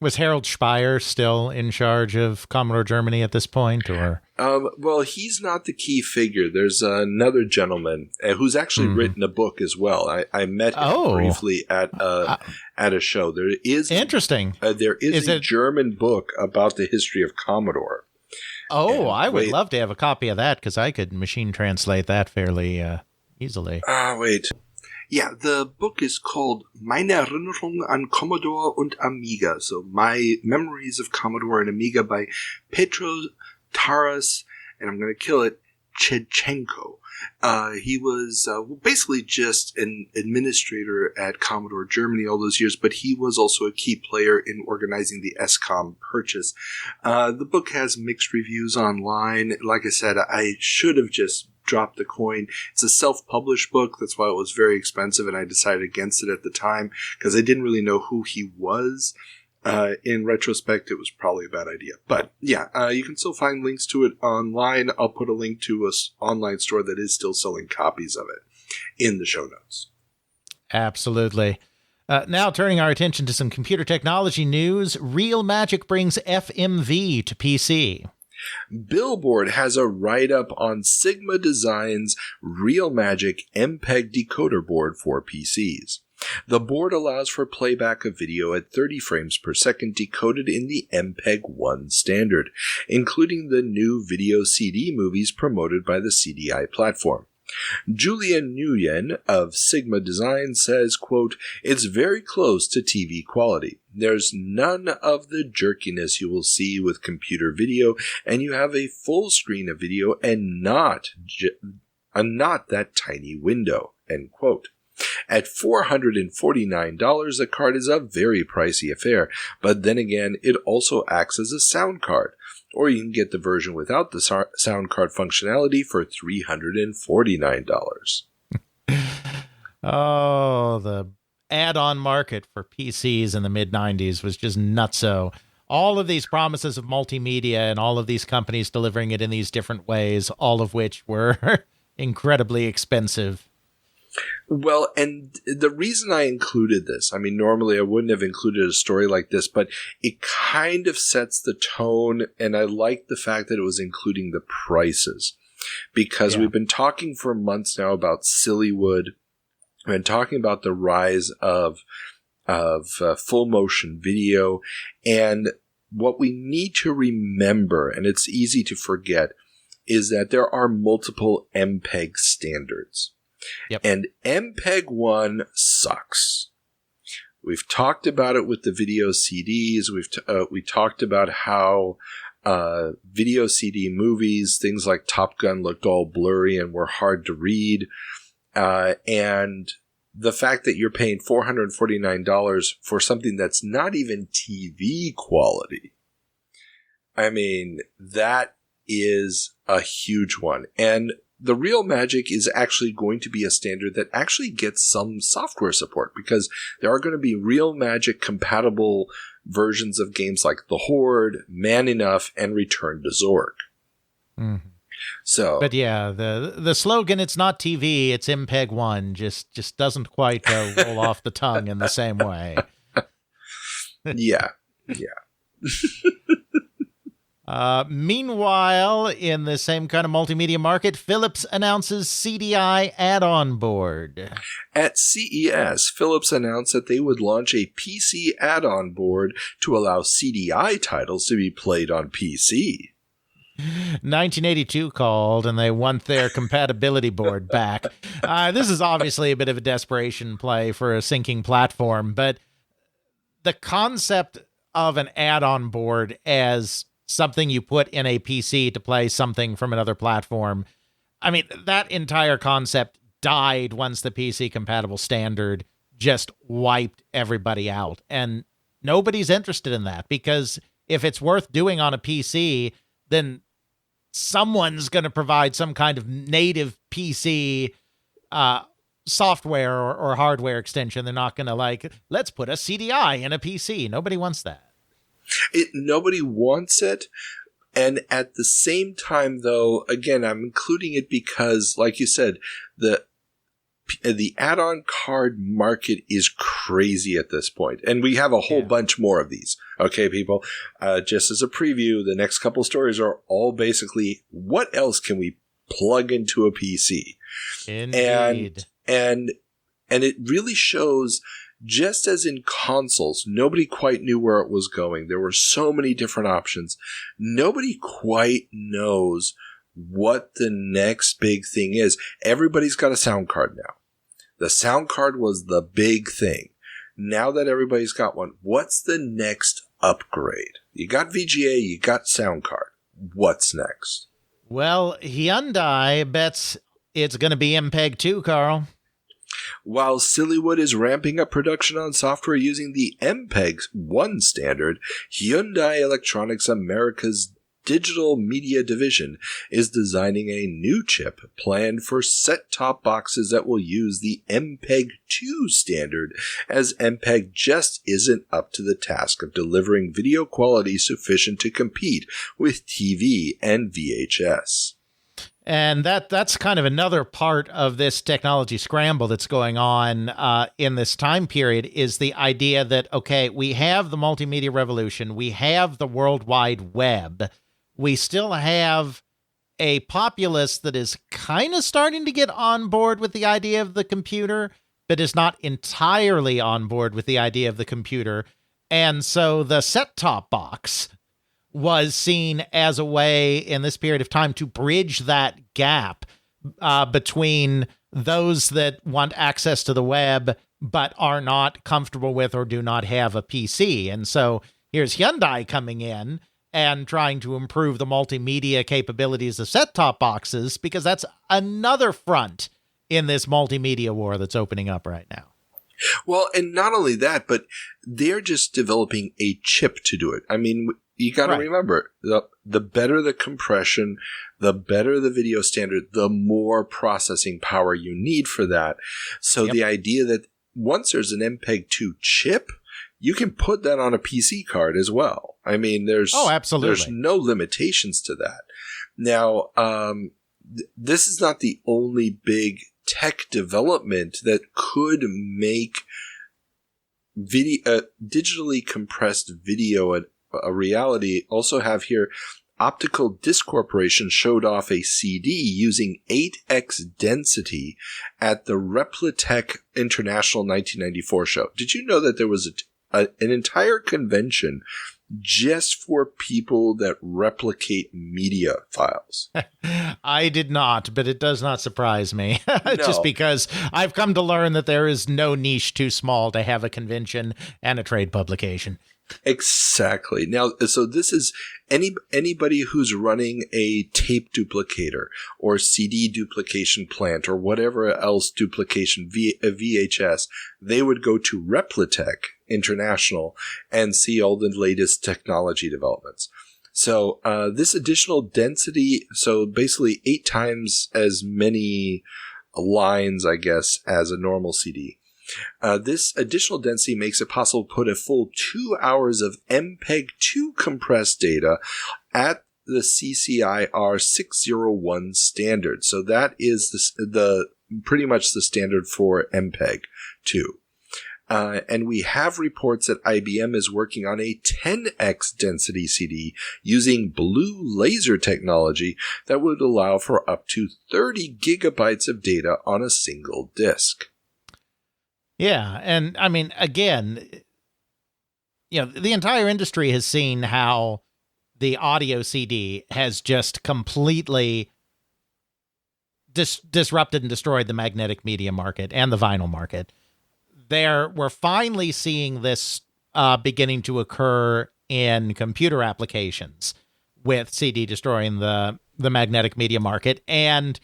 Was Harold Speyer still in charge of Commodore Germany at this point, or? Well, he's not the key figure. There's another gentleman who's actually written a book as well. I met him briefly at a show. There is interesting. There is a German book about the history of Commodore. Oh, I would love to have a copy of that, because I could machine translate that fairly easily. Wait. Yeah, the book is called Meine Erinnerung an Commodore und Amiga. So, My Memories of Commodore and Amiga by Petro Taras, and I'm going to kill it, Chedchenko. He was basically just an administrator at Commodore Germany all those years, but he was also a key player in organizing the SCOM purchase. The book has mixed reviews online. Like I said, I should have just dropped the coin. It's a self-published book. That's why it was very expensive, and I decided against it at the time because I didn't really know who he was. In retrospect, it was probably a bad idea. But yeah, you can still find links to it online. I'll put a link to an online store that is still selling copies of it in the show notes. Absolutely. Now turning our attention to some computer technology news, Real Magic brings FMV to PC. Billboard has a write-up on Sigma Design's Real Magic MPEG decoder board for PCs. The board allows for playback of video at 30 frames per second decoded in the MPEG-1 standard, including the new video CD movies promoted by the CDI platform. Julian Nguyen of Sigma Design says, quote, "It's very close to TV quality. There's none of the jerkiness you will see with computer video, and you have a full screen of video and not that tiny window," end quote. At $449, the card is a very pricey affair, but then again, it also acts as a sound card. Or you can get the version without the sound card functionality for $349. Oh, the add-on market for PCs in the mid-90s was just nutso. All of these promises of multimedia and all of these companies delivering it in these different ways, all of which were incredibly expensive. Well, and the reason I included this, I mean, normally I wouldn't have included a story like this, but it kind of sets the tone, and I like the fact that it was including the prices. Because we've been talking for months now about Sillywood, we've been talking about the rise of full motion video, and what we need to remember, and it's easy to forget, is that there are multiple MPEG standards. Yep. And MPEG-1 sucks. We've talked about it with the video CDs. We talked about how video CD movies, things like Top Gun, looked all blurry and were hard to read. And the fact that you're paying $449 for something that's not even TV quality, I mean, that is a huge one. And the Real Magic is actually going to be a standard that actually gets some software support, because there are going to be Real Magic compatible versions of games like The Horde, Man Enough, and Return to Zork. Mm-hmm. So, but yeah, the slogan, "It's not TV, it's MPEG-1," just doesn't quite roll off the tongue in the same way. yeah. Meanwhile, in the same kind of multimedia market, Philips announces CDI add-on board. At CES, Philips announced that they would launch a PC add-on board to allow CDI titles to be played on PC. 1982 called, and they want their compatibility board back. This is obviously a bit of a desperation play for a sinking platform, but the concept of an add-on board as something you put in a PC to play something from another platform, I mean, that entire concept died once the PC compatible standard just wiped everybody out. And nobody's interested in that, because if it's worth doing on a PC, then someone's going to provide some kind of native PC software or hardware extension. They're not going to let's put a CDI in a PC. Nobody wants that. Nobody wants it. And at the same time, though, again, I'm including it because, like you said, the add-on card market is crazy at this point. And we have a whole bunch more of these. Okay, people? Just as a preview, the next couple stories are all basically, what else can we plug into a PC? Indeed. And it really shows, just as in consoles, nobody quite knew where it was going. There were so many different options. Nobody quite knows what the next big thing is. Everybody's got a sound card now. The sound card was the big thing. Now that everybody's got one, what's the next upgrade? You got VGA, you got sound card. What's next? Well, Hyundai bets it's going to be MPEG-2, Carl. While Sillywood is ramping up production on software using the MPEG-1 standard, Hyundai Electronics America's digital media division is designing a new chip planned for set-top boxes that will use the MPEG-2 standard, as MPEG just isn't up to the task of delivering video quality sufficient to compete with TV and VHS. And that's kind of another part of this technology scramble that's going on in this time period, is the idea that, okay, we have the multimedia revolution, we have the World Wide Web, we still have a populace that is kind of starting to get on board with the idea of the computer, but is not entirely on board with the idea of the computer. And so the set-top box was seen as a way in this period of time to bridge that gap between those that want access to the web but are not comfortable with or do not have a PC. And so here's Hyundai coming in and trying to improve the multimedia capabilities of set-top boxes, because that's another front in this multimedia war that's opening up right now. Well, and not only that, but they're just developing a chip to do it. I mean, you got to remember, the better the compression, the better the video standard, the more processing power you need for that. So the idea that once there's an MPEG-2 chip, you can put that on a PC card as well. I mean, there's no limitations to that. Now, this is not the only big tech development that could make video, digitally compressed video a reality. Also have here, Optical Disc Corporation showed off a CD using 8x density at the Replitech International 1994 show. Did you know that there was an entire convention just for people that replicate media files? I did not, but it does not surprise me. No. Just because I've come to learn that there is no niche too small to have a convention and a trade publication. Exactly. Now, so this is anybody who's running a tape duplicator or CD duplication plant or whatever else duplication, VHS, they would go to Replitech International and see all the latest technology developments. So this additional density, so basically 8 times as many lines, I guess, as a normal CD. This additional density makes it possible to put a full 2 hours of MPEG-2 compressed data at the CCIR 601 standard. So that is the pretty much the standard for MPEG-2. And we have reports that IBM is working on a 10x density CD using blue laser technology that would allow for up to 30 gigabytes of data on a single disk. Yeah, and I mean, again, the entire industry has seen how the audio CD has just completely disrupted and destroyed the magnetic media market and the vinyl market. We're finally seeing this beginning to occur in computer applications with CD destroying the magnetic media market, and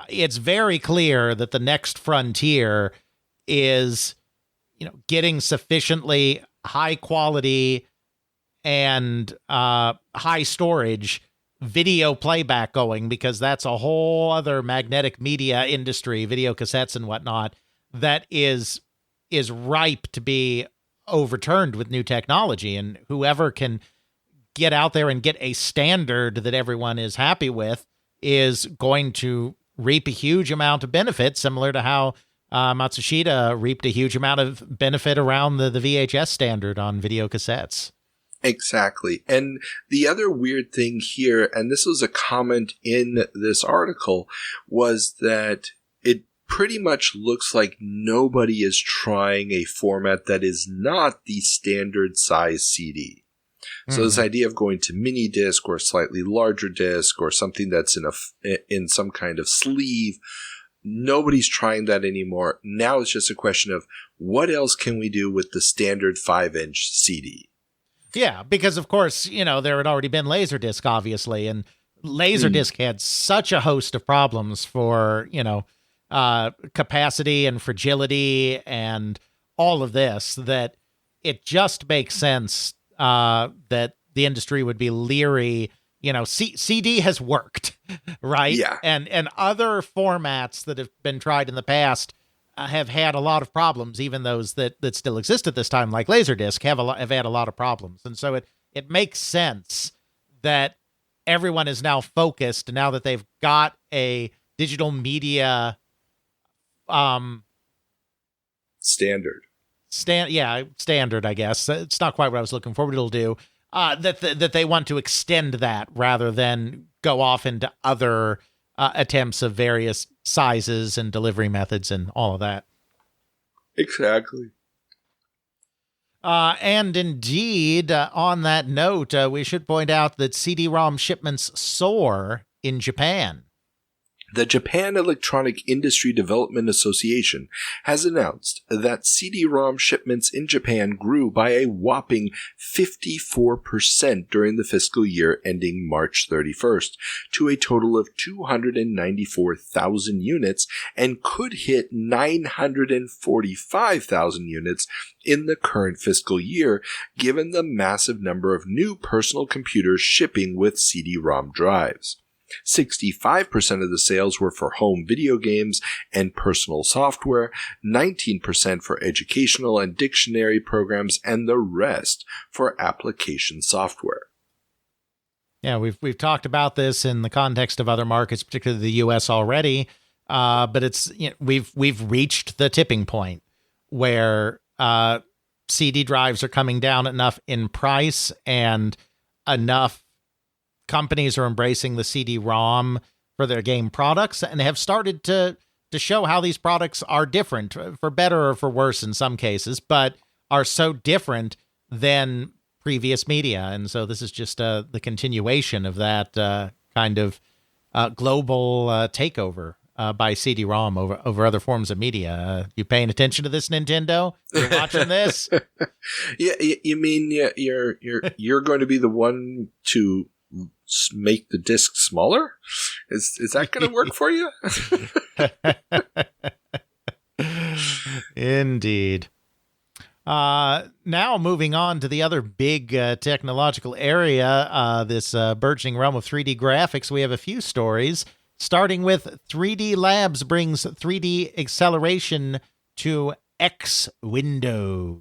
it's very clear that the next frontier is, getting sufficiently high quality and high storage video playback going, because that's a whole other magnetic media industry, video cassettes and whatnot, that is ripe to be overturned with new technology. And whoever can get out there and get a standard that everyone is happy with is going to reap a huge amount of benefit, similar to how Matsushita reaped a huge amount of benefit around the VHS standard on video cassettes. Exactly. And the other weird thing here, and this was a comment in this article, was that it pretty much looks like nobody is trying a format that is not the standard size CD. So this idea of going to mini disc or slightly larger disc or something that's in some kind of sleeve, nobody's trying that anymore. Now it's just a question of what else can we do with the standard 5-inch CD? Yeah, because of course, there had already been Laserdisc, obviously, and Laserdisc had such a host of problems for, capacity and fragility and all of this, that it just makes sense that the industry would be leery. CD has worked, right? Yeah. And other formats that have been tried in the past have had a lot of problems, even those that still exist at this time, like Laserdisc, have had a lot of problems. And so it makes sense that everyone is now focused, now that they've got a digital media standard, I guess. It's not quite what I was looking for, but it'll do. that they want to extend that rather than go off into other attempts of various sizes and delivery methods and all of that. Exactly. And indeed, on that note, we should point out that CD-ROM shipments soar in Japan. The Japan Electronic Industry Development Association has announced that CD-ROM shipments in Japan grew by a whopping 54% during the fiscal year ending March 31st, to a total of 294,000 units, and could hit 945,000 units in the current fiscal year, given the massive number of new personal computers shipping with CD-ROM drives. 65% of the sales were for home video games and personal software, 19% for educational and dictionary programs, and the rest for application software. Yeah, we've talked about this in the context of other markets, particularly the U.S. already, but it's we've reached the tipping point where CD drives are coming down enough in price and enough companies are embracing the CD-ROM for their game products and have started to show how these products are different, for better or for worse in some cases, but are so different than previous media. And so this is just the continuation of that kind of global takeover by CD-ROM over other forms of media. You paying attention to this, Nintendo? You're watching this? Yeah, you mean you're going to be the one to make the disc smaller? Is that going to work for you? Indeed. Now moving on to the other big technological area, this burgeoning realm of 3D graphics, we have a few stories, starting with 3D Labs brings 3D acceleration to X Windows.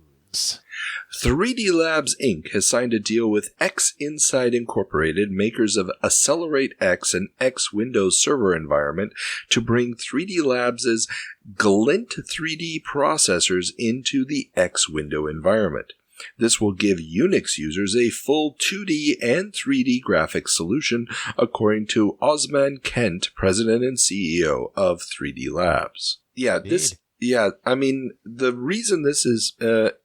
3D Labs Inc. has signed a deal with X Inside Incorporated, makers of Accelerate X and X Windows Server Environment, to bring 3D Labs' Glint 3D processors into the X Window environment. This will give Unix users a full 2D and 3D graphics solution, according to Osman Kent, president and CEO of 3D Labs. Yeah, I mean, the reason this is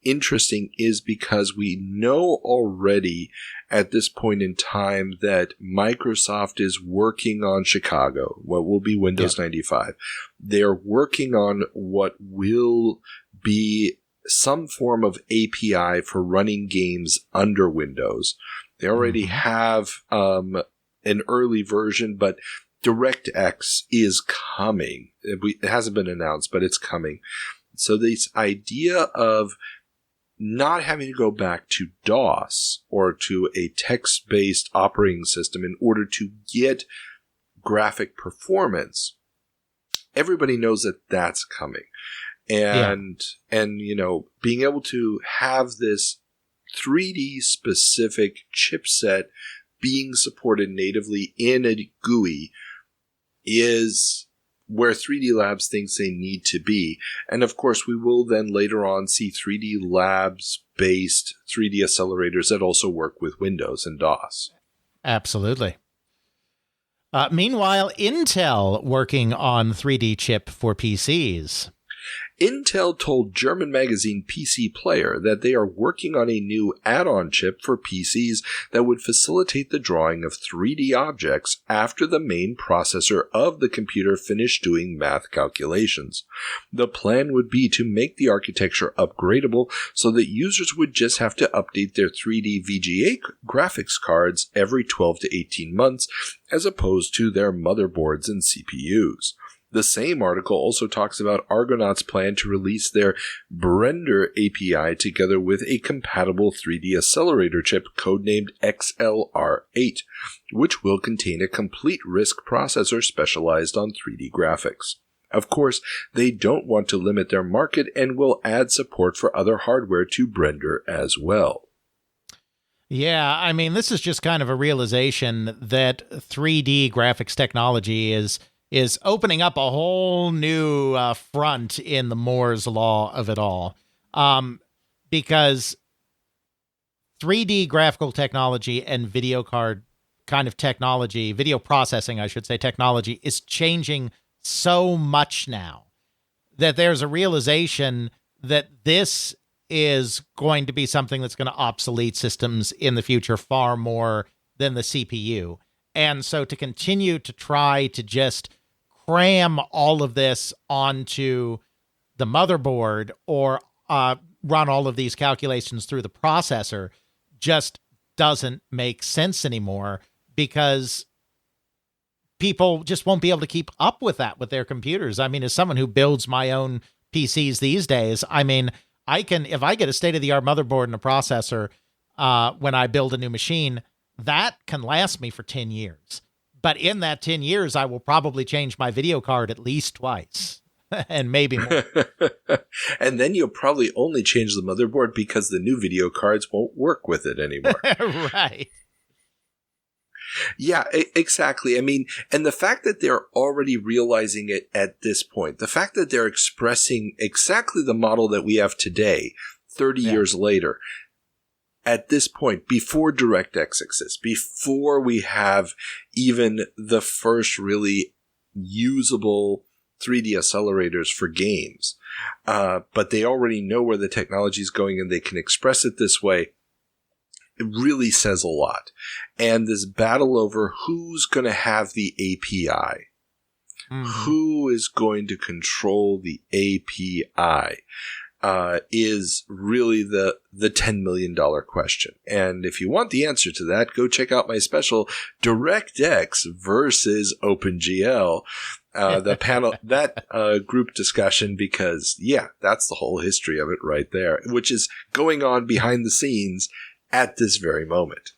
interesting is because we know already at this point in time that Microsoft is working on Chicago, what will be Windows 95. They're working on what will be some form of API for running games under Windows. They already have an early version, but DirectX is coming. It hasn't been announced, but it's coming. So this idea of not having to go back to DOS or to a text-based operating system in order to get graphic performance, everybody knows that that's coming. And being able to have this 3D specific chipset being supported natively in a GUI is where 3D Labs thinks they need to be. And of course, we will then later on see 3D Labs-based 3D accelerators that also work with Windows and DOS. Absolutely. Meanwhile, Intel working on 3D chip for PCs. Intel told German magazine PC Player that they are working on a new add-on chip for PCs that would facilitate the drawing of 3D objects after the main processor of the computer finished doing math calculations. The plan would be to make the architecture upgradable so that users would just have to update their 3D VGA graphics cards every 12 to 18 months, as opposed to their motherboards and CPUs. The same article also talks about Argonaut's plan to release their Blender API together with a compatible 3D accelerator chip codenamed XLR8, which will contain a complete RISC processor specialized on 3D graphics. Of course, they don't want to limit their market and will add support for other hardware to Blender as well. Yeah, I mean, this is just kind of a realization that 3D graphics technology is opening up a whole new front in the Moore's law of it all. Because 3D graphical technology and video card kind of technology, video processing, I should say, technology is changing so much now that there's a realization that this is going to be something that's going to obsolete systems in the future far more than the CPU. And so to continue to try to just cram all of this onto the motherboard or run all of these calculations through the processor just doesn't make sense anymore, because people just won't be able to keep up with that with their computers. I mean, as someone who builds my own PCs these days, I mean, if I get a state-of-the-art motherboard and a processor when I build a new machine, that can last me for 10 years. But in that 10 years, I will probably change my video card at least twice and maybe more. And then you'll probably only change the motherboard because the new video cards won't work with it anymore. Right. Yeah, exactly. I mean, and the fact that they're already realizing it at this point, the fact that they're expressing exactly the model that we have today, 30 years later, at this point, before DirectX exists, before we have even the first really usable 3D accelerators for games, but they already know where the technology is going and they can express it this way. It really says a lot. And this battle over who's going to have the API, who is going to control the API, is really the $10 million question. And if you want the answer to that, go check out my special DirectX versus OpenGL, the panel, that group discussion, because, that's the whole history of it right there, which is going on behind the scenes at this very moment.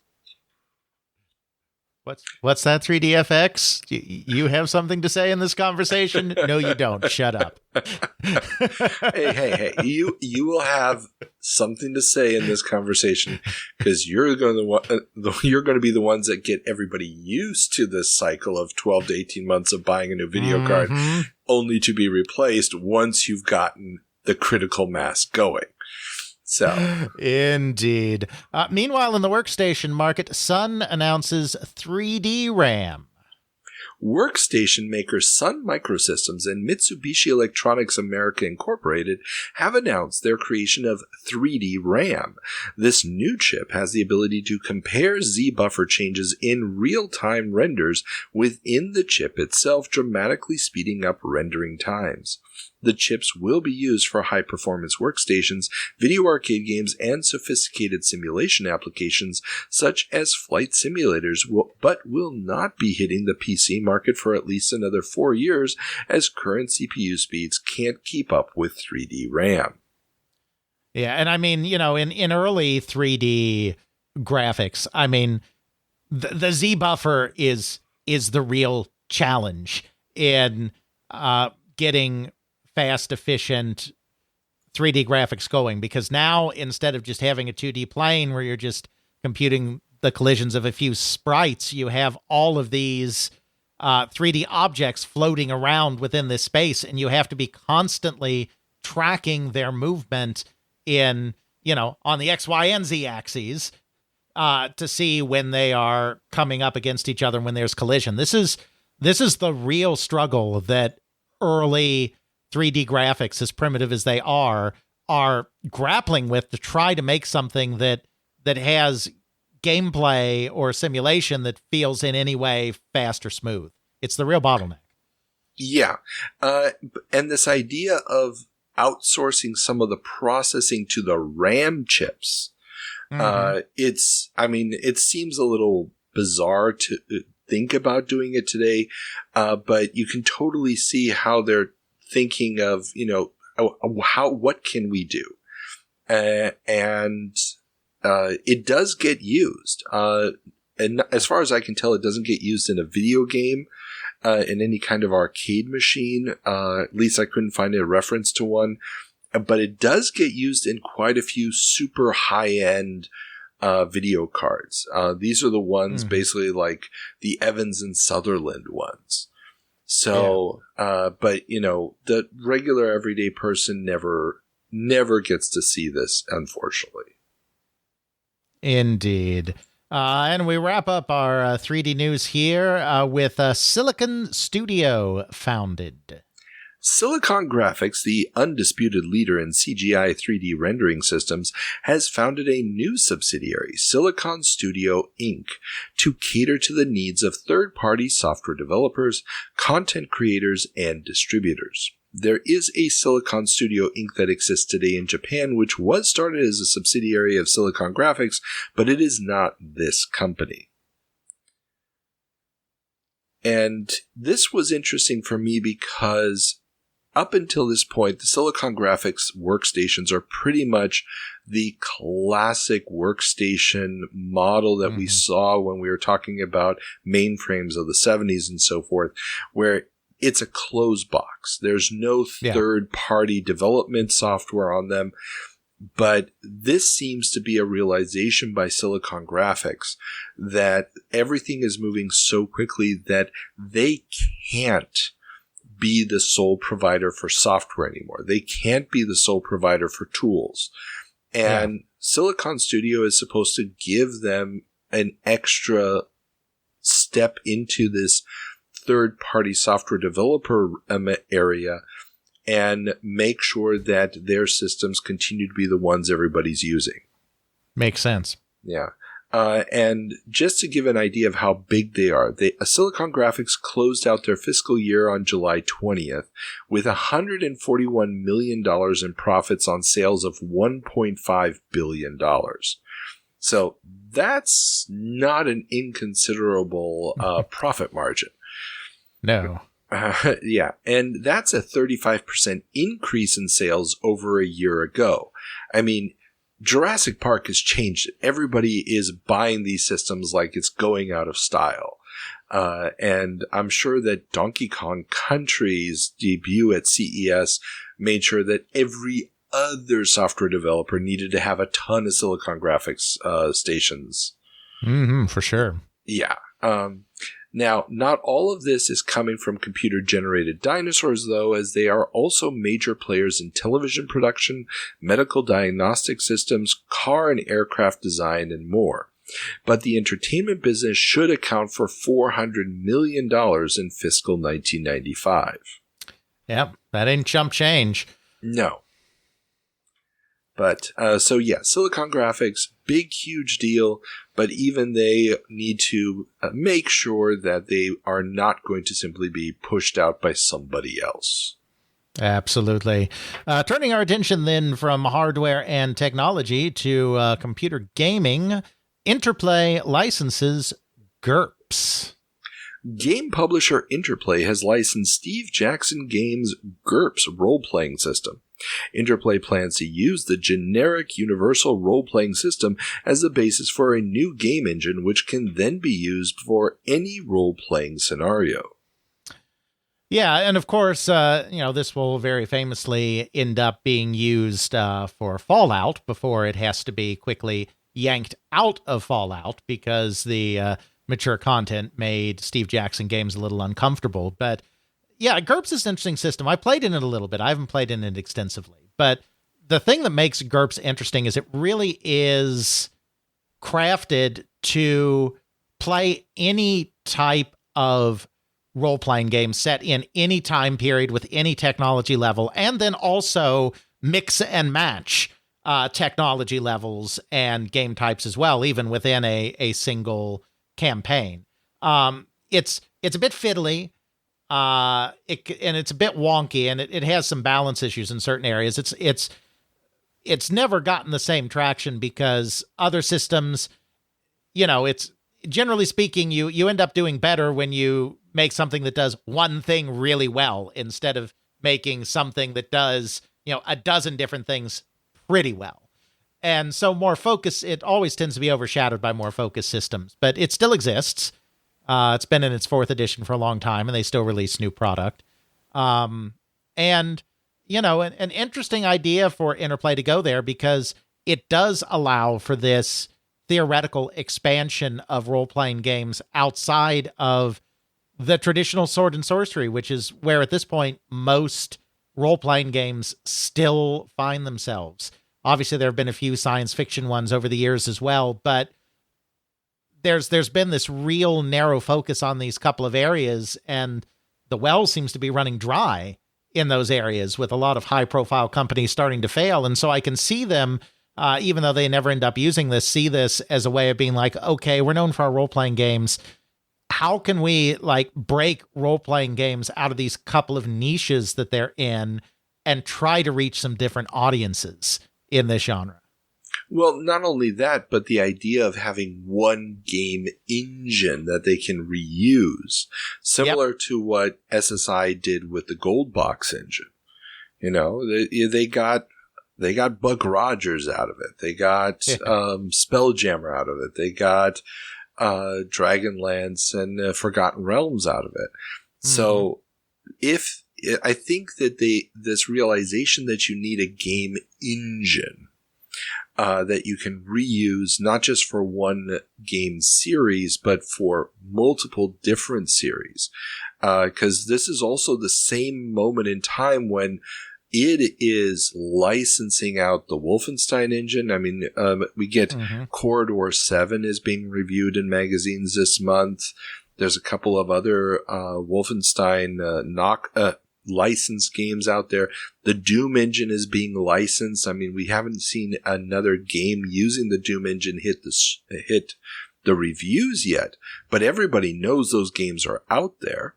What's that, 3DFX? You have something to say in this conversation? No, you don't. Shut up. Hey! You will have something to say in this conversation because you're going to be the ones that get everybody used to this cycle of 12 to 18 months of buying a new video card, only to be replaced once you've gotten the critical mass going. So, indeed. Meanwhile, in the workstation market, Sun announces 3D RAM. Workstation makers Sun Microsystems and Mitsubishi Electronics America Incorporated have announced their creation of 3D RAM. This new chip has the ability to compare Z-buffer changes in real-time renders within the chip itself, dramatically speeding up rendering times. The chips will be used for high-performance workstations, video arcade games, and sophisticated simulation applications such as flight simulators, but will not be hitting the PC market for at least another 4 years, as current CPU speeds can't keep up with 3D RAM. Yeah, and I mean, in early 3D graphics, I mean, the Z-buffer is the real challenge in getting fast, efficient 3D graphics going, because now instead of just having a 2D plane where you're just computing the collisions of a few sprites, you have all of these 3D objects floating around within this space, and you have to be constantly tracking their movement in, on the X, Y, and Z axes to see when they are coming up against each other and when there's collision. This is the real struggle that early 3D graphics, as primitive as they are grappling with to try to make something that has gameplay or simulation that feels in any way fast or smooth. It's the real bottleneck. Yeah. And this idea of outsourcing some of the processing to the RAM chips, it seems a little bizarre to think about doing it today, but you can totally see how they're thinking of, what can we do? And it does get used. And as far as I can tell, it doesn't get used in a video game, in any kind of arcade machine. At least I couldn't find a reference to one. But it does get used in quite a few super high-end video cards. These are the ones basically like the Evans and Sutherland ones. So, but the regular everyday person never gets to see this, unfortunately. Indeed. And we wrap up our 3D news here with Silicon Studio founded. Silicon Graphics, the undisputed leader in CGI 3D rendering systems, has founded a new subsidiary, Silicon Studio Inc., to cater to the needs of third-party software developers, content creators, and distributors. There is a Silicon Studio Inc. that exists today in Japan, which was started as a subsidiary of Silicon Graphics, but it is not this company. And this was interesting for me because up until this point, the Silicon Graphics workstations are pretty much the classic workstation model that we saw when we were talking about mainframes of the 70s and so forth, where it's a closed box. There's no third-party development software on them. But this seems to be a realization by Silicon Graphics that everything is moving so quickly that they can't be the sole provider for software anymore. They can't be the sole provider for tools. And Silicon Studio is supposed to give them an extra step into this third-party software developer area and make sure that their systems continue to be the ones everybody's using. Makes sense. Yeah. And just to give an idea of how big they are, Silicon Graphics closed out their fiscal year on July 20th with $141 million in profits on sales of $1.5 billion. So that's not an inconsiderable profit margin. No. Yeah, and that's a 35% increase in sales over a year ago. I mean, Jurassic Park has changed it. Everybody is buying these systems like it's going out of style. And I'm sure that Donkey Kong Country's debut at CES made sure that every other software developer needed to have a ton of Silicon Graphics stations. For sure. Yeah. Now, not all of this is coming from computer-generated dinosaurs, though, as they are also major players in television production, medical diagnostic systems, car and aircraft design, and more. But the entertainment business should account for $400 million in fiscal 1995. Yep, that ain't chump change. No. But, Silicon Graphics, big, huge deal, but even they need to make sure that they are not going to simply be pushed out by somebody else. Absolutely. Turning our attention then from hardware and technology to computer gaming, Interplay licenses GURPS. Game publisher Interplay has licensed Steve Jackson Games' GURPS role-playing system. Interplay plans to use the generic universal role-playing system as the basis for a new game engine, which can then be used for any role-playing scenario. Yeah, and of course, this will very famously end up being used for Fallout before it has to be quickly yanked out of Fallout because the mature content made Steve Jackson Games a little uncomfortable. But yeah, GURPS is an interesting system. I played in it a little bit. I haven't played in it extensively. But the thing that makes GURPS interesting is it really is crafted to play any type of role-playing game set in any time period with any technology level, and then also mix and match technology levels and game types as well, even within a single campaign. It's a bit fiddly, and it's a bit wonky, and it has some balance issues in certain areas. It's never gotten the same traction because other systems, it's generally speaking, you end up doing better when you make something that does one thing really well instead of making something that does, a dozen different things pretty well. And so more focus, it always tends to be overshadowed by more focused systems, but it still exists. It's been in its 4th edition for a long time, and they still release new product. And, an interesting idea for Interplay to go there because it does allow for this theoretical expansion of role-playing games outside of the traditional sword and sorcery, which is where at this point most role-playing games still find themselves. Obviously, there have been a few science fiction ones over the years as well, but there's been this real narrow focus on these couple of areas, and the well seems to be running dry in those areas with a lot of high-profile companies starting to fail. And so I can see them, even though they never end up using this, see this as a way of being like, okay, we're known for our role-playing games. How can we like break role-playing games out of these couple of niches that they're in and try to reach some different audiences in this genre? Well, not only that, but the idea of having one game engine that they can reuse, similar to what SSI did with the Gold Box engine. You know, they got Buck Rogers out of it. They got Spelljammer out of it. They got Dragonlance and Forgotten Realms out of it. Mm-hmm. So I think that this realization that you need a game engine that you can reuse not just for one game series, but for multiple different series. Because this is also the same moment in time when it is licensing out the Wolfenstein engine. I mean, we get Corridor 7 is being reviewed in magazines this month. There's a couple of other Wolfenstein licensed games out there. The Doom engine is being licensed. I mean, we haven't seen another game using the Doom engine hit the reviews yet, but everybody knows those games are out there.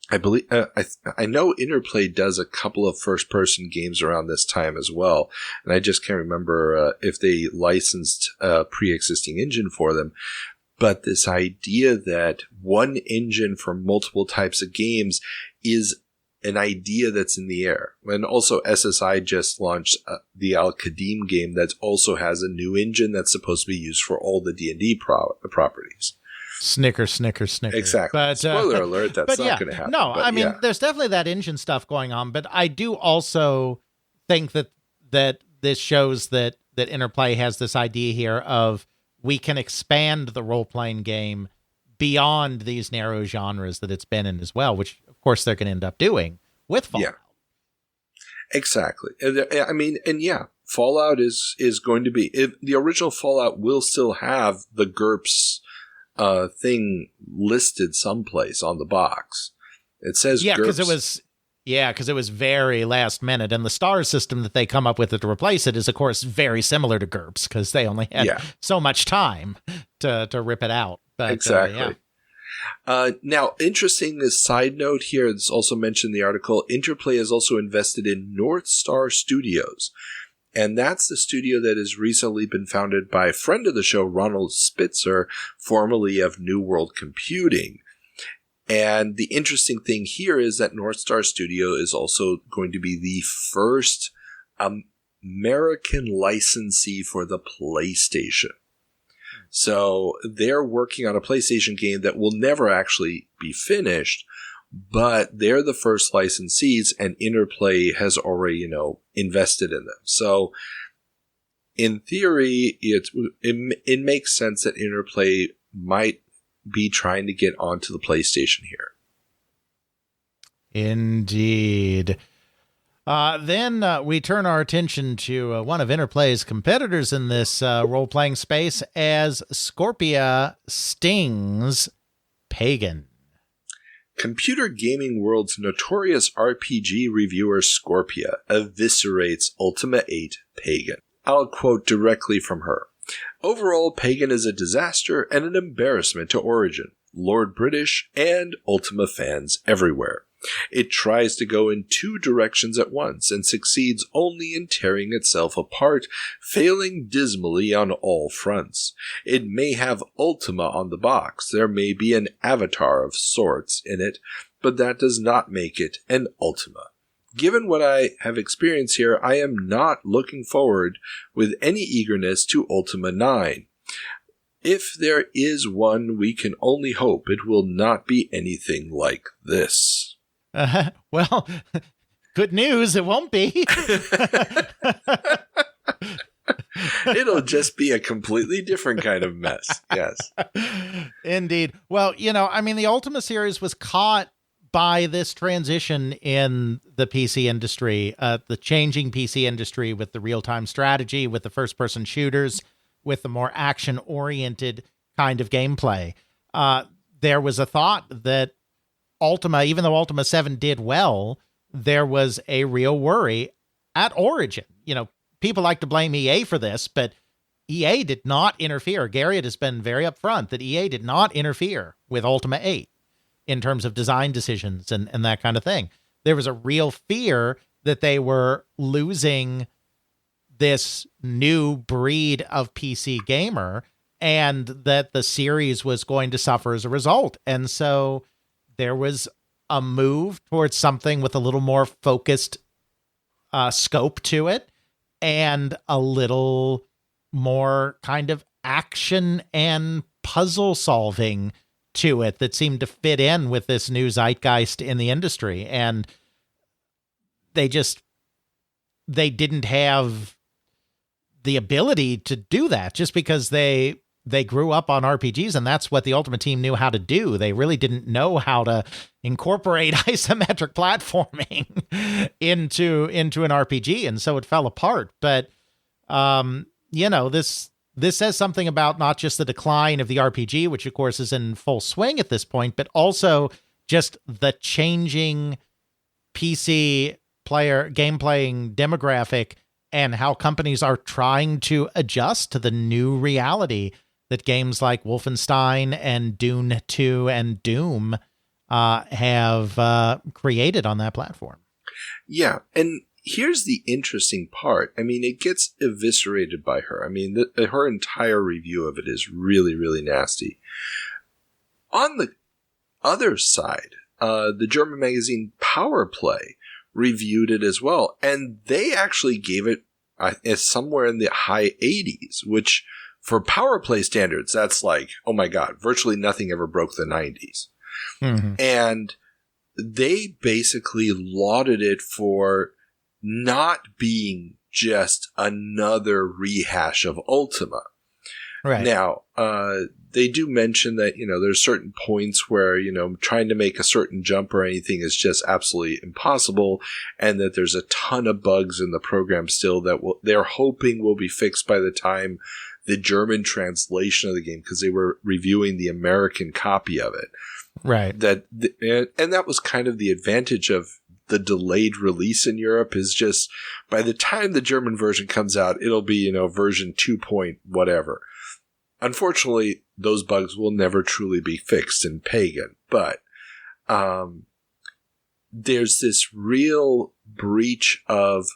I believe I know Interplay does a couple of first-person games around this time as well, and I just can't remember if they licensed a pre-existing engine for them. But this idea that one engine for multiple types of games is an idea that's in the air. And also SSI just launched the Al-Qadim game that also has a new engine that's supposed to be used for all the D&D properties. Snicker, snicker, snicker. Exactly. But, spoiler alert, that's not going to happen. No, I mean, there's definitely that engine stuff going on, but I do also think that this shows that Interplay has this idea here of we can expand the role-playing game beyond these narrow genres that it's been in as well, which of course they're going to end up doing with Fallout. Yeah, exactly. I mean, and yeah, Fallout is going to be the original Fallout will still have the GURPS thing listed someplace on the box. It says GURPS. Because it was very last minute, and the star system that they come up with to replace it is, of course, very similar to GURPS because they only had so much time to rip it out. But, exactly. Now, interesting side note here, it's also mentioned in the article, Interplay has also invested in North Star Studios. And that's the studio that has recently been founded by a friend of the show, Ronald Spitzer, formerly of New World Computing. And the interesting thing here is that North Star Studio is also going to be the first American licensee for the PlayStation. So they're working on a PlayStation game that will never actually be finished, but they're the first licensees, and Interplay has already, invested in them. So in theory, it makes sense that Interplay might be trying to get onto the PlayStation here. Indeed. Then we turn our attention to one of Interplay's competitors in this role-playing space as Scorpia stings Pagan. Computer gaming world's notorious RPG reviewer Scorpia eviscerates Ultima 8 Pagan. I'll quote directly from her. Overall, Pagan is a disaster and an embarrassment to Origin, Lord British, and Ultima fans everywhere. It tries to go in two directions at once and succeeds only in tearing itself apart, failing dismally on all fronts. It may have Ultima on the box, there may be an avatar of sorts in it, but that does not make it an Ultima. Given what I have experienced here, I am not looking forward with any eagerness to Ultima 9. If there is one, we can only hope it will not be anything like this. Well, good news, it won't be. It'll just be a completely different kind of mess. Yes. Indeed. Well, the Ultima series was caught by this transition in the PC industry, the changing PC industry with the real-time strategy, with the first-person shooters, with the more action-oriented kind of gameplay. There was a thought that Ultima, even though Ultima 7 did well, there was a real worry at origin. You know, people like to blame EA for this, but EA did not interfere. Garriott has been very upfront that EA did not interfere with Ultima 8 in terms of design decisions and that kind of thing. There was a real fear that they were losing this new breed of PC gamer and that the series was going to suffer as a result. And so there was a move towards something with a little more focused scope to it and a little more kind of action and puzzle solving to it that seemed to fit in with this new zeitgeist in the industry. And they didn't have the ability to do that just because they grew up on RPGs, and that's what the Ultima team knew how to do. They really didn't know how to incorporate isometric platforming into an RPG, and so it fell apart. But this says something about not just the decline of the RPG, which of course is in full swing at this point, but also just the changing PC game playing demographic and how companies are trying to adjust to the new reality that games like Wolfenstein and Dune 2 and Doom have created on that platform. Yeah, and here's the interesting part. I mean, it gets eviscerated by her. I mean, her entire review of it is really, really nasty. On the other side, the German magazine Power Play reviewed it as well, and they actually gave it somewhere in the high 80s, which for Power Play standards, that's like, oh my God, virtually nothing ever broke the 90s. Mm-hmm. And they basically lauded it for not being just another rehash of Ultima. Right. Now, they do mention that, there's certain points where, trying to make a certain jump or anything is just absolutely impossible, and that there's a ton of bugs in the program still that they're hoping will be fixed by the time the German translation of the game, because they were reviewing the American copy of it. Right. And that was kind of the advantage of the delayed release in Europe, is just by the time the German version comes out, it'll be, version 2 point whatever. Unfortunately, those bugs will never truly be fixed in Pagan, but there's this real breach of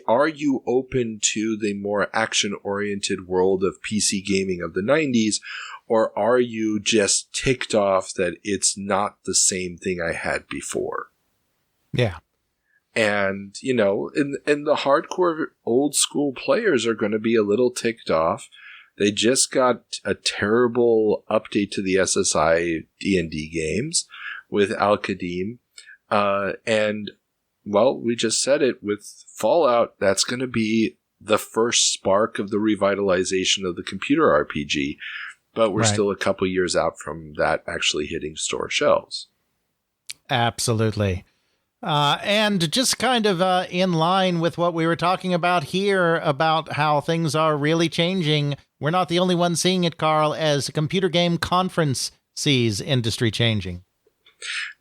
are you open to the more action-oriented world of PC gaming of the 90s, or are you just ticked off that it's not the same thing I had before? Yeah. And, and the hardcore old school players are going to be a little ticked off. They just got a terrible update to the SSI D&D games with Al-Qadim. And, well, we just said it with Fallout. That's going to be the first spark of the revitalization of the computer RPG. But we're still a couple years out from that actually hitting store shelves. Absolutely. And just kind of in line with what we were talking about here about how things are really changing, we're not the only ones seeing it, Carl, as a computer game conference sees industry changing.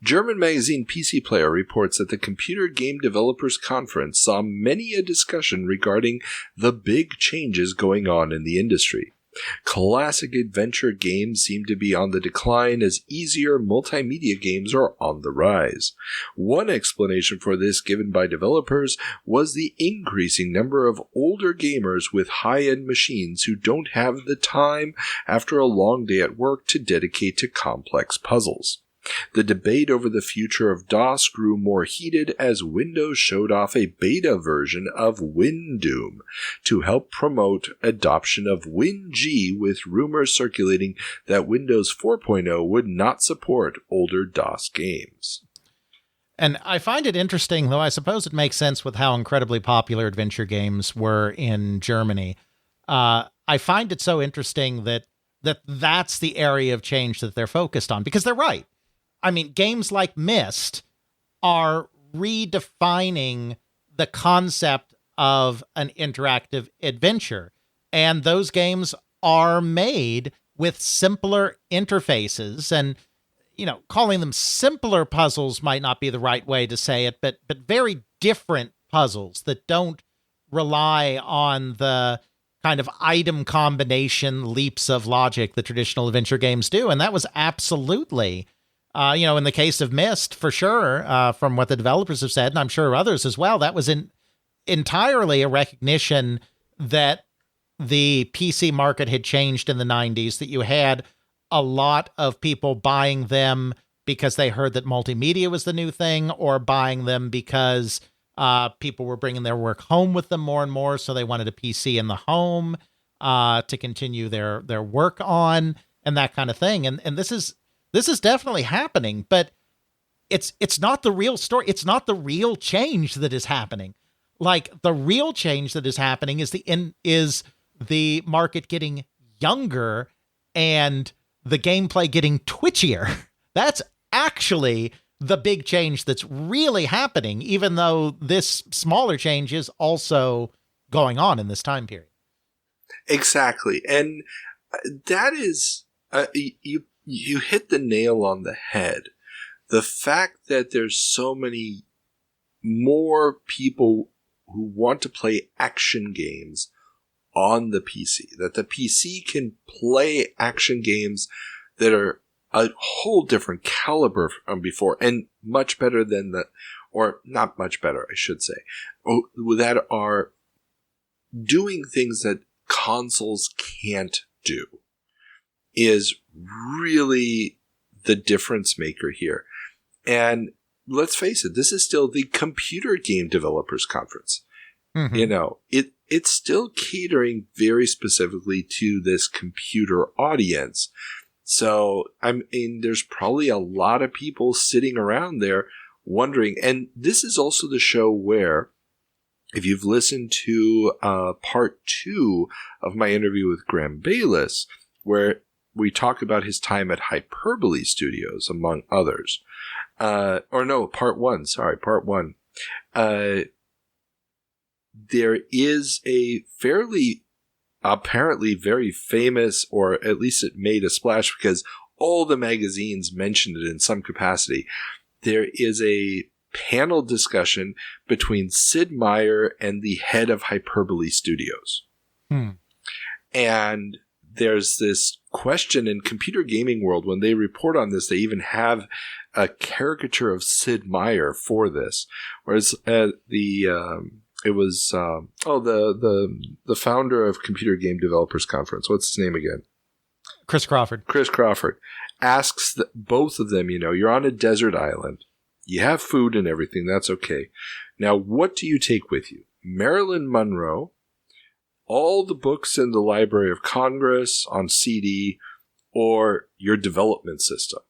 German magazine PC Player reports that the Computer Game Developers Conference saw many a discussion regarding the big changes going on in the industry. Classic adventure games seem to be on the decline as easier multimedia games are on the rise. One explanation for this given by developers was the increasing number of older gamers with high-end machines who don't have the time after a long day at work to dedicate to complex puzzles. The debate over the future of DOS grew more heated as Windows showed off a beta version of WinDoom to help promote adoption of WinG, with rumors circulating that Windows 4.0 would not support older DOS games. And I find it interesting, though I suppose it makes sense with how incredibly popular adventure games were in Germany. I find it so interesting that that's the area of change that they're focused on, because they're right. I mean, games like Myst are redefining the concept of an interactive adventure. And those games are made with simpler interfaces, and, you know, calling them simpler puzzles might not be the right way to say it, but very different puzzles that don't rely on the kind of item combination leaps of logic that traditional adventure games do. And that was absolutely, in the case of Myst, for sure, from what the developers have said, and I'm sure others as well, that was entirely a recognition that the PC market had changed in the 90s, that you had a lot of people buying them because they heard that multimedia was the new thing, or buying them because people were bringing their work home with them more and more, so they wanted a PC in the home to continue their work on, and that kind of thing. And this is definitely happening, but it's not the real story. It's not the real change that is happening. Like, the real change that is happening is the market getting younger and the gameplay getting twitchier. That's actually the big change that's really happening, even though this smaller change is also going on in this time period. Exactly. And that is, you hit the nail on the head. The fact that there's so many more people who want to play action games on the PC, that the PC can play action games that are a whole different caliber from before, and much better than or not much better, I should say, that are doing things that consoles can't do, is really the difference maker here. And let's face it, this is still the Computer Game Developers Conference. Mm-hmm. You know, it's still catering very specifically to this computer audience. So, I mean, there's probably a lot of people sitting around there wondering, and this is also the show where, if you've listened to part 2 of my interview with Graham Bayliss, where we talk about his time at Hyperbole Studios, among others. Part 1. There is a fairly, apparently very famous, or at least it made a splash because all the magazines mentioned it in some capacity. There is a panel discussion between Sid Meier and the head of Hyperbole Studios. And there's this question in computer gaming world, when they report on this, they even have a caricature of Sid Meier for this. Whereas it was the founder of Computer Game Developers Conference. What's his name again? Chris Crawford. Chris Crawford asks both of them, you're on a desert island. You have food and everything. That's okay. Now, what do you take with you? Marilyn Monroe, all the books in the Library of Congress on CD, or your development system?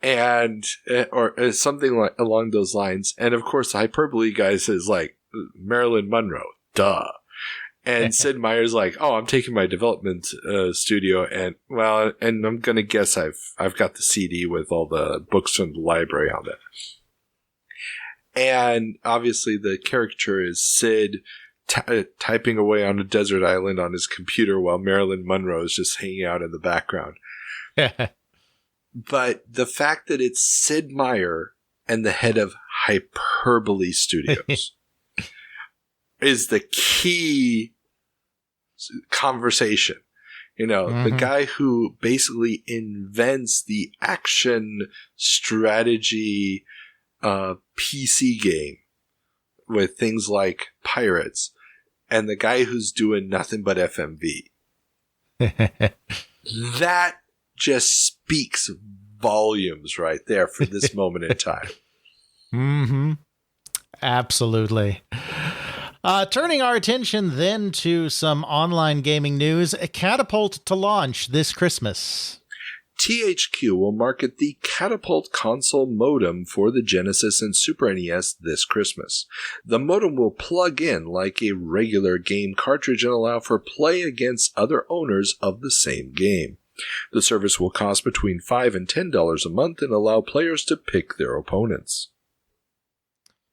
And, or something along those lines. And of course, the Hyperbole guy says, like, Marilyn Monroe, duh. And Sid Meier's like, oh, I'm taking my development studio, and I'm gonna guess I've got the CD with all the books from the library on it. And obviously, the caricature is Sid typing away on a desert island on his computer while Marilyn Monroe is just hanging out in the background. But the fact that it's Sid Meier and the head of Hyperbole Studios is the key conversation. The guy who basically invents the action strategy PC game with things like Pirates, and the guy who's doing nothing but FMV. That just speaks volumes right there for this moment in time. Mm-hmm. Absolutely. Turning our attention then to some online gaming news. Catapult to launch this Christmas. THQ will market the Catapult console modem for the Genesis and Super NES this Christmas. The modem will plug in like a regular game cartridge and allow for play against other owners of the same game. The service will cost between $5 and $10 a month and allow players to pick their opponents.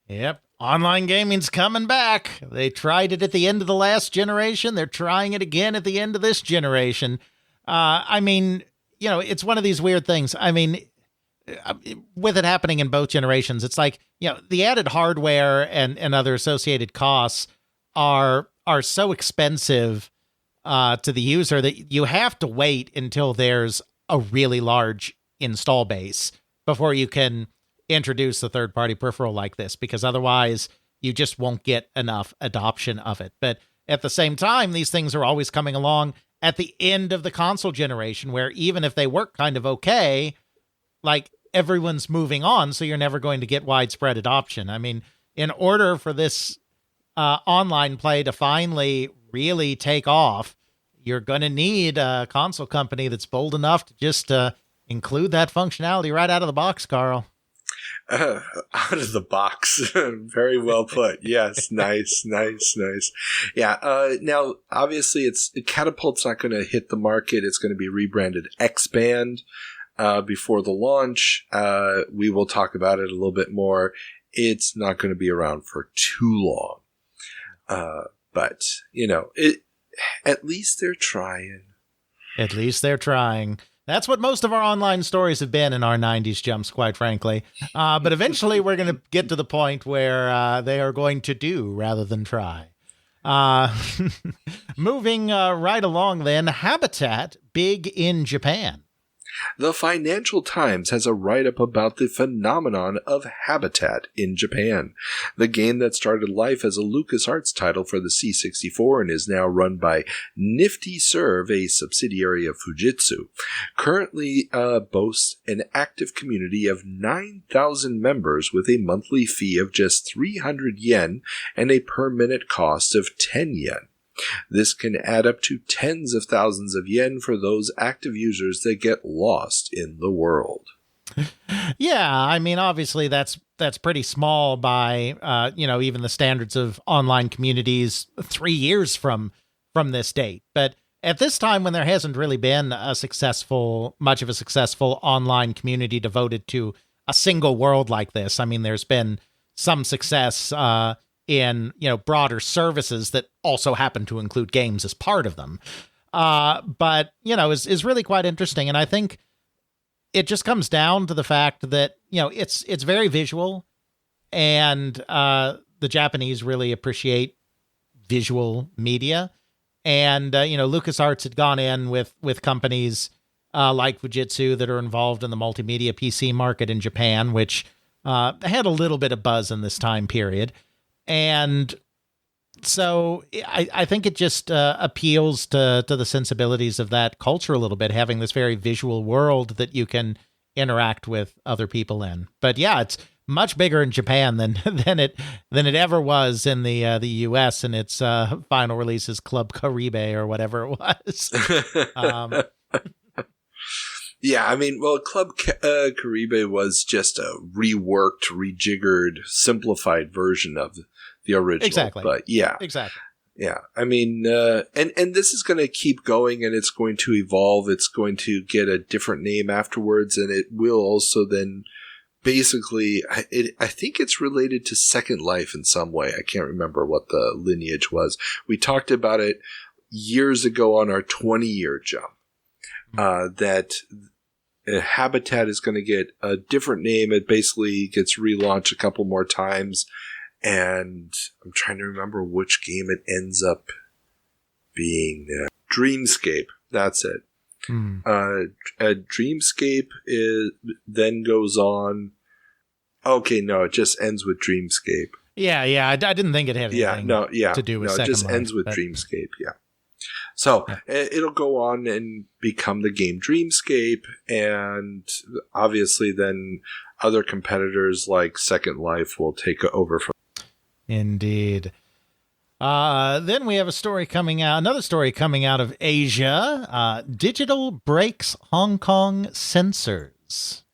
Yep. Online gaming's coming back. They tried it at the end of the last generation. They're trying it again at the end of this generation. I mean, you know, it's one of these weird things. I mean, with it happening in both generations, it's like, you know, the added hardware and other associated costs are so expensive to the user that you have to wait until there's a really large install base before you can introduce a third-party peripheral like this, because otherwise you just won't get enough adoption of it. But at the same time, these things are always coming along at the end of the console generation, where even if they work kind of okay, like, everyone's moving on, so you're never going to get widespread adoption. I mean, in order for this online play to finally really take off, you're going to need a console company that's bold enough to just include that functionality right out of the box, Carl. Out of the box. Very well put. Yes. Nice. Yeah. Now, obviously, Catapult's not going to hit the market. It's going to be rebranded X-Band before the launch. We will talk about it a little bit more. It's not going to be around for too long. But, you know, at least they're trying. At least they're trying. That's what most of our online stories have been in our 90s jumps, quite frankly. But eventually we're going to get to the point where they are going to do rather than try. Moving right along then, Habitat, big in Japan. The Financial Times has a write-up about the phenomenon of Habitat in Japan. The game that started life as a LucasArts title for the C64 and is now run by Nifty Serve, a subsidiary of Fujitsu, currently boasts an active community of 9,000 members with a monthly fee of just 300 yen and a per-minute cost of 10 yen. This can add up to tens of thousands of yen for those active users that get lost in the world. Yeah, I mean, obviously that's pretty small by even the standards of online communities 3 years from this date. But at this time, when there hasn't really been much of a successful online community devoted to a single world like this, I mean, there's been some success in, broader services that also happen to include games as part of them. But, is really quite interesting. And I think it just comes down to the fact that, it's very visual, and the Japanese really appreciate visual media. And, LucasArts had gone in with companies like Fujitsu that are involved in the multimedia PC market in Japan, which had a little bit of buzz in this time period. And so I think it just appeals to the sensibilities of that culture a little bit, having this very visual world that you can interact with other people in. But yeah, it's much bigger in Japan than it ever was in the US in its final releases, Club Caribe or whatever it was. Yeah, I mean, well, Club Caribe was just a reworked, rejiggered, simplified version of the original. Exactly. But yeah. Exactly. Yeah. I mean, and this is going to keep going, and it's going to evolve. It's going to get a different name afterwards, and it will also then basically, I think it's related to Second Life in some way. I can't remember what the lineage was. We talked about it years ago on our 20-year jump. That Habitat is going to get a different name. It basically gets relaunched a couple more times, and I'm trying to remember which game it ends up being. Dreamscape. That's it. Dreamscape then goes on. Okay, no, it just ends with Dreamscape. Yeah. I didn't think it had anything to do with Second Life. It just ends with Dreamscape, yeah. So it'll go on and become the game Dreamscape, and obviously then other competitors like Second Life will take over from. Indeed. Then we have another story coming out of Asia. Digital breaks Hong Kong censors.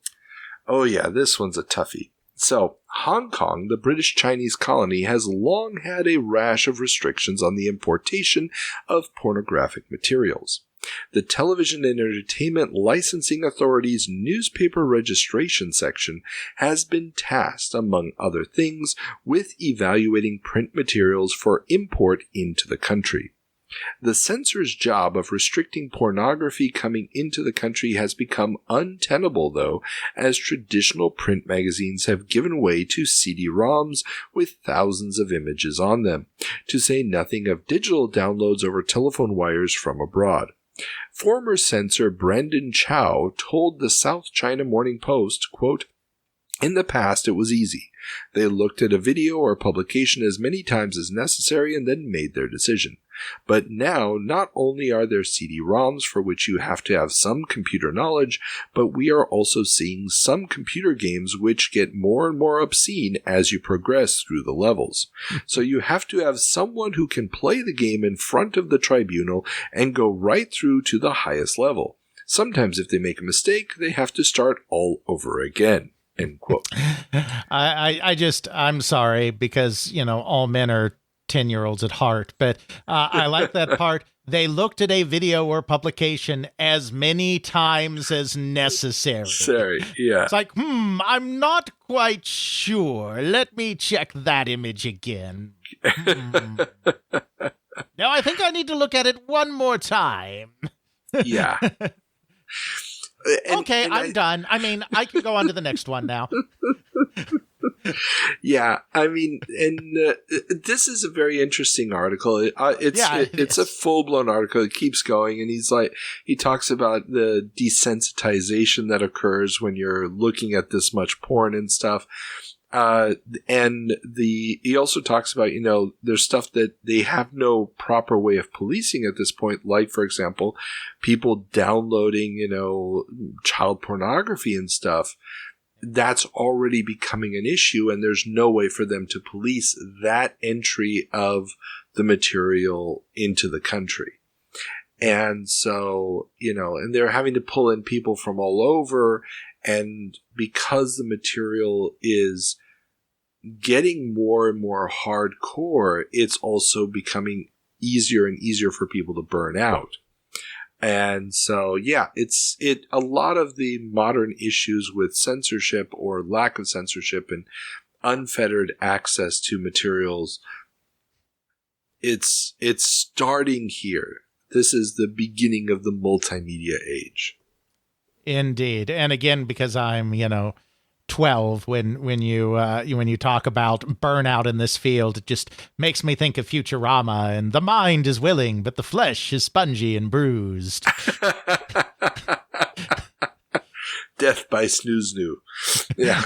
Oh yeah, this one's a toughie. So, Hong Kong, the British-Chinese colony, has long had a rash of restrictions on the importation of pornographic materials. The Television and Entertainment Licensing Authority's newspaper registration section has been tasked, among other things, with evaluating print materials for import into the country. The censor's job of restricting pornography coming into the country has become untenable, though, as traditional print magazines have given way to CD-ROMs with thousands of images on them, to say nothing of digital downloads over telephone wires from abroad. Former censor Brendan Chow told the South China Morning Post, quote, "In the past, it was easy. They looked at a video or publication as many times as necessary and then made their decision. But now, not only are there CD-ROMs for which you have to have some computer knowledge, but we are also seeing some computer games which get more and more obscene as you progress through the levels. So you have to have someone who can play the game in front of the tribunal and go right through to the highest level. Sometimes if they make a mistake, they have to start all over again." End quote. I'm sorry, because, all men are 10-year-olds at heart, but I like that part. They looked at a video or publication as many times as necessary. Sorry, yeah. It's like, I'm not quite sure. Let me check that image again. Now I think I need to look at it one more time. Yeah. I'm done. I mean, I can go on to the next one now. Yeah, I mean, and this is a very interesting article. It's a full-blown article. It keeps going, and he talks about the desensitization that occurs when you're looking at this much porn and stuff. And he also talks about, there's stuff that they have no proper way of policing at this point. Like, for example, people downloading, child pornography and stuff. That's already becoming an issue, and there's no way for them to police that entry of the material into the country. And so, and they're having to pull in people from all over, and because the material is getting more and more hardcore, it's also becoming easier and easier for people to burn out. And so, yeah, a lot of the modern issues with censorship or lack of censorship and unfettered access to materials, it's starting here. This is the beginning of the multimedia age. Indeed. And again, because I'm, 12, when you talk about burnout in this field, it just makes me think of Futurama and the mind is willing, but the flesh is spongy and bruised. Death by snoo-snoo. Yeah.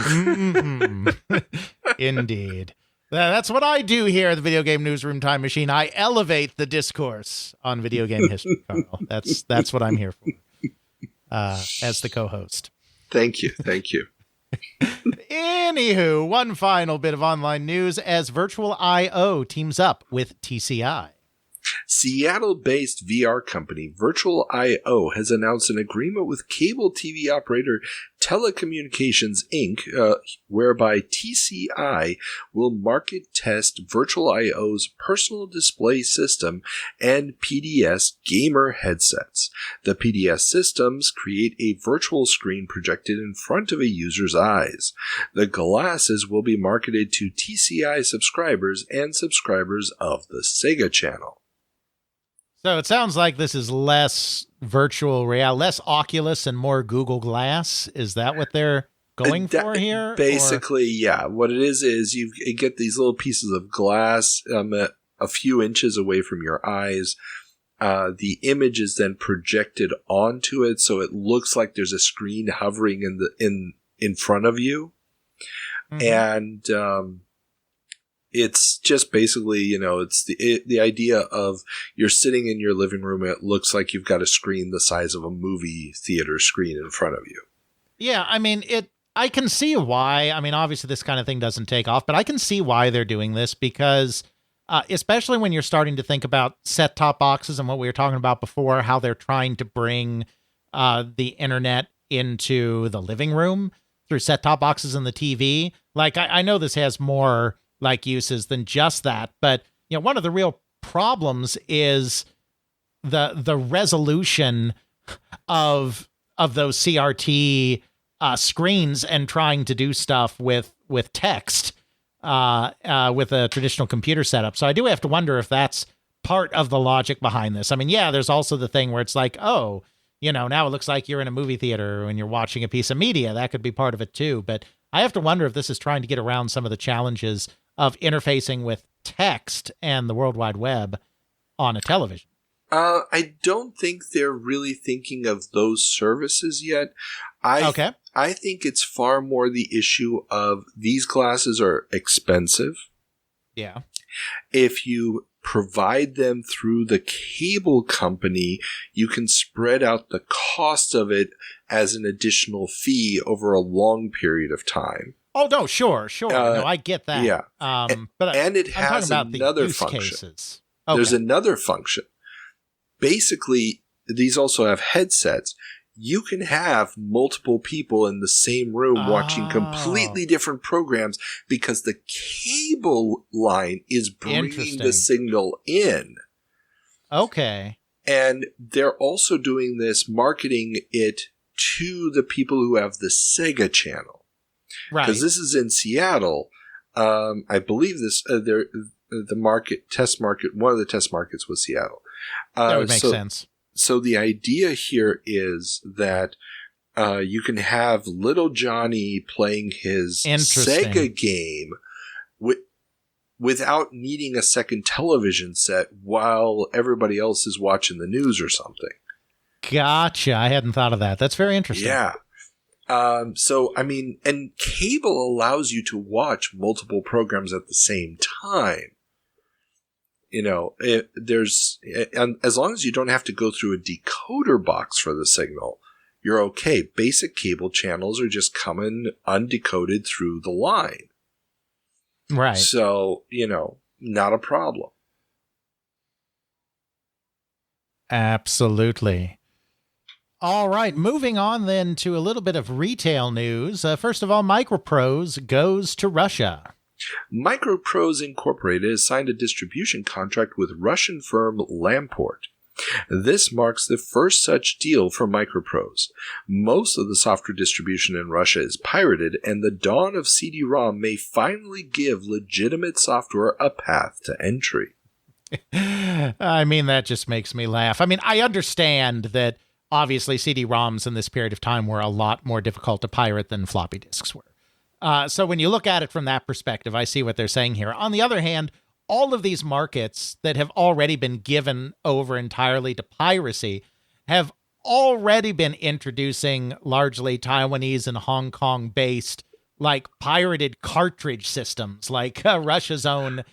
Indeed. That's what I do here at the Video Game Newsroom Time Machine. I elevate the discourse on video game history, Carl. That's what I'm here for, as the co-host. Thank you. Anywho, one final bit of online news as Virtual I.O. teams up with TCI. Seattle-based VR company Virtual I.O. has announced an agreement with cable TV operator Telecommunications Inc., whereby TCI will market test Virtual I.O.'s personal display system and PDS gamer headsets. The PDS systems create a virtual screen projected in front of a user's eyes. The glasses will be marketed to TCI subscribers and subscribers of the Sega channel. So it sounds like this is less virtual reality, less Oculus and more Google Glass. Is that what they're going for here? Basically, yeah. What it is you get these little pieces of glass a few inches away from your eyes. The image is then projected onto it, so it looks like there's a screen hovering in front of you. Mm-hmm. And it's just basically, it's the idea of you're sitting in your living room. It looks like you've got a screen the size of a movie theater screen in front of you. Yeah, I mean, I can see why. I mean, obviously this kind of thing doesn't take off, but I can see why they're doing this because especially when you're starting to think about set-top boxes and what we were talking about before, how they're trying to bring the internet into the living room through set-top boxes and the TV. Like, I know this has more uses than just that, but one of the real problems is the resolution of those CRT screens and trying to do stuff with text with a traditional computer setup. So I do have to wonder if that's part of the logic behind this. I mean, yeah, there's also the thing where it's like, oh, now it looks like you're in a movie theater when you're watching a piece of media. That could be part of it too. But I have to wonder if this is trying to get around some of the challenges of interfacing with text and the World Wide Web on a television. I don't think they're really thinking of those services yet. I think it's far more the issue of these glasses are expensive. Yeah. If you provide them through the cable company, you can spread out the cost of it as an additional fee over a long period of time. Oh, no, sure. No, I get that. Yeah. But it has another function. Cases. Okay. There's another function. Basically, these also have headsets. You can have multiple people in the same room watching completely different programs because the cable line is bringing the signal in. Okay. And they're also doing this, marketing it to the people who have the Sega channel. Right. Because this is in Seattle. I believe this, test market, one of the test markets was Seattle. That would make sense. So the idea here is that you can have little Johnny playing his Sega game without needing a second television set while everybody else is watching the news or something. Gotcha. I hadn't thought of that. That's very interesting. Yeah. So, I mean, and cable allows you to watch multiple programs at the same time. As long as you don't have to go through a decoder box for the signal, you're okay. Basic cable channels are just coming undecoded through the line. Right. So, not a problem. Absolutely. All right, moving on then to a little bit of retail news. First of all, Microprose goes to Russia. Microprose Incorporated has signed a distribution contract with Russian firm Lamport. This marks the first such deal for Microprose. Most of the software distribution in Russia is pirated, and the dawn of CD-ROM may finally give legitimate software a path to entry. I mean, that just makes me laugh. I mean, I understand that obviously CD-ROMs in this period of time were a lot more difficult to pirate than floppy disks were. So when you look at it from that perspective, I see what they're saying here. On the other hand, all of these markets that have already been given over entirely to piracy have already been introducing largely Taiwanese and Hong Kong-based, like, pirated cartridge systems, like Russia's own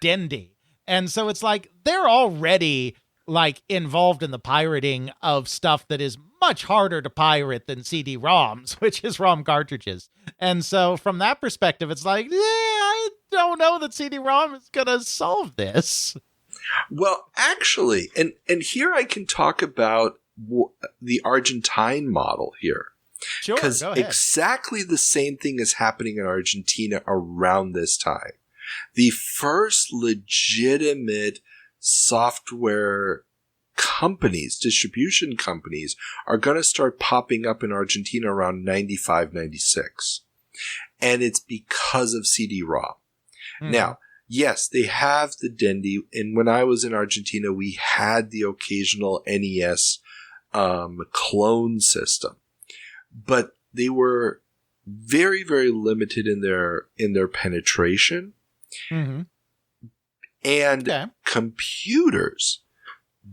Dendy. And so it's like they're already, like, involved in the pirating of stuff that is much harder to pirate than CD-ROMs, which is ROM cartridges. And so from that perspective, it's like, I don't know that CD-ROM is going to solve this. Well, actually, and here I can talk about the Argentine model here. Sure, because go ahead. Exactly the same thing is happening in Argentina around this time. The first legitimate software companies, distribution companies, are going to start popping up in Argentina around 95, 96. And it's because of CD-ROM. Now, yes, they have the Dendy, and when I was in Argentina, we had the occasional NES clone system. But they were very, very limited in their penetration. And computers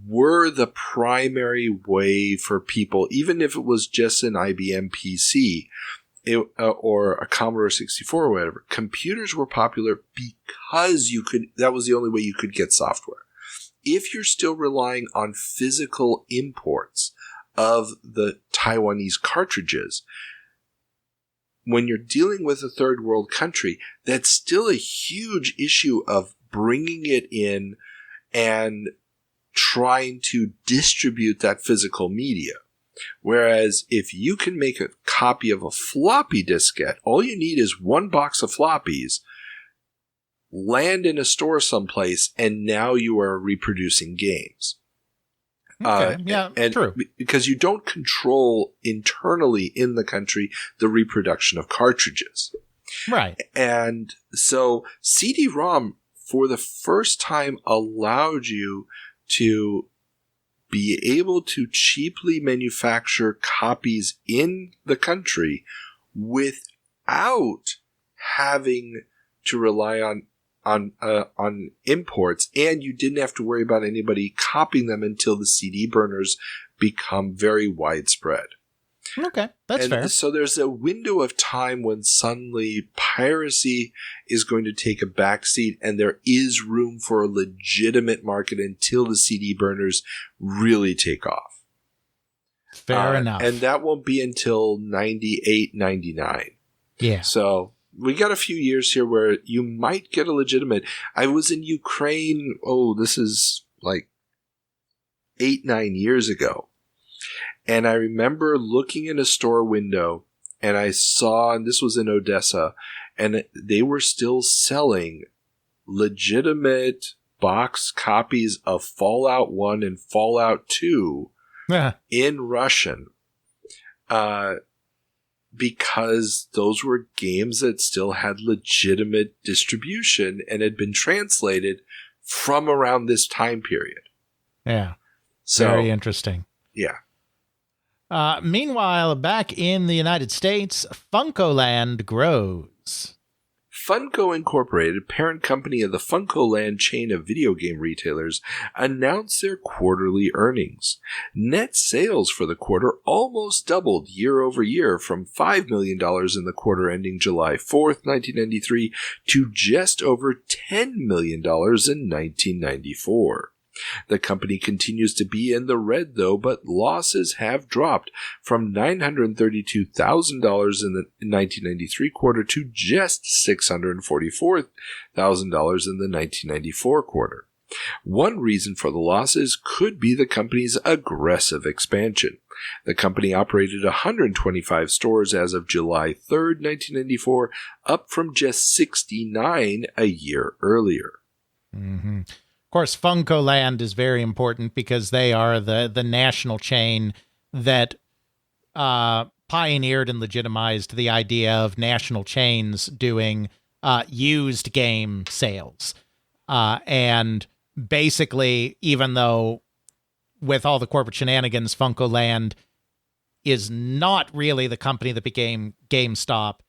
were the primary way for people, even if it was just an IBM PC or a Commodore 64 or whatever. Computers were popular because that was the only way you could get software. If you're still relying on physical imports of the Taiwanese cartridges, when you're dealing with a third world country, that's still a huge issue of bringing it in and trying to distribute that physical media. Whereas if you can make a copy of a floppy diskette, all you need is one box of floppies, land in a store someplace, and now you are reproducing games. Okay. Yeah, and true. Because you don't control internally in the country the reproduction of cartridges. Right. And so CD-ROM, for the first time, allowed you to be able to cheaply manufacture copies in the country without having to rely on imports, and you didn't have to worry about anybody copying them until the CD burners become very widespread. Okay, that's fair. So there's a window of time when suddenly piracy is going to take a backseat, and there is room for a legitimate market until the CD burners really take off. Fair enough. And that won't be until 98, 99. Yeah. So we got a few years here where you might get a legitimate. I was in Ukraine, this is like 8, 9 years ago. And I remember looking in a store window and I saw, and this was in Odessa, and they were still selling legitimate box copies of Fallout 1 and Fallout 2 in Russian. Because those were games that still had legitimate distribution and had been translated from around this time period. Yeah. So, very interesting. Yeah. Meanwhile, back in the United States, FuncoLand grows. Funko Incorporated, parent company of the FuncoLand chain of video game retailers, announced their quarterly earnings. Net sales for the quarter almost doubled year over year from $5 million in the quarter ending July 4th, 1993 to just over $10 million in 1994. The company continues to be in the red, though, but losses have dropped from $932,000 in the 1993 quarter to just $644,000 in the 1994 quarter. One reason for the losses could be the company's aggressive expansion. The company operated 125 stores as of July 3rd, 1994, up from just 69 a year earlier. Mm-hmm. Of course, FuncoLand is very important because they are the national chain that pioneered and legitimized the idea of national chains doing used game sales. And basically, even though with all the corporate shenanigans, FuncoLand is not really the company that became GameStop,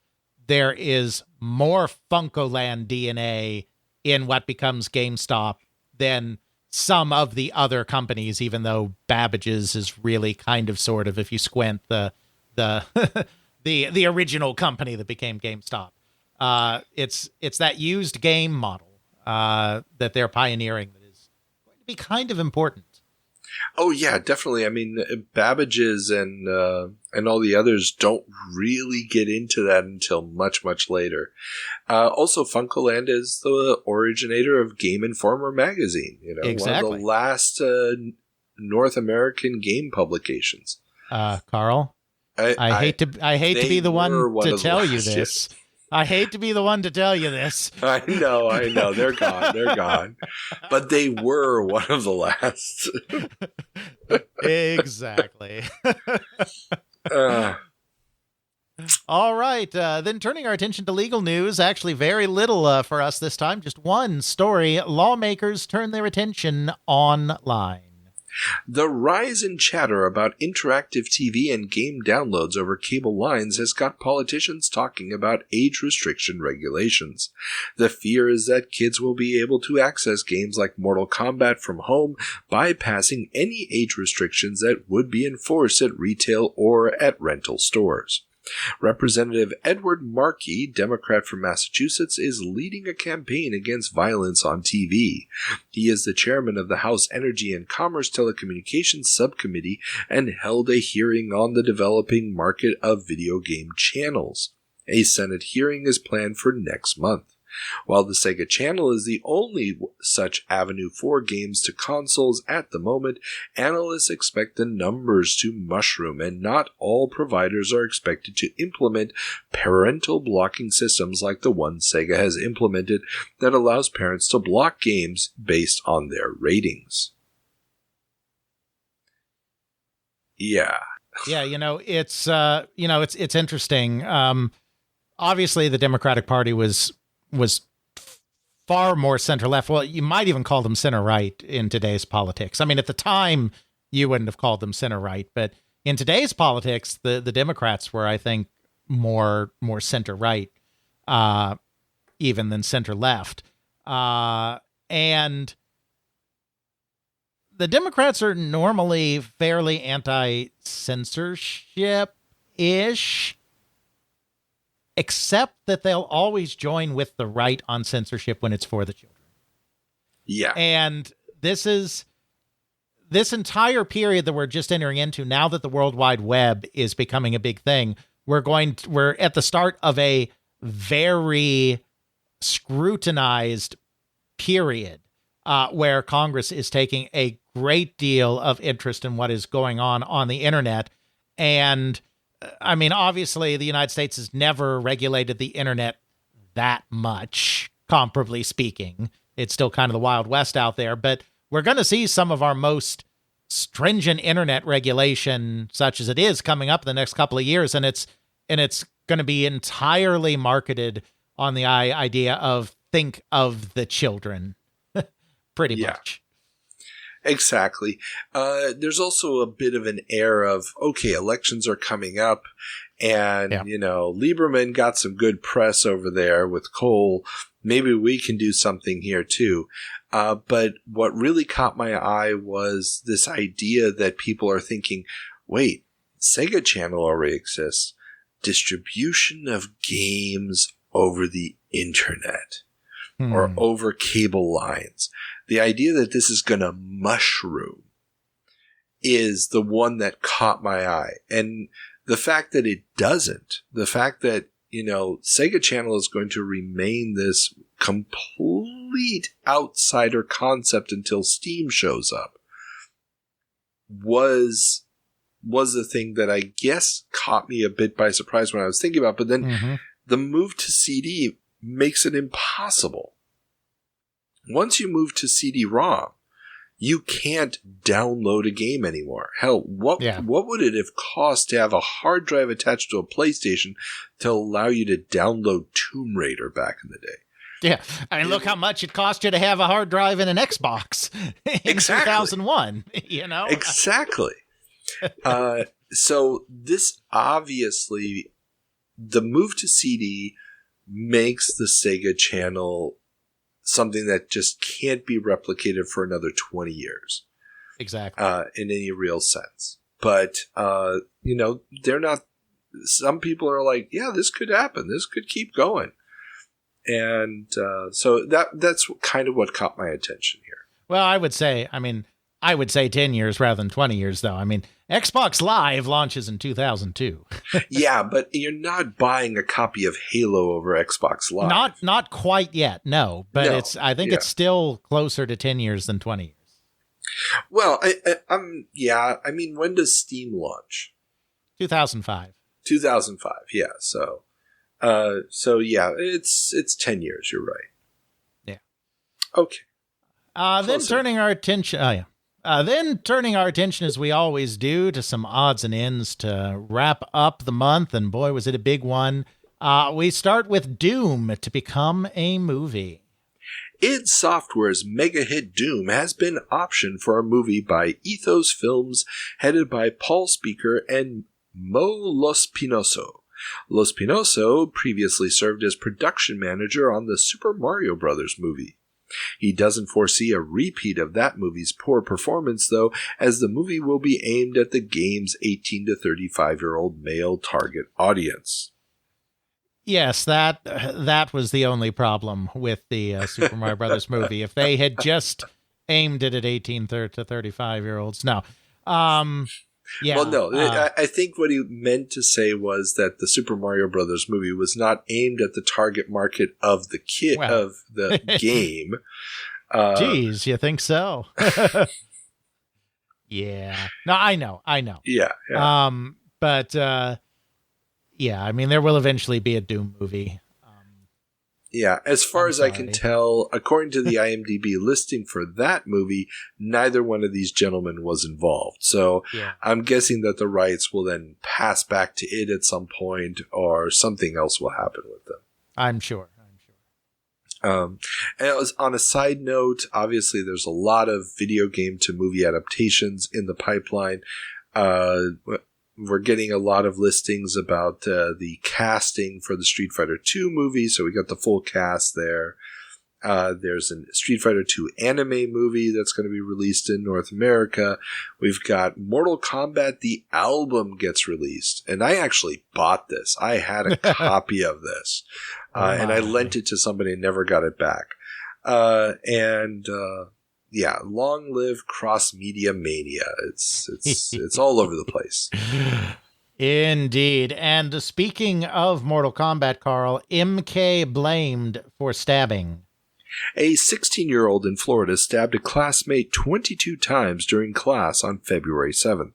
there is more FuncoLand DNA in what becomes GameStop than some of the other companies, even though Babbage's is really kind of sort of, if you squint, the the original company that became GameStop. It's that used game model that they're pioneering that is going to be kind of important. Oh yeah, definitely. I mean, Babbage's and all the others don't really get into that until much, much later. Also, FuncoLand is the originator of Game Informer magazine. Exactly. One of the last North American game publications. Carl, I hate to be the one to tell you this. Yes. I hate to be the one to tell you this. I know. They're gone. But they were one of the last. Exactly. All right. Then turning our attention to legal news, actually very little for us this time. Just one story. Lawmakers turn their attention online. The rise in chatter about interactive TV and game downloads over cable lines has got politicians talking about age restriction regulations. The fear is that kids will be able to access games like Mortal Kombat from home, bypassing any age restrictions that would be enforced at retail or at rental stores. Representative Edward Markey, Democrat from Massachusetts, is leading a campaign against violence on TV. He is the chairman of the House Energy and Commerce Telecommunications Subcommittee and held a hearing on the developing market of video game channels. A Senate hearing is planned for next month. While the Sega Channel is the only such avenue for games to consoles at the moment, analysts expect the numbers to mushroom, and not all providers are expected to implement parental blocking systems like the one Sega has implemented that allows parents to block games based on their ratings. Yeah. Yeah, it's interesting. Obviously, the Democratic Party was far more center left. Well, you might even call them center right in today's politics. I mean, at the time, you wouldn't have called them center right, but in today's politics, the Democrats were, I think, more center right, even than center left, and the Democrats are normally fairly anti-censorship-ish, except that they'll always join with the right on censorship when it's for the children. Yeah. And this entire period that we're just entering into, now that the World Wide Web is becoming a big thing, we're at the start of a very scrutinized period where Congress is taking a great deal of interest in what is going on the internet. And I mean, obviously, the United States has never regulated the internet that much, comparably speaking. It's still kind of the Wild West out there, but we're going to see some of our most stringent internet regulation, such as it is, coming up in the next couple of years. And it's going to be entirely marketed on the idea of think of the children, pretty much. Exactly. There's also a bit of an air of, okay, elections are coming up, and, Lieberman got some good press over there with Cole. Maybe we can do something here too. But what really caught my eye was this idea that people are thinking, wait, Sega Channel already exists. Distribution of games over the internet or over cable lines. The idea that this is going to mushroom is the one that caught my eye. And the fact that it doesn't, the fact that, Sega Channel is going to remain this complete outsider concept until Steam shows up was the thing that I guess caught me a bit by surprise when I was thinking about. But then the move to CD makes it impossible. Once you move to CD-ROM, you can't download a game anymore. Hell, what would it have cost to have a hard drive attached to a PlayStation to allow you to download Tomb Raider back in the day? Yeah, I mean, look how much it cost you to have a hard drive in an Xbox in 2001, Exactly. So this obviously, the move to CD makes the Sega Channel something that just can't be replicated for another 20 years. Exactly. In any real sense. But, they're not, some people are like, yeah, this could happen. This could keep going. And so that's kind of what caught my attention here. Well, I would say 10 years rather than 20 years, though. I mean, Xbox Live launches in 2002. Yeah, but you're not buying a copy of Halo over Xbox Live. Not quite yet, no. But no, it's still closer to 10 years than 20 years. Well, I mean, when does Steam launch? 2005. 2005, yeah. So yeah, it's 10 years. You're right. Yeah. Okay. Then turning our attention, as we always do, to some odds and ends to wrap up the month. And boy, was it a big one. We start with Doom to become a movie. id Software's mega hit Doom has been optioned for a movie by Ethos Films, headed by Paul Speaker and Mo Lospinoso. Lospinoso previously served as production manager on the Super Mario Bros. Movie. He doesn't foresee a repeat of that movie's poor performance, though, as the movie will be aimed at the game's 18 to 35-year-old male target audience. Yes, that was the only problem with the Super Mario Brothers movie. If they had just aimed it at 18 to 35-year-olds. No. Yeah. Well, no. I think what he meant to say was that the Super Mario Brothers movie was not aimed at the target market of the of the game. Geez, you think so? Yeah. No, I know. Yeah. But yeah, I mean, there will eventually be a Doom movie. Yeah, as far as I can tell, according to the IMDb listing for that movie, neither one of these gentlemen was involved. So I'm guessing that the rights will then pass back to it at some point, or something else will happen with them. I'm sure. And it was, on a side note, obviously there's a lot of video game to movie adaptations in the pipeline. We're getting a lot of listings about the casting for the Street Fighter II movie, so we got the full cast there. There's a Street Fighter II anime movie that's going to be released in North America. We've got Mortal Kombat, the album gets released, and I actually bought this. I had a copy of this, and I lent it to somebody and never got it back. Yeah, long live cross-media mania. It's all over the place. Indeed. And speaking of Mortal Kombat, Carl, MK blamed for stabbing. A 16-year-old in Florida stabbed a classmate 22 times during class on February 7th.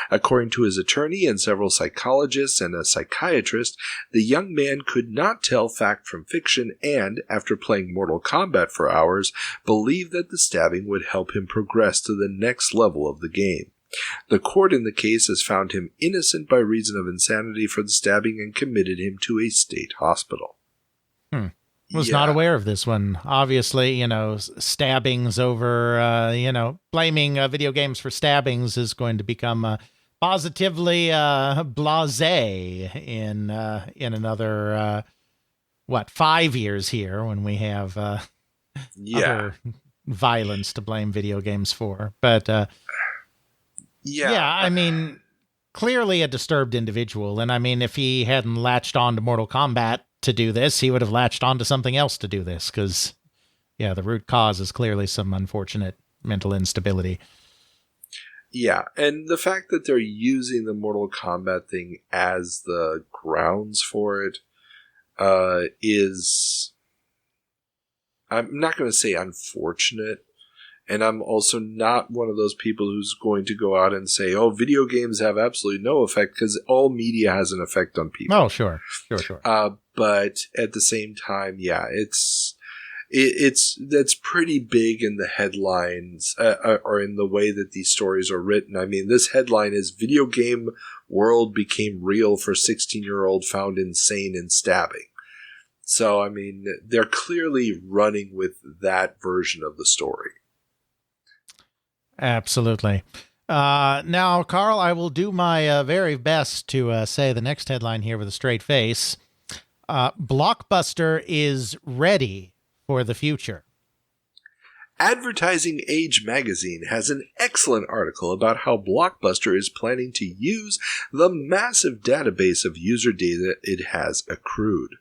According to his attorney and several psychologists and a psychiatrist, the young man could not tell fact from fiction and, after playing Mortal Kombat for hours, believed that the stabbing would help him progress to the next level of the game. The court in the case has found him innocent by reason of insanity for the stabbing and committed him to a state hospital. Was not aware of this one. Obviously, stabbings over, blaming video games for stabbings is going to become positively blasé in another, 5 years here when we have other violence to blame video games for. But, I mean, clearly a disturbed individual. And I mean, if he hadn't latched on to Mortal Kombat to do this, he would have latched on to something else to do this, because the root cause is clearly some unfortunate mental instability. And the fact that they're using the Mortal Kombat thing as the grounds for it is, I'm not going to say unfortunate, and I'm also not one of those people who's going to go out and say, oh, video games have absolutely no effect, because all media has an effect on people. Oh, sure. But at the same time, it's that's pretty big in the headlines, or in the way that these stories are written. I mean, this headline is "Video Game World Became Real for 16-year-old Found Insane in Stabbing." So, I mean, they're clearly running with that version of the story. Absolutely. Now, Carl, I will do my very best to say the next headline here with a straight face. Blockbuster is ready for the future. Advertising Age magazine has an excellent article about how Blockbuster is planning to use the massive database of user data it has accrued.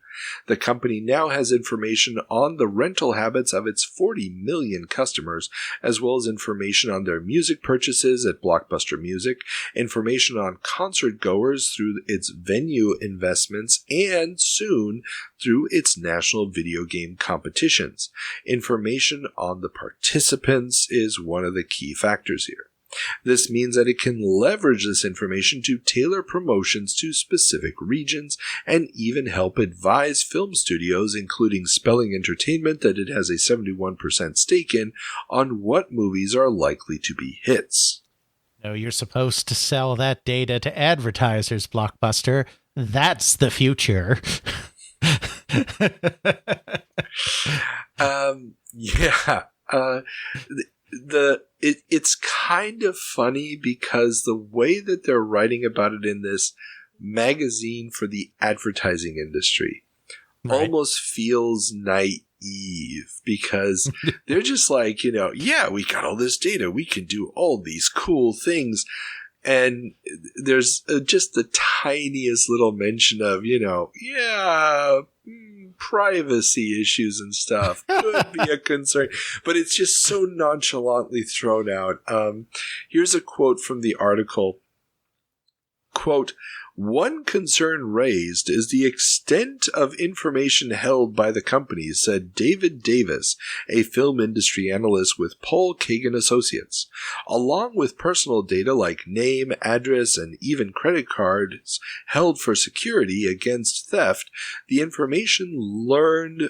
The company now has information on the rental habits of its 40 million customers, as well as information on their music purchases at Blockbuster Music, information on concert goers through its venue investments, and soon through its national video game competitions. Information on the participants is one of the key factors here. This means that it can leverage this information to tailor promotions to specific regions and even help advise film studios, including Spelling Entertainment that it has a 71% stake in, on what movies are likely to be hits. No, you're supposed to sell that data to advertisers, Blockbuster. That's the future. It's kind of funny because the way that they're writing about it in this magazine for the advertising industry almost feels naive, because they're just like, we got all this data, we can do all these cool things. And there's just the tiniest little mention of, privacy issues and stuff could be a concern, but it's just so nonchalantly thrown out. Here's a quote from the article. Quote, One concern raised is the extent of information held by the company, said David Davis, a film industry analyst with Paul Kagan Associates. Along with personal data like name, address, and even credit cards held for security against theft, the information learned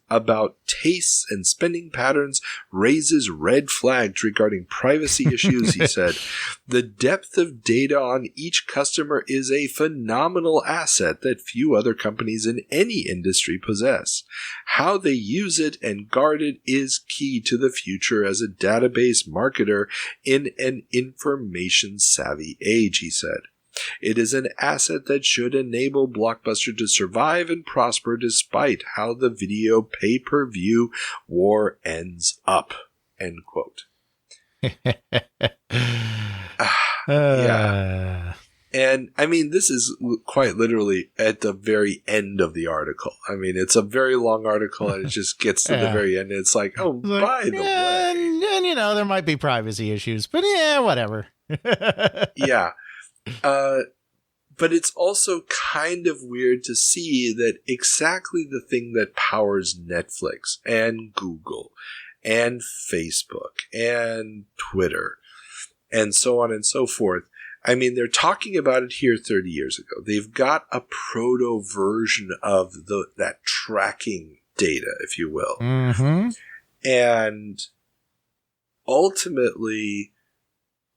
about tastes and spending patterns raises red flags regarding privacy issues, he said. The depth of data on each customer is a phenomenal asset that few other companies in any industry possess. How they use it and guard it is key to the future as a database marketer in an information-savvy age, he said. It is an asset that should enable Blockbuster to survive and prosper despite how the video pay-per-view war ends up. End quote. Yeah. And, I mean, this is quite literally at the very end of the article. I mean, it's a very long article, and it just gets to the very end, and it's like, oh, by the way. And, you know, there might be privacy issues, but yeah, whatever. Yeah. But it's also kind of weird to see that exactly the thing that powers Netflix and Google and Facebook and Twitter and so on and so forth. I mean, they're talking about it here 30 years ago. They've got a proto version of that tracking data, if you will. Mm-hmm. And ultimately,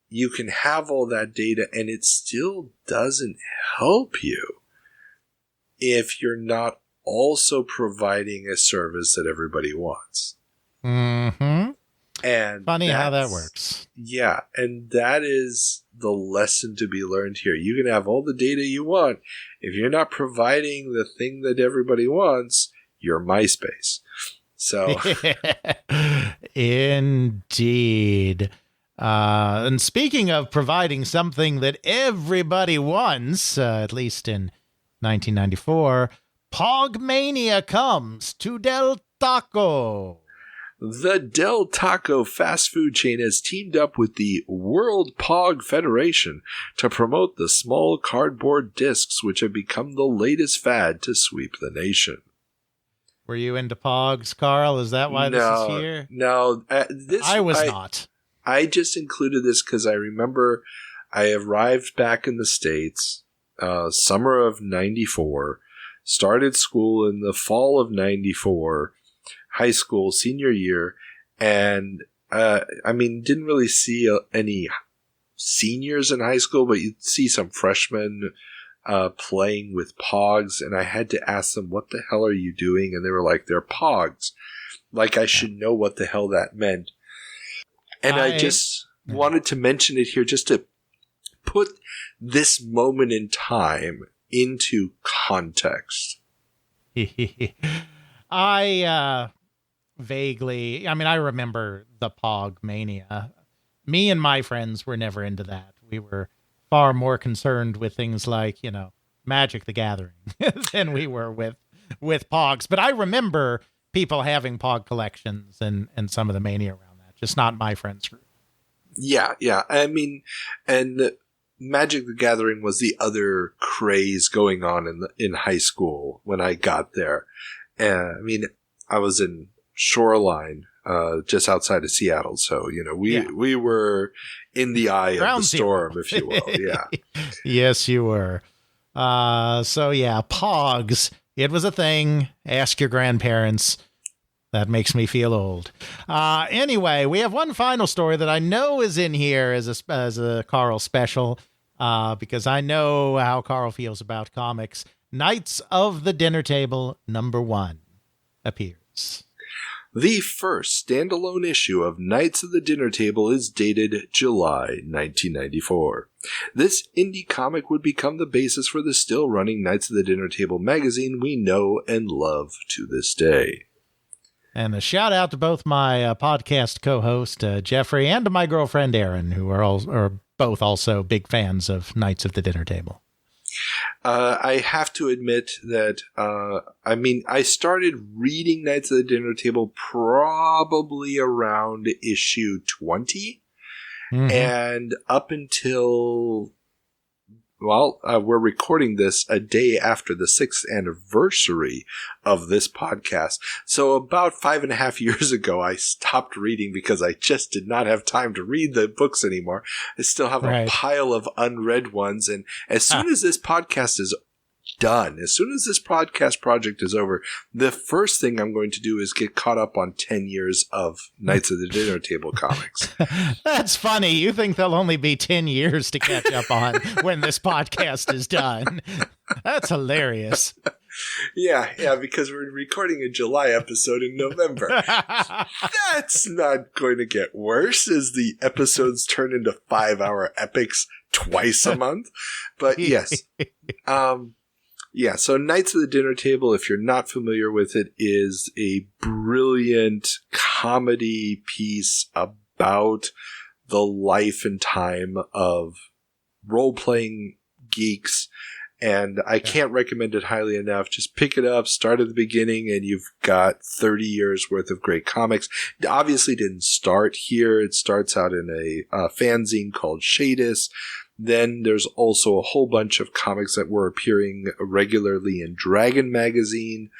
you can have all that data and it still doesn't help you if you're not also providing a service that everybody wants. Mm-hmm. And funny how that works. Yeah, and that is the lesson to be learned here. You can have all the data you want. If you're not providing the thing that everybody wants, you're MySpace. So, indeed. And speaking of providing something that everybody wants, at least in 1994, Pogmania comes to Del Taco. The Del Taco fast food chain has teamed up with the World Pog Federation to promote the small cardboard discs which have become the latest fad to sweep the nation. Were you into Pogs, Carl? Is that why this is here? No. I was not. I just included this because I remember I arrived back in the States, summer of 94, started school in the fall of 94, high school, senior year, and I mean, didn't really see any seniors in high school, but you'd see some freshmen playing with Pogs, and I had to ask them, what the hell are you doing? And they were like, they're Pogs. Like I should know what the hell that meant. And I just wanted to mention it here just to put this moment in time into context. I remember the Pog Mania. Me and my friends were never into that. We were far more concerned with things like, you know, Magic the Gathering than we were with Pogs. But I remember people having Pog collections and some of the mania around that, just not my friends group. Yeah. I mean, and Magic the Gathering was the other craze going on in high school when I got there. I mean, I was in Shoreline, just outside of Seattle. So, you know, we were in the eye of the storm, if you will. Yeah. Yes, you were. So yeah, Pogs. It was a thing. Ask your grandparents. That makes me feel old. Anyway, we have one final story that I know is in here as a Carl special, because I know how Carl feels about comics. Knights of the Dinner Table #1 appears. The first standalone issue of Knights of the Dinner Table is dated July 1994. This indie comic would become the basis for the still-running Knights of the Dinner Table magazine we know and love to this day. And a shout out to both my podcast co-host, Jeffrey, and to my girlfriend, Erin, who are both also big fans of Knights of the Dinner Table. I have to admit that, I started reading Knights of the Dinner Table probably around issue 20. Mm-hmm. And up until, we're recording this a day after the 6th anniversary of this podcast. So about 5.5 years ago, I stopped reading because I just did not have time to read the books anymore. I still have a pile of unread ones. And as soon as this podcast is done, as soon as this podcast project is over, the first thing I'm going to do is get caught up on 10 years of Knights of the Dinner Table comics. That's funny. You think there'll only be 10 years to catch up on when this podcast is done. That's hilarious. Yeah, because we're recording a July episode in November. That's not going to get worse as the episodes turn into 5-hour epics twice a month. But yes. Yeah, so Knights of the Dinner Table, if you're not familiar with it, is a brilliant comedy piece about the life and time of role-playing geeks. And I can't recommend it highly enough. Just pick it up, start at the beginning, and you've got 30 years worth of great comics. It obviously didn't start here. It starts out in a fanzine called Shadis. Then there's also a whole bunch of comics that were appearing regularly in Dragon magazine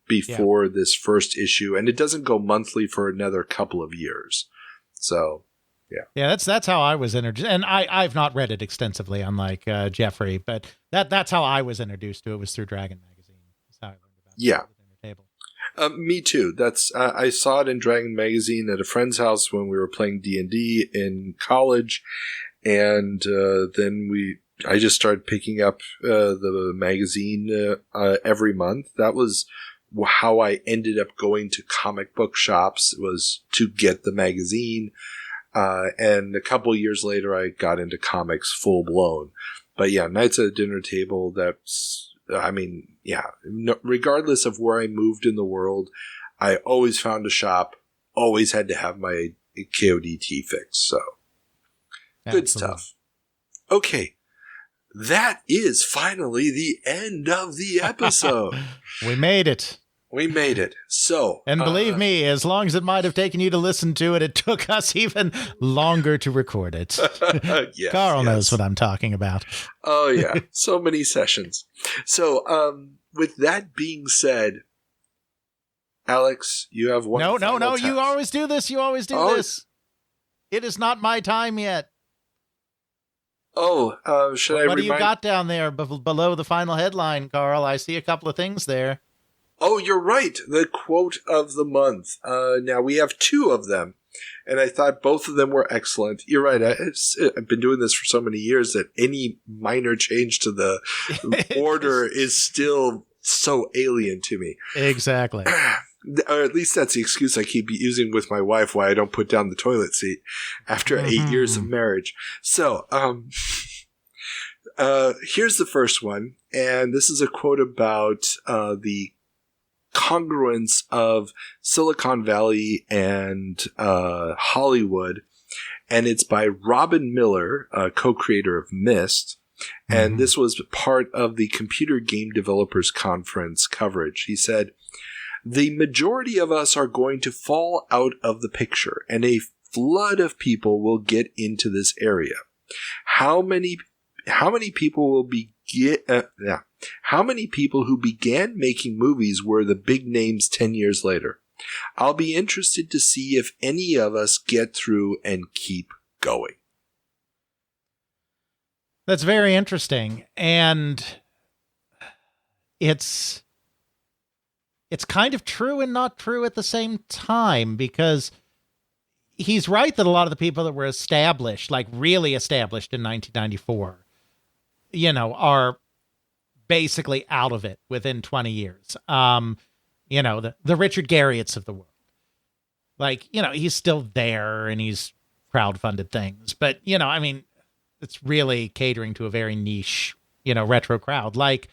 before this first issue. And it doesn't go monthly for another couple of years. So, yeah. Yeah, that's how I was introduced. And I've not read it extensively, unlike Jeffrey, but that's how I was introduced to it, was through Dragon magazine. That's how I learned about the Dinner Table. Me too. That's I saw it in Dragon magazine at a friend's house when we were playing D&D in college. And then I just started picking up the magazine every month. That was how I ended up going to comic book shops, was to get the magazine. And a couple years later, I got into comics full blown. But yeah, Knights at the Dinner Table, regardless of where I moved in the world, I always found a shop, always had to have my KODT fixed, so. Good stuff. Okay. That is finally the end of the episode. We made it. So. And believe me, as long as it might have taken you to listen to it, it took us even longer to record it. Yes, Carl knows what I'm talking about. Oh, yeah. So many sessions. So, with that being said, Alex, you have one. No. Task. You always do this. This. It is not my time yet. Oh, should I What do you got down there below the final headline, Carl? I see a couple of things there. Oh, you're right. The quote of the month. Now, we have 2 of them, and I thought both of them were excellent. You're right. I've been doing this for so many years that any minor change to the order is still so alien to me. Exactly. Or at least that's the excuse I keep using with my wife why I don't put down the toilet seat after 8 years of marriage. So, here's the first one. And this is a quote about the congruence of Silicon Valley and Hollywood. And it's by Robin Miller, co-creator of Myst. And this was part of the Computer Game Developers Conference coverage. He said, "The majority of us are going to fall out of the picture, and a flood of people will get into this area. How many people will how many people who began making movies were the big names 10 years later? I'll be interested to see if any of us get through and keep going." That's very interesting, and it's kind of true and not true at the same time, because he's right that a lot of the people that were established, like really established in 1994, are basically out of it within 20 years. The Richard Garriott's of the world. He's still there and he's crowdfunded things, but, it's really catering to a very niche, retro crowd. Of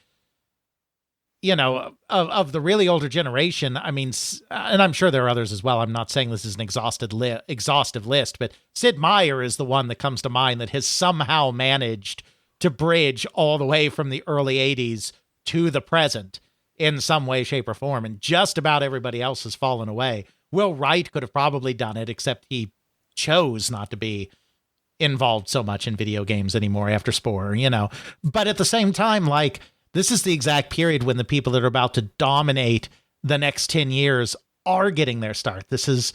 the really older generation, and I'm sure there are others as well. I'm not saying this is an exhaustive list, but Sid Meier is the one that comes to mind that has somehow managed to bridge all the way from the early 80s to the present in some way, shape, or form. And just about everybody else has fallen away. Will Wright could have probably done it, except he chose not to be involved so much in video games anymore after Spore, you know. But at the same time, like, this is the exact period when the people that are about to dominate the next 10 years are getting their start. This is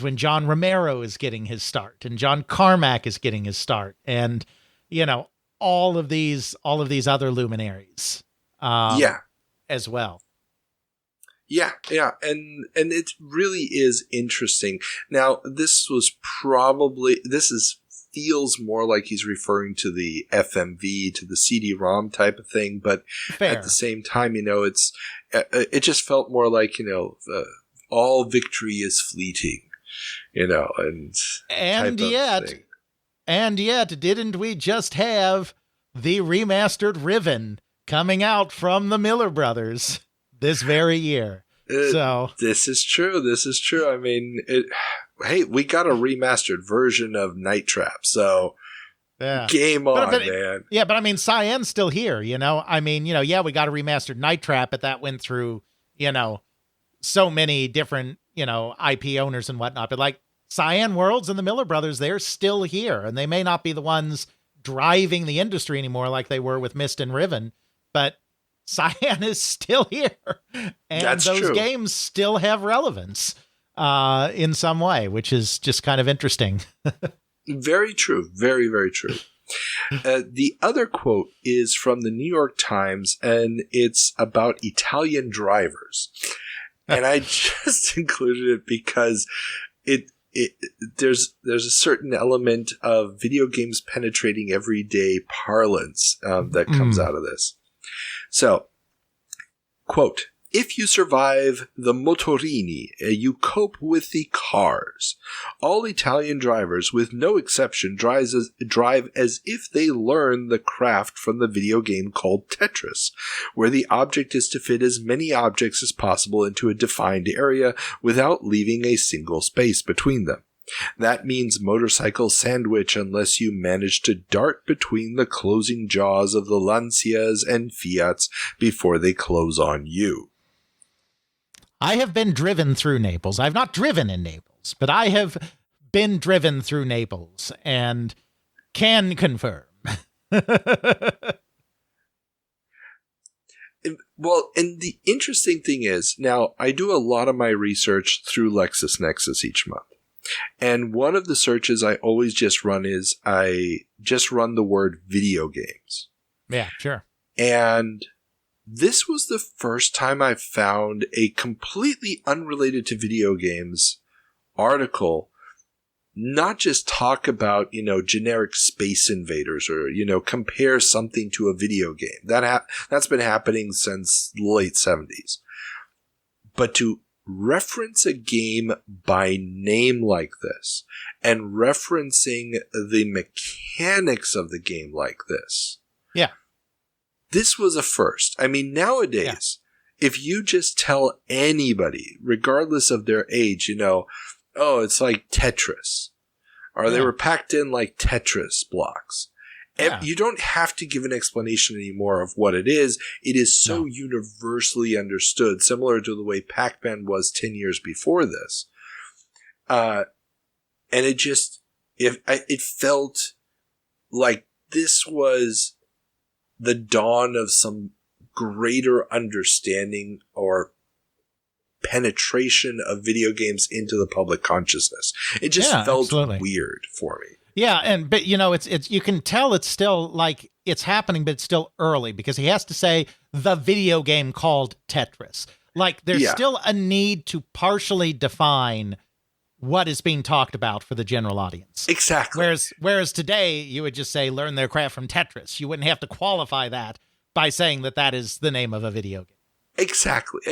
when John Romero is getting his start, and John Carmack is getting his start, and, you know, all of these other luminaries as well. Yeah, and it really is interesting. Now, this feels more like he's referring to the FMV, to the CD-ROM type of thing, but at the same time, you know, it just felt more like, you know, all victory is fleeting, you know, and yet, didn't we just have the remastered Riven coming out from the Miller Brothers this very year? So this is true. I mean, hey, we got a remastered version of Night Trap, so game on, man. Yeah, but I mean, Cyan's still here, you know? I mean, you know, yeah, we got a remastered Night Trap, but that went through, you know, so many different, you know, IP owners and whatnot. But like Cyan Worlds and the Miller Brothers, they're still here, and they may not be the ones driving the industry anymore like they were with Myst and Riven, but Cyan is still here, and That's those true. games still have relevance in some way, which is just kind of interesting. Very true. Very, very true. The other quote is from the New York Times, and it's about Italian drivers. And I just included it because there's a certain element of video games penetrating everyday parlance that comes out of this. So, quote, "If you survive the motorini, you cope with the cars. All Italian drivers, with no exception, drive as if they learn the craft from the video game called Tetris, where the object is to fit as many objects as possible into a defined area without leaving a single space between them. That means motorcycle sandwich unless you manage to dart between the closing jaws of the Lancias and Fiats before they close on you." I have been driven through Naples. I've not driven in Naples, but I have been driven through Naples and can confirm. Well, and the interesting thing is, now I do a lot of my research through LexisNexis each month. And one of the searches I always just run is I just run the word video games. Yeah, sure. And this was the first time I found a completely unrelated to video games article, not just talk about, you know, generic Space Invaders or, you know, compare something to a video game. That's been happening since the late 70s. But to reference a game by name like this and referencing the mechanics of the game like this. Yeah. This was a first. I mean, nowadays, if you just tell anybody, regardless of their age, you know, oh, it's like Tetris, or they were packed in like Tetris blocks. Yeah. You don't have to give an explanation anymore of what it is. It is so universally understood, similar to the way Pac-Man was 10 years before this. And it felt like this was the dawn of some greater understanding or penetration of video games into the public consciousness. It just felt weird for me. Yeah, but you know, it's you can tell it's still like it's happening, but it's still early because he has to say the video game called Tetris. Like there's still a need to partially define what is being talked about for the general audience. Exactly. Whereas today you would just say learn their craft from Tetris. You wouldn't have to qualify that by saying that is the name of a video game. Exactly.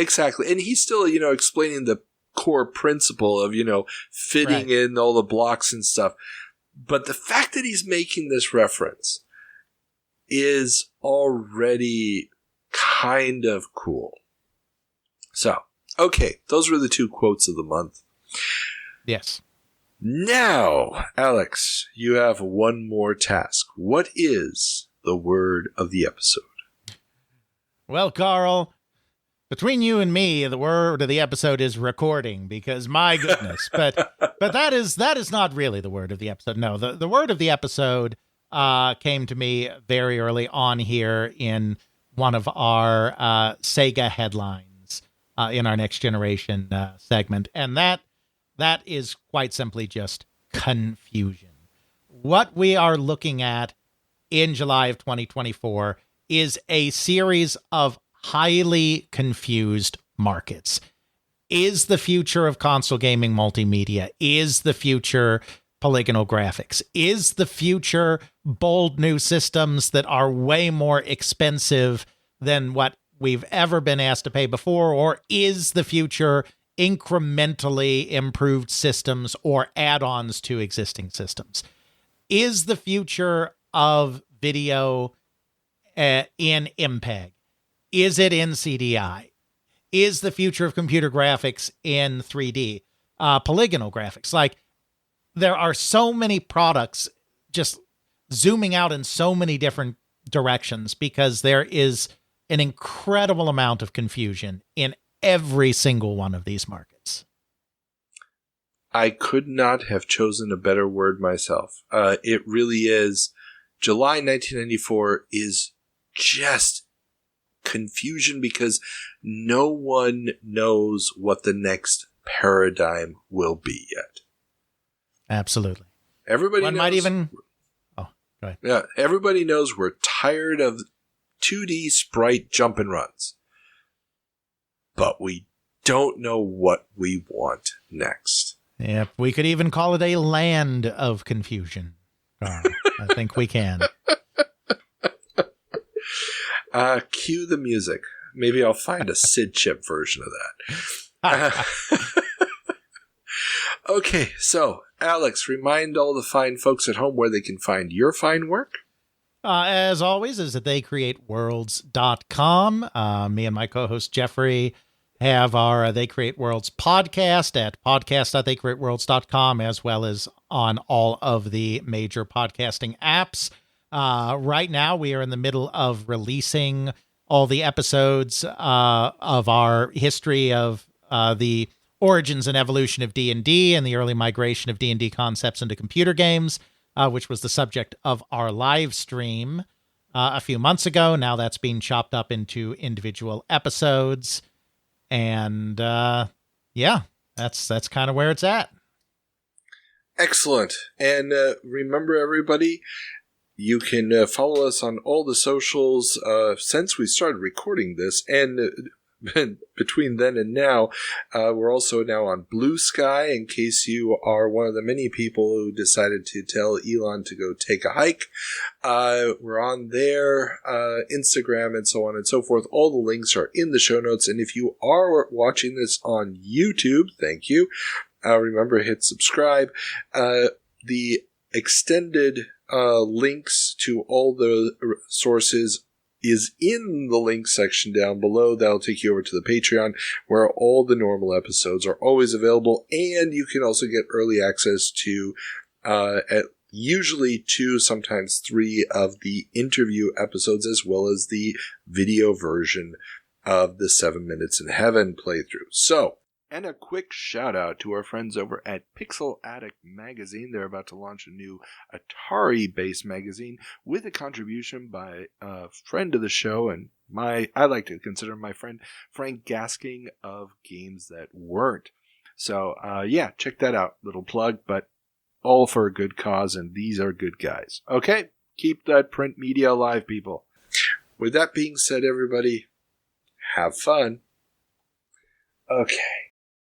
And he's still, you know, explaining the core principle of, you know, fitting in all the blocks and stuff. But the fact that he's making this reference is already kind of cool. So, okay, those were the two quotes of the month. Yes. Now, Alex, you have one more task. What is the word of the episode? Well, Carl, between you and me, the word of the episode is recording, because my goodness. But that is not really the word of the episode. No, the word of the episode came to me very early on here in one of our Sega headlines in our Next Generation segment. And that is quite simply just confusion. What we are looking at in July of 2024 is a series of highly confused markets. Is the future of console gaming multimedia? Is the future polygonal graphics? Is the future bold new systems that are way more expensive than what we've ever been asked to pay before? Or is the future incrementally improved systems or add-ons to existing systems? Is the future of video in MPEG? Is it in CDI? Is the future of computer graphics in 3D? Polygonal graphics. Like, there are so many products just zooming out in so many different directions because there is an incredible amount of confusion in every single one of these markets. I could not have chosen a better word myself. It really is. July 1994 is just confusion because no one knows what the next paradigm will be yet. Absolutely. Everybody One knows. might even. Oh, go ahead. Yeah, everybody knows we're tired of 2D sprite jump and runs, but we don't know what we want next. Yep, we could even call it a land of confusion. I think we can. Cue the music. Maybe I'll find a Sid Chip version of that. Okay, so, Alex, remind all the fine folks at home where they can find your fine work. As always, is at theycreateworlds.com. Me and my co-host Jeffrey have our They Create Worlds podcast at podcast.theycreateworlds.com, as well as on all of the major podcasting apps. Right now, we are in the middle of releasing all the episodes of our history of the origins and evolution of D&D and the early migration of D&D concepts into computer games, which was the subject of our live stream a few months ago. Now that's being chopped up into individual episodes. And yeah, that's kind of where it's at. Excellent. And remember, everybody, you can follow us on all the socials since we started recording this. And between then and now, we're also now on Blue Sky, in case you are one of the many people who decided to tell Elon to go take a hike. We're on there, Instagram, and so on and so forth. All the links are in the show notes. And if you are watching this on YouTube, thank you. Remember, hit subscribe. The extended links to all the sources is in the link section down below. That'll take you over to the Patreon, where all the normal episodes are always available, and you can also get early access to usually 2, sometimes 3 of the interview episodes, as well as the video version of the 7 Minutes in Heaven playthrough. So, and a quick shout out to our friends over at Pixel Addict Magazine. They're about to launch a new Atari-based magazine with a contribution by a friend of the show and I like to consider my friend Frank Gasking of Games That Weren't. So, yeah, check that out. Little plug, but all for a good cause, and these are good guys. Okay, keep that print media alive, people. With that being said, everybody, have fun. Okay.